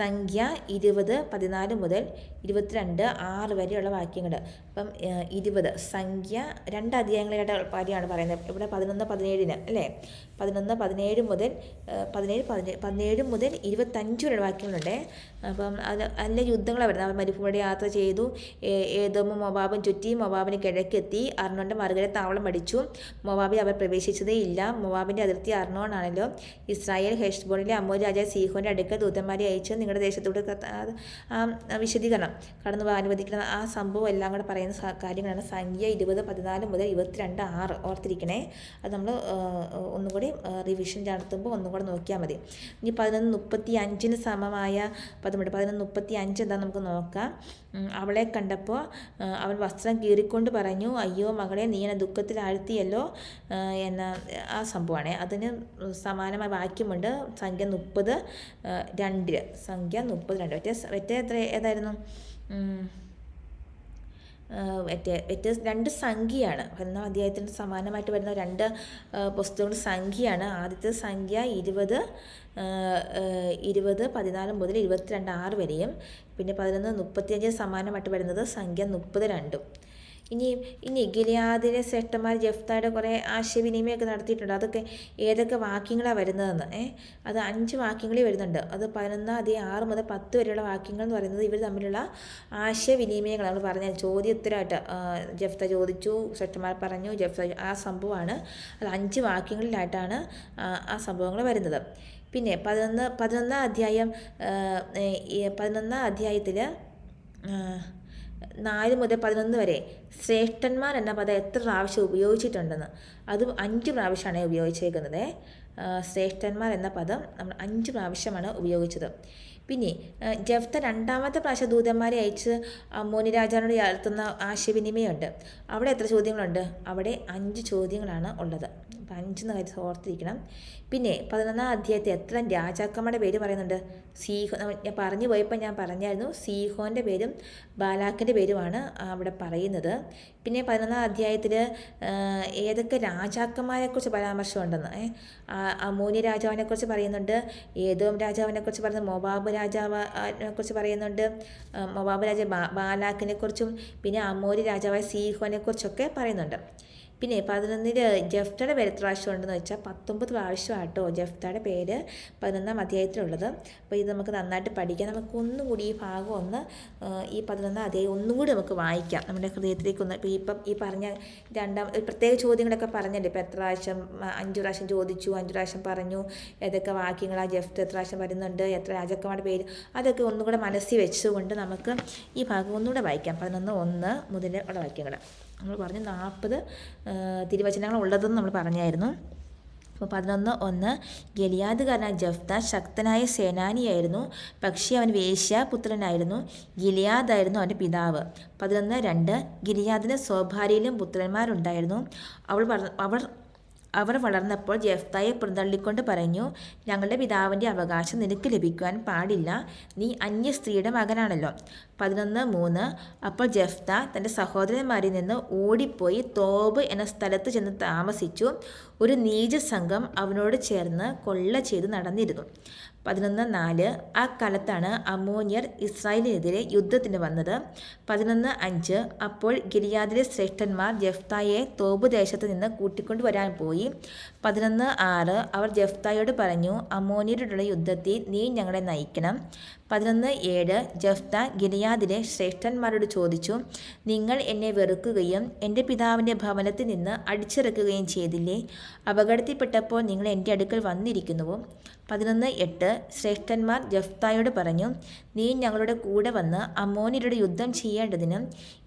സംഖ്യ 20:14 മുതൽ 22:6 വരെയുള്ള വാക്യങ്ങൾ. അപ്പം 20 സംഖ്യ 2 അധ്യായങ്ങളായിട്ട് കാര്യമാണ് പറയുന്നത്. ഇവിടെ 11:17 അല്ലേ, 11:17 മുതൽ 17 മുതൽ 25 വരെയുള്ള വാക്യങ്ങളുണ്ട്. അപ്പം അതിലെ യുദ്ധങ്ങളാണ് വരുന്നത്. അവർ മരുഭൂമിയുടെ യാത്ര ചെയ്തു, ഏദോമും മൊബാബും ചുറ്റി മൊബാബിന് കിഴക്കെത്തി അർണോൻ്റെ മറുകരെ താവളം അടിച്ചു. മൊബാബിൽ അവർ പ്രവേശിച്ചതേ ഇല്ല. മൊബാബിൻ്റെ അതിർത്തി അർണോൺ ആണല്ലോ. ഇസ്രായേൽ ഹെഷ്ബോണിലെ അമ്മോൻ രാജാവ് സീഹോൻ്റെ അടുക്കൽ ദൂതന്മാരെ അയച്ച് നിങ്ങളുടെ ദേശത്തോട് വിശദീകരണം കടന്നു പോകാൻ അനുവദിക്കണം. ആ സംഭവം എല്ലാം കൂടെ പറയുന്ന കാര്യങ്ങളാണ് സംഖ്യ 20:14 മുതൽ 22:6. ഓർത്തിരിക്കണേ. അത് നമ്മൾ ഒന്നും കൂടി റിവിഷൻ നടത്തുമ്പോൾ ഒന്നും കൂടെ നോക്കിയാൽ മതി. ഇനി 11:35 സമമായ 11:35 എന്താ നമുക്ക് നോക്കാം. അവളെ കണ്ടപ്പോൾ അവൻ വസ്ത്രം കീറിക്കൊണ്ട് പറഞ്ഞു, അയ്യോ മകളെ, നീ എന്നെ ദുഃഖത്തിൽ ആഴ്ത്തിയല്ലോ എന്ന ആ സംഭവമാണ്. അതിന് സമാനമായ വാക്യമുണ്ട് സംഖ്യ 30:2. സംഖ്യ 30:2. മറ്റേ ഏതായിരുന്നു? മറ്റേ 2 സംഖ്യയാണ്. 1-ാം അധ്യായത്തിന് സമാനമായിട്ട് വരുന്ന 2 പുസ്തകങ്ങൾ സംഖ്യയാണ്. ആദ്യത്തെ സംഖ്യ 20:14 മുതൽ 22:6 വരെയും, പിന്നെ 11:35 സമാനമായിട്ട് വരുന്നത് സംഖ്യ 30:2. ഇനി ഗിലിയാദിലെ ശ്രേഷ്ഠന്മാർ ജെഫ്തയുടെ കുറേ ആശയവിനിമയമൊക്കെ നടത്തിയിട്ടുണ്ട്. അതൊക്കെ ഏതൊക്കെ വാക്യങ്ങളാണ് വരുന്നതെന്ന് അത് 5 വാക്യങ്ങളിൽ വരുന്നുണ്ട്. അത് 11-ാം അധ്യായം 6 മുതൽ 10 വരെയുള്ള വാക്യങ്ങൾ എന്ന് പറയുന്നത് ഇവർ തമ്മിലുള്ള ആശയവിനിമയങ്ങൾ. നമ്മൾ പറഞ്ഞ ചോദ്യോത്തരമായിട്ട് ജെഫ്ത ചോദിച്ചു, ശ്രേഷ്ഠന്മാർ പറഞ്ഞു, ജെഫ്ത ആ സംഭവമാണ്. അത് 5 വാക്യങ്ങളിലായിട്ടാണ് ആ സംഭവങ്ങൾ വരുന്നത്. പിന്നെ 11-ാം അധ്യായത്തിൽ 4 മുതൽ 11 വരെ ശ്രേഷ്ഠന്മാർ എന്ന പദം എത്ര പ്രാവശ്യം ഉപയോഗിച്ചിട്ടുണ്ടെന്ന്, അത് 5 പ്രാവശ്യമാണ് ഉപയോഗിച്ചേക്കുന്നത്. ശ്രേഷ്ഠന്മാർ എന്ന പദം നമ്മൾ 5 പ്രാവശ്യമാണ് ഉപയോഗിച്ചത്. പിന്നെ ജെഫ്ത 2-ാമത്തെ പ്രാവശ്യം ദൂതന്മാരെ അയച്ച് അമ്മോനി രാജാവിനോട് നടത്തുന്ന ആശയവിനിമയമുണ്ട്. അവിടെ എത്ര ചോദ്യങ്ങളുണ്ട്? അവിടെ 5 ചോദ്യങ്ങളാണ് ഉള്ളത്. അപ്പം 5 കാര്യം ഓർത്തിരിക്കണം. പിന്നെ 11-ാം അധ്യായത്തിൽ എത്ര രാജാക്കന്മാരുടെ പേര് പറയുന്നുണ്ട്? ഞാൻ പറഞ്ഞു പോയപ്പോൾ ഞാൻ പറഞ്ഞായിരുന്നു, സീഹോൻ്റെ പേരും ബാലാക്കിൻ്റെ പേരുമാണ് അവിടെ പറയുന്നത്. പിന്നെ 11-ാം അധ്യായത്തിൽ ഏതൊക്കെ രാജാക്കന്മാരെക്കുറിച്ച് പരാമർശമുണ്ടെന്ന്, അമ്മോനി രാജാവിനെക്കുറിച്ച് പറയുന്നുണ്ട്, ഏദോം രാജാവിനെക്കുറിച്ച് പറയുന്നത്, മൊബാബ് രാജാവിനെക്കുറിച്ച് പറയുന്നുണ്ട്, മൊബാബ് രാജാവ് ബാലാക്കിനെക്കുറിച്ചും, പിന്നെ അമ്മോനി രാജാവായ സീഹോനെക്കുറിച്ചൊക്കെ പറയുന്നുണ്ട്. പിന്നെ 11-ൽ ജെഫ്തയുടെ പേര് എത്ര പ്രാവശ്യം ഉണ്ടെന്ന് വെച്ചാൽ 19 പ്രാവശ്യമാട്ടോ ജെഫ്തയുടെ പേര് 11-ാം അധ്യായത്തിലുള്ളത്. അപ്പോൾ ഇത് നമുക്ക് നന്നായിട്ട് പഠിക്കാം. നമുക്ക് ഒന്നും കൂടി ഈ ഭാഗം ഈ 11-ാം അധ്യായം ഒന്നും കൂടി നമുക്ക് വായിക്കാം നമ്മുടെ ഹൃദയത്തിലേക്ക് ഒന്ന്. ഇപ്പം ഈ പറഞ്ഞ പ്രത്യേക ചോദ്യങ്ങളൊക്കെ പറഞ്ഞല്ലോ. ഇപ്പോൾ എത്ര പ്രാവശ്യം 5 പ്രാവശ്യം ചോദിച്ചു, 5 പ്രാവശ്യം പറഞ്ഞു, ഏതൊക്കെ വാക്യങ്ങളാണ് ജെഫ്ത എത്ര പ്രാവശ്യം വരുന്നുണ്ട്, എത്ര രാജാക്കന്മാരുടെ പേര്, അതൊക്കെ ഒന്നും കൂടെ മനസ്സിൽ വെച്ചുകൊണ്ട് നമുക്ക് ഈ ഭാഗം ഒന്നുകൂടെ വായിക്കാം. 11:1 മുതൽ ഉള്ള വാക്യങ്ങൾ നമ്മൾ പറഞ്ഞു. 40 തിരുവചനങ്ങൾ ഉള്ളതെന്ന് നമ്മൾ പറഞ്ഞായിരുന്നു. അപ്പോൾ 11:1 ഗിലിയാദുകാരനായ ജെഫ്ത ശക്തനായ സേനാനിയായിരുന്നു, പക്ഷേ അവൻ വേശ്യാപുത്രനായിരുന്നു. ഗിലിയാദായിരുന്നു അവൻ്റെ പിതാവ്. 11:2 ഗിലിയാദിന് സ്വഭാര്യയിലും പുത്രന്മാരുണ്ടായിരുന്നു. അവർ വളർന്നപ്പോൾ ജെഫ്തയെ പുറന്തള്ളിക്കൊണ്ട് പറഞ്ഞു, ഞങ്ങളുടെ പിതാവിൻ്റെ അവകാശം നിനക്ക് ലഭിക്കുവാൻ പാടില്ല, നീ അന്യ സ്ത്രീയുടെ മകനാണല്ലോ. 11:3 അപ്പോൾ ജെഫ്ത തൻ്റെ സഹോദരന്മാരിൽ നിന്ന് ഓടിപ്പോയി തോബ് എന്ന സ്ഥലത്ത് ചെന്ന് താമസിച്ചു. ഒരു നീചസംഘം അവനോട് ചേർന്ന് കൊള്ള ചെയ്ത് നടന്നിരുന്നു. 11:4 ആ കാലത്താണ് അമ്മോന്യർ ഇസ്രായേലിനെതിരെ യുദ്ധത്തിന് വന്നത്. 11:5 അപ്പോൾ ഗിലിയാദിലെ ശ്രേഷ്ഠന്മാർ ജെഫ്തായെ തോബ് ദേശത്ത് നിന്ന് കൂട്ടിക്കൊണ്ടുവരാൻ പോയി. 11:6 അവർ ജെഫ്തായോട് പറഞ്ഞു, അമ്മോന്യരോടുള്ള യുദ്ധത്തിൽ നീ ഞങ്ങളെ നയിക്കണം. 11:7 ജെഫ്ത ഗിലിയാദിലെ ശ്രേഷ്ഠന്മാരോട് ചോദിച്ചു, നിങ്ങൾ എന്നെ വെറുക്കുകയും എൻ്റെ പിതാവിൻ്റെ ഭവനത്തിൽ നിന്ന് അടിച്ചിറക്കുകയും ചെയ്തില്ലേ? അപകടത്തിൽപ്പെട്ടപ്പോൾ നിങ്ങൾ എൻ്റെ അടുക്കൽ വന്നിരിക്കുന്നുവോ? 11:8 ശ്രേഷ്ഠന്മാർ ജെഫ്തായോട് പറഞ്ഞു, നീ ഞങ്ങളുടെ കൂടെ വന്ന് അമ്മോന്യരോട് യുദ്ധം ചെയ്യേണ്ടതിനും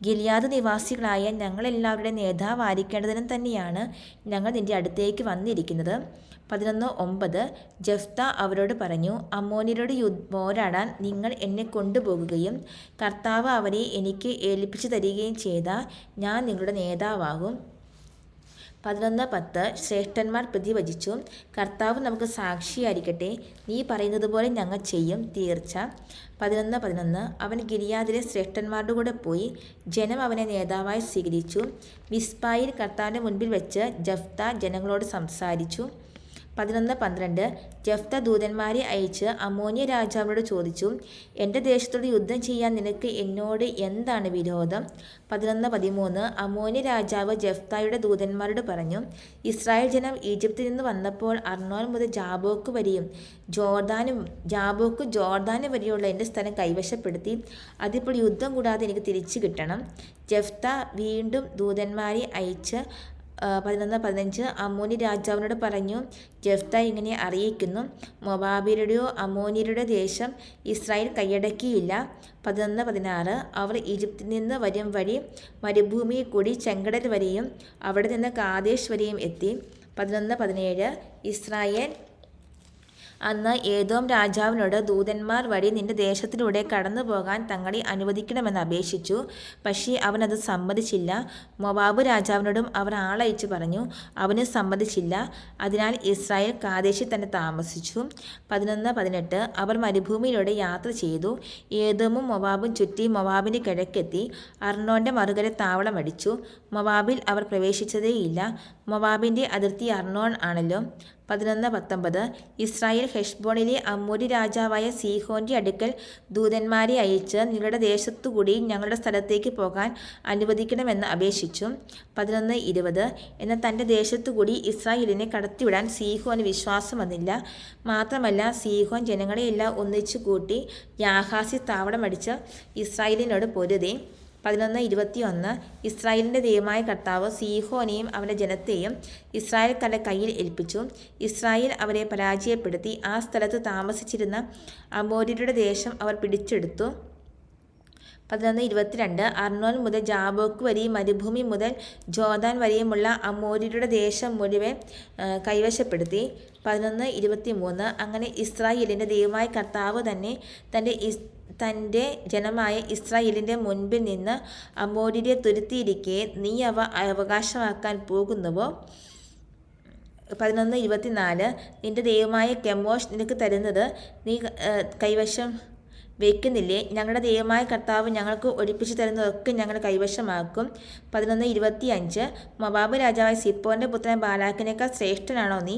ഗിലിയാദ് നിവാസികളായ ഞങ്ങളെല്ലാവരുടെ നേതാവായിരിക്കേണ്ടതിനും തന്നെയാണ് ഞങ്ങൾ നിൻ്റെ അടുത്തേക്ക് വന്നിരിക്കുന്നത്. 11:9 ജെഫ്ത അവരോട് പറഞ്ഞു, അമ്മോന്യരോട് പോരാടാൻ നിങ്ങൾ എന്നെ കൊണ്ടുപോകുകയും കർത്താവ് അവരെ എനിക്ക് ഏൽപ്പിച്ചു തരികയും ചെയ്താൽ ഞാൻ നിങ്ങളുടെ നേതാവാകും. 11:10 ശ്രേഷ്ഠന്മാർ പ്രതിവചിച്ചു, കർത്താവ് നമുക്ക് സാക്ഷിയായിരിക്കട്ടെ, നീ പറയുന്നത് പോലെ ഞങ്ങൾ ചെയ്യും, തീർച്ച. 11:11 അവൻ ഗിലിയാദിലെ ശ്രേഷ്ഠന്മാരുടെ കൂടെ പോയി. ജനം അവനെ നേതാവായി സ്വീകരിച്ചു. മിസ്പായിൽ കർത്താവിൻ്റെ മുൻപിൽ വെച്ച് ജെഫ്ത ജനങ്ങളോട് സംസാരിച്ചു. 11:12 ജെഫ്ത ദൂതന്മാരെ അയച്ച് അമ്മോന്യ രാജാവിനോട് ചോദിച്ചു, എൻ്റെ ദേശത്തോട് യുദ്ധം ചെയ്യാൻ നിനക്ക് എന്നോട് എന്താണ് വിരോധം? 11:13 അമ്മോന്യ രാജാവ് ജെഫ്തായുടെ ദൂതന്മാരോട് പറഞ്ഞു, ഇസ്രായേൽ ജനം ഈജിപ്തിൽ നിന്ന് വന്നപ്പോൾ അർണോൻ മുതൽ ജാബോക്ക് വരെയും ജോർദാന് വരെയുള്ള എൻ്റെ സ്ഥലം കൈവശപ്പെടുത്തി. അതിപ്പോൾ യുദ്ധം കൂടാതെ എനിക്ക് തിരിച്ചു കിട്ടണം. ജെഫ്ത വീണ്ടും ദൂതന്മാരെ അയച്ച് 11:15 അമ്മോന്യ രാജാവിനോട് പറഞ്ഞു, ജെഫ്ത ഇങ്ങനെ അറിയിക്കുന്നു, മൊവാബിയരുടെയോ അമ്മോന്യരുടെ ദേശം ഇസ്രായേൽ കൈയടക്കിയില്ല. 11:16 അവർ ഈജിപ്തിൽ നിന്ന് വരും വഴി മരുഭൂമിയിൽ കൂടി ചെങ്കടൽ വരെയും അവിടെ നിന്ന് കാദേശ് വരെയും എത്തി. 11:17 ഇസ്രായേൽ അന്ന് ഏദോം രാജാവിനോട് ദൂതന്മാർ വഴി നിന്റെ ദേശത്തിലൂടെ കടന്നു പോകാൻ തങ്ങളെ അനുവദിക്കണമെന്ന് അപേക്ഷിച്ചു. പക്ഷേ അവനത് സമ്മതിച്ചില്ല. മൊവാബ് രാജാവിനോടും അവർ ആളയച്ചു പറഞ്ഞു, അവന് സമ്മതിച്ചില്ല. അതിനാൽ ഇസ്രായേൽ കാദേശിൽ തന്നെ താമസിച്ചു. 11:18 അവർ മരുഭൂമിയിലൂടെ യാത്ര ചെയ്തു. ഏദോമും മൊവാബും ചുറ്റി മൊവാബിൻ്റെ കിഴക്കെത്തി അർണോൻ്റെ മറുകര താവളമടിച്ചു. മൊവാബിൽ അവർ പ്രവേശിച്ചതേയില്ല. മൊവാബിൻ്റെ അതിർത്തി അർണോൻ ആണല്ലോ. 11:19 ഇസ്രായേൽ ഹെഷ്ബോണിലെ അമ്മോന്യ രാജാവായ സീഹോൻ്റെ അടുക്കൽ ദൂതന്മാരെ അയച്ച് നിങ്ങളുടെ ദേശത്തുകൂടി ഞങ്ങളുടെ സ്ഥലത്തേക്ക് പോകാൻ അനുവദിക്കണമെന്ന് അപേക്ഷിച്ചു. 11:20 എന്നാൽ തൻ്റെ ദേശത്തുകൂടി ഇസ്രായേലിനെ കടത്തിവിടാൻ സീഹോന് വിശ്വാസം വന്നില്ല. മാത്രമല്ല സീഹോൻ ജനങ്ങളെയെല്ലാം ഒന്നിച്ചു കൂട്ടി യാഹാസിൽ താവളമടിച്ച് ഇസ്രായേലിനോട് പൊരുതി. 11:21 ഇസ്രായേലിൻ്റെ ദൈവമായ കർത്താവ് സീഹോനെയും അവൻ്റെ ജനത്തെയും ഇസ്രായേൽക്കാരുടെ കയ്യിൽ ഏൽപ്പിച്ചു. ഇസ്രായേൽ അവരെ പരാജയപ്പെടുത്തി. ആ സ്ഥലത്ത് താമസിച്ചിരുന്ന അമോര്യരുടെ ദേശം അവർ പിടിച്ചെടുത്തു. 11:22 അർണോൻ മുതൽ ജാബോക്ക് വരെയും മരുഭൂമി മുതൽ ജോർദാൻ വരെയുമുള്ള അമോര്യരുടെ ദേശം മുഴുവൻ കൈവശപ്പെടുത്തി. 11:23 അങ്ങനെ ഇസ്രായേലിൻ്റെ ദൈവമായ കർത്താവ് തന്നെ തൻ്റെ ജനമായ ഇസ്രായേലിൻ്റെ മുൻപിൽ നിന്ന് അമോര്യരെ തുരത്തിയിരിക്കെ നീ അവ അവകാശമാക്കാൻ പോകുന്നുവോ? 11:24 നിന്റെ ദൈവമായ കെമോഷ് നിനക്ക് തരുന്നത് നീ കൈവശം വയ്ക്കുന്നില്ലേ? ഞങ്ങളുടെ ദൈവമായ കർത്താവ് ഞങ്ങൾക്ക് ഒഴിപ്പിച്ചു തരുന്നതൊക്കെ ഞങ്ങൾ കൈവശമാക്കും. 11:25 മൊവാബ് രാജാവായ സിപ്പോൻ്റെ പുത്രൻ ബാലാക്കിനേക്കാൾ ശ്രേഷ്ഠനാണോ നീ?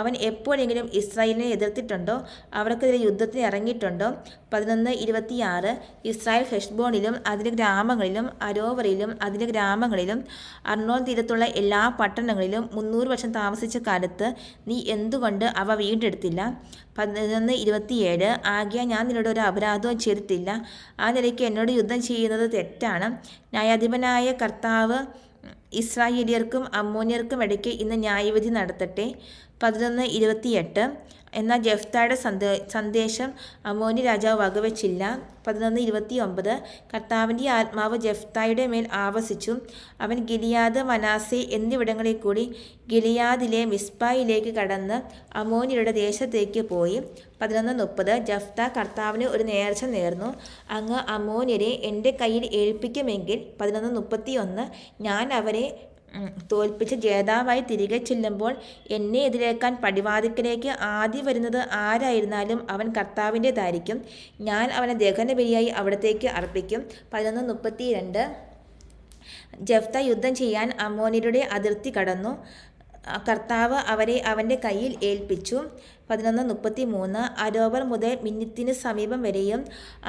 അവൻ എപ്പോഴെങ്കിലും ഇസ്രായേലിനെ എതിർത്തിട്ടുണ്ടോ? അവർക്കെതിരെ യുദ്ധത്തിന് ഇറങ്ങിയിട്ടുണ്ടോ? 11:26 ഇസ്രായേൽ ഹെഷ്ബോണിലും അതിൻ്റെ ഗ്രാമങ്ങളിലും അരോവറിലും അതിൻ്റെ ഗ്രാമങ്ങളിലും അർണോൻ തീരത്തുള്ള എല്ലാ പട്ടണങ്ങളിലും 300 വർഷം താമസിച്ച കാലത്ത് നീ എന്തുകൊണ്ട് അവ വീണ്ടെടുത്തില്ല? 11:27 ആകയാൽ ഞാൻ നിന്നോട് ഒരു അപരാധവും ചെയ്തിട്ടില്ല. ആ നിലയ്ക്ക് എന്നോട് യുദ്ധം ചെയ്യുന്നത് തെറ്റാണ്. ന്യായാധിപനായ കർത്താവ് ഇസ്രായേലിയർക്കും അമ്മോന്യർക്കും ഇടയ്ക്ക് ഇന്ന് ന്യായവിധി നടത്തട്ടെ. 11:28 എന്നാൽ ജെഫ്തയുടെ സന്ദേശം അമ്മോന്യ രാജാവ് വകവെച്ചില്ല. 11:29 കർത്താവിൻ്റെ ആത്മാവ് ജെഫ്തായുടെ മേൽ ആവസിച്ചു. അവൻ ഗിലിയാദ്, മനാസെ എന്നിവിടങ്ങളിൽ കൂടി ഗിലിയാദിലെ മിസ്പായിലേക്ക് കടന്ന് അമ്മോന്യരുടെ ദേശത്തേക്ക് പോയി. 11:30 ജെഫ്ത കർത്താവിന് ഒരു നേർച്ച നേർന്നു, അങ്ങ് അമ്മോന്യരെ എൻ്റെ കയ്യിൽ ഏൽപ്പിക്കുമെങ്കിൽ 11:31 ഞാൻ അവരെ തോൽപ്പിച്ച് ജേതാവായി തിരികെ ചെല്ലുമ്പോൾ എന്നെ എതിരേക്കാൻ പടിവാതിക്കലേക്ക് ആദ്യം വരുന്നത് ആരായിരുന്നാലും അവൻ കർത്താവിൻ്റെതായിരിക്കും. ഞാൻ അവനെ ദഹനബലിയായി അവിടത്തേക്ക് അർപ്പിക്കും. 11:32 ജെഫ്ത യുദ്ധം ചെയ്യാൻ അമ്മോന്യരുടെ അതിർത്തി കടന്നു. കർത്താവ് അവരെ അവൻ്റെ കയ്യിൽ ഏൽപ്പിച്ചു. 11:33 അരോവർ മുതൽ മിന്നിത്തിന് സമീപം വരെയും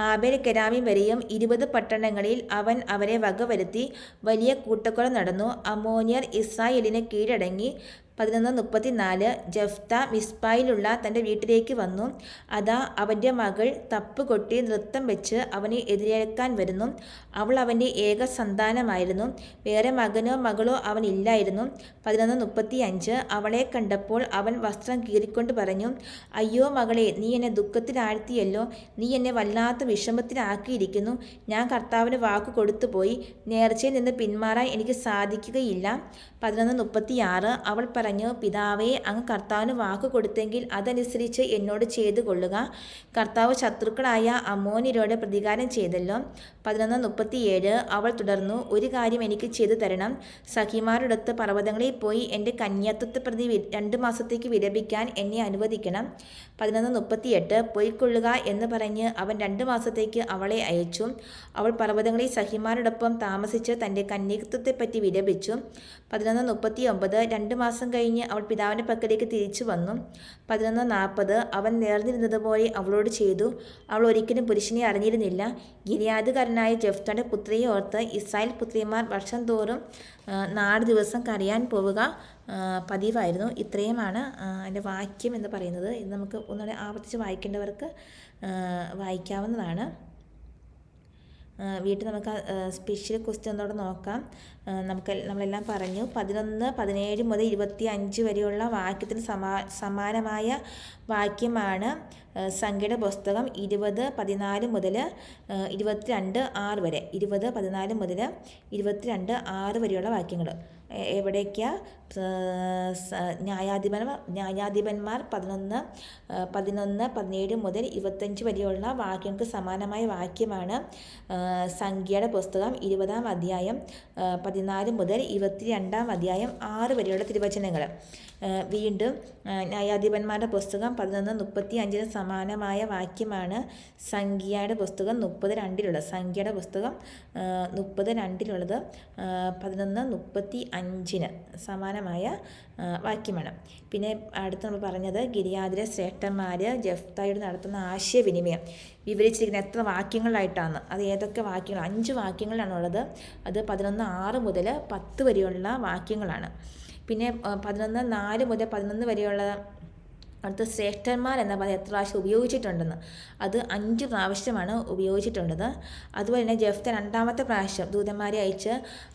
ആബേൽ കെരാമീം വരെയും 20 പട്ടണങ്ങളിൽ അവൻ അവരെ വകവരുത്തി. വലിയ കൂട്ടക്കൊല നടന്നു. അമ്മോന്യർ ഇസ്രായേലിന് കീഴടങ്ങി. 11:34 ജഫ്ത മിസ്പായിലുള്ള തൻ്റെ വീട്ടിലേക്ക് വന്നു. അതാ അവൻ്റെ മകൾ തപ്പുകൊട്ടി നൃത്തം വെച്ച് അവനെ എതിരേൽക്കാൻ വരുന്നു. അവൾ അവൻ്റെ ഏക സന്താനമായിരുന്നു. വേറെ മകനോ മകളോ അവനില്ലായിരുന്നു. 11:35 അവളെ കണ്ടപ്പോൾ അവൻ വസ്ത്രം കീറിക്കൊണ്ട് പറഞ്ഞു, അയ്യോ മകളെ, നീ എന്നെ ദുഃഖത്തിലാഴ്ത്തിയല്ലോ. നീ എന്നെ വല്ലാത്ത വിഷമത്തിലാക്കിയിരിക്കുന്നു. ഞാൻ കർത്താവിന് വാക്ക് കൊടുത്തുപോയി. നേർച്ചയിൽ നിന്ന് പിന്മാറാൻ എനിക്ക് സാധിക്കുകയില്ല. 11:36 അവൾ പറഞ്ഞു, പിതാവേ, അങ്ങ് കർത്താവിന് വാക്ക് കൊടുത്തെങ്കിൽ അതനുസരിച്ച് എന്നോട് ചെയ്തു കൊള്ളുക. കർത്താവ് ശത്രുക്കളായ അമ്മോന്യരോട് പ്രതികാരം ചെയ്തല്ലോ. 11:37 അവൾ തുടർന്നു, ഒരു കാര്യം എനിക്ക് ചെയ്തു തരണം. സഖിമാരോടൊത്ത് പർവ്വതങ്ങളിൽ പോയി എൻ്റെ കന്യാത്വത്തെ പ്രതി 2 മാസത്തേക്ക് വിലപിക്കാൻ എന്നെ അനുവദിക്കണം. 11:38 പോയിക്കൊള്ളുക എന്ന് പറഞ്ഞ് അവൻ 2 മാസത്തേക്ക് അവളെ അയച്ചു. അവൾ പർവ്വതങ്ങളിൽ സഖിമാരോടൊപ്പം താമസിച്ച് തൻ്റെ കന്യാത്വത്തെപ്പറ്റി വിലപിച്ചു. 11:39 2 മാസം കഴിഞ്ഞ് അവൾ പിതാവിൻ്റെ പക്കലേക്ക് തിരിച്ചു വന്നു. 11:40 അവൻ നേർന്നിരുന്നതുപോലെ അവളോട് ചെയ്തു. അവൾ ഒരിക്കലും പുരുഷനെ അറിഞ്ഞിരുന്നില്ല. ഗിലെയാദുകാരനായ ജെഫ്തയുടെ പുത്രിയെ ഓർത്ത് ഇസ്രായേൽ പുത്രിമാർ വർഷം തോറും 4 ദിവസം കരയാൻ പോവുക പതിവായിരുന്നു. ഇത്രയുമാണ് അതിൻ്റെ വാക്യം എന്ന് പറയുന്നത്. ഇത് നമുക്ക് ഒന്നുകൂടെ ആവർത്തിച്ച് വായിക്കേണ്ടവർക്ക് വായിക്കാവുന്നതാണ്. വീട്ടിൽ നമുക്ക് സ്പെഷ്യൽ ക്വസ്റ്റ്യൻ ഒന്നുകൂടെ നോക്കാം. നമ്മളെല്ലാം പറഞ്ഞു. 11, 17 മുതൽ 25 വരെയുള്ള വാക്യത്തിന് സമാനമായ വാക്യമാണ് സംഖ്യയുടെ പുസ്തകം 20, 14 മുതൽ 22, 6 വരെ. 20, 14 മുതൽ 22, 6 വരെയുള്ള വാക്യങ്ങൾ എവിടേക്കാണ്? ന്യായാധിപന്മാർ 11, 17 മുതൽ 25 വരെയുള്ള വാക്യങ്ങൾക്ക് സമാനമായ വാക്യമാണ് സംഖ്യയുടെ പുസ്തകം 20-ാം അധ്യായം 14 മുതൽ 22-ാം അധ്യായം 6 വരെയുള്ള തിരുവചനങ്ങൾ. വീണ്ടും ന്യായാധിപന്മാരുടെ പുസ്തകം 11:35 സമാനമായ വാക്യമാണ് സംഖ്യയുടെ പുസ്തകം 30:2 സംഖ്യയുടെ പുസ്തകം 30:2 11:35 സമാനമായ വാക്യമാണ്. പിന്നെ അടുത്ത് നമ്മൾ പറഞ്ഞത് ഗിലെയാദിലെ ശ്രേഷ്ഠന്മാർ ജെഫ്തായോട് നടത്തുന്ന ആശയവിനിമയം വിവരിച്ചിരിക്കുന്ന എത്ര വാക്യങ്ങളായിട്ടാണ്. അത് ഏതൊക്കെ വാക്യങ്ങൾ? 5 വാക്യങ്ങളാണുള്ളത്. അത് 11:6 മുതൽ 10 വരെയുള്ള വാക്യങ്ങളാണ്. പിന്നെ 11:4 മുതൽ 11 വരെയുള്ള അടുത്ത ശ്രേഷ്ഠന്മാർ എന്ന പദം എത്ര പ്രാവശ്യം ഉപയോഗിച്ചിട്ടുണ്ടെന്ന്. അത് 5 പ്രാവശ്യമാണ് ഉപയോഗിച്ചിട്ടുള്ളത്. അതുപോലെ തന്നെ ജെഫ്ത 2ാമത്തെ പ്രാവശ്യം ദൂതന്മാരെ അയച്ച്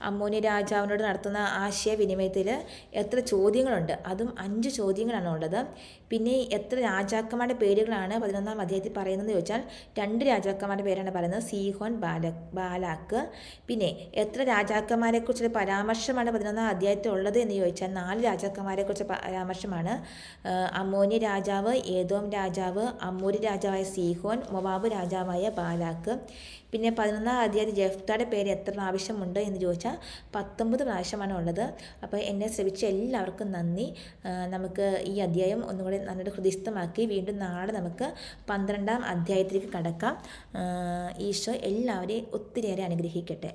അമ്മോന്യ രാജാവിനോട് നടത്തുന്ന ആശയവിനിമയത്തിൽ എത്ര ചോദ്യങ്ങളുണ്ട്? അതും 5 ചോദ്യങ്ങളാണ് ഉള്ളത്. പിന്നെ എത്ര രാജാക്കന്മാരുടെ പേരുകളാണ് 11-ാം അധ്യായത്തിൽ പറയുന്നതെന്ന് ചോദിച്ചാൽ 2 രാജാക്കന്മാരുടെ പേരാണ് പറയുന്നത്, സീഹോൻ, ബാലാക്ക്. പിന്നെ എത്ര രാജാക്കന്മാരെക്കുറിച്ചൊരു പരാമർശമാണ് 11-ാം അധ്യായത്തിൽ ഉള്ളത് എന്ന് ചോദിച്ചാൽ 4 രാജാക്കന്മാരെക്കുറിച്ച് പരാമർശമാണ്. അമ്മോന്യ രാജാവ്, ഏദോം രാജാവ്, അമ്മൂരി രാജാവായ സീഹോൻ, മൊവാബ് രാജാവായ ബാലാക്ക്. പിന്നെ 11-ാം അധ്യായത്തിൽ ജെഫ്തയുടെ പേര് എത്ര പ്രാവശ്യമുണ്ട് എന്ന് ചോദിച്ചാൽ 19 പ്രാവശ്യമാണ് ഉള്ളത്. അപ്പോൾ എന്നെ ശ്രമിച്ച എല്ലാവർക്കും നന്ദി. നമുക്ക് ഈ അധ്യായം ഒന്നുകൂടി നന്നായിട്ട് ഹൃദയസ്ഥമാക്കി വീണ്ടും നാളെ നമുക്ക് 12-ാം അധ്യായത്തിലേക്ക് കടക്കാം. ഈശോ എല്ലാവരെയും ഒത്തിരിയേറെ അനുഗ്രഹിക്കട്ടെ.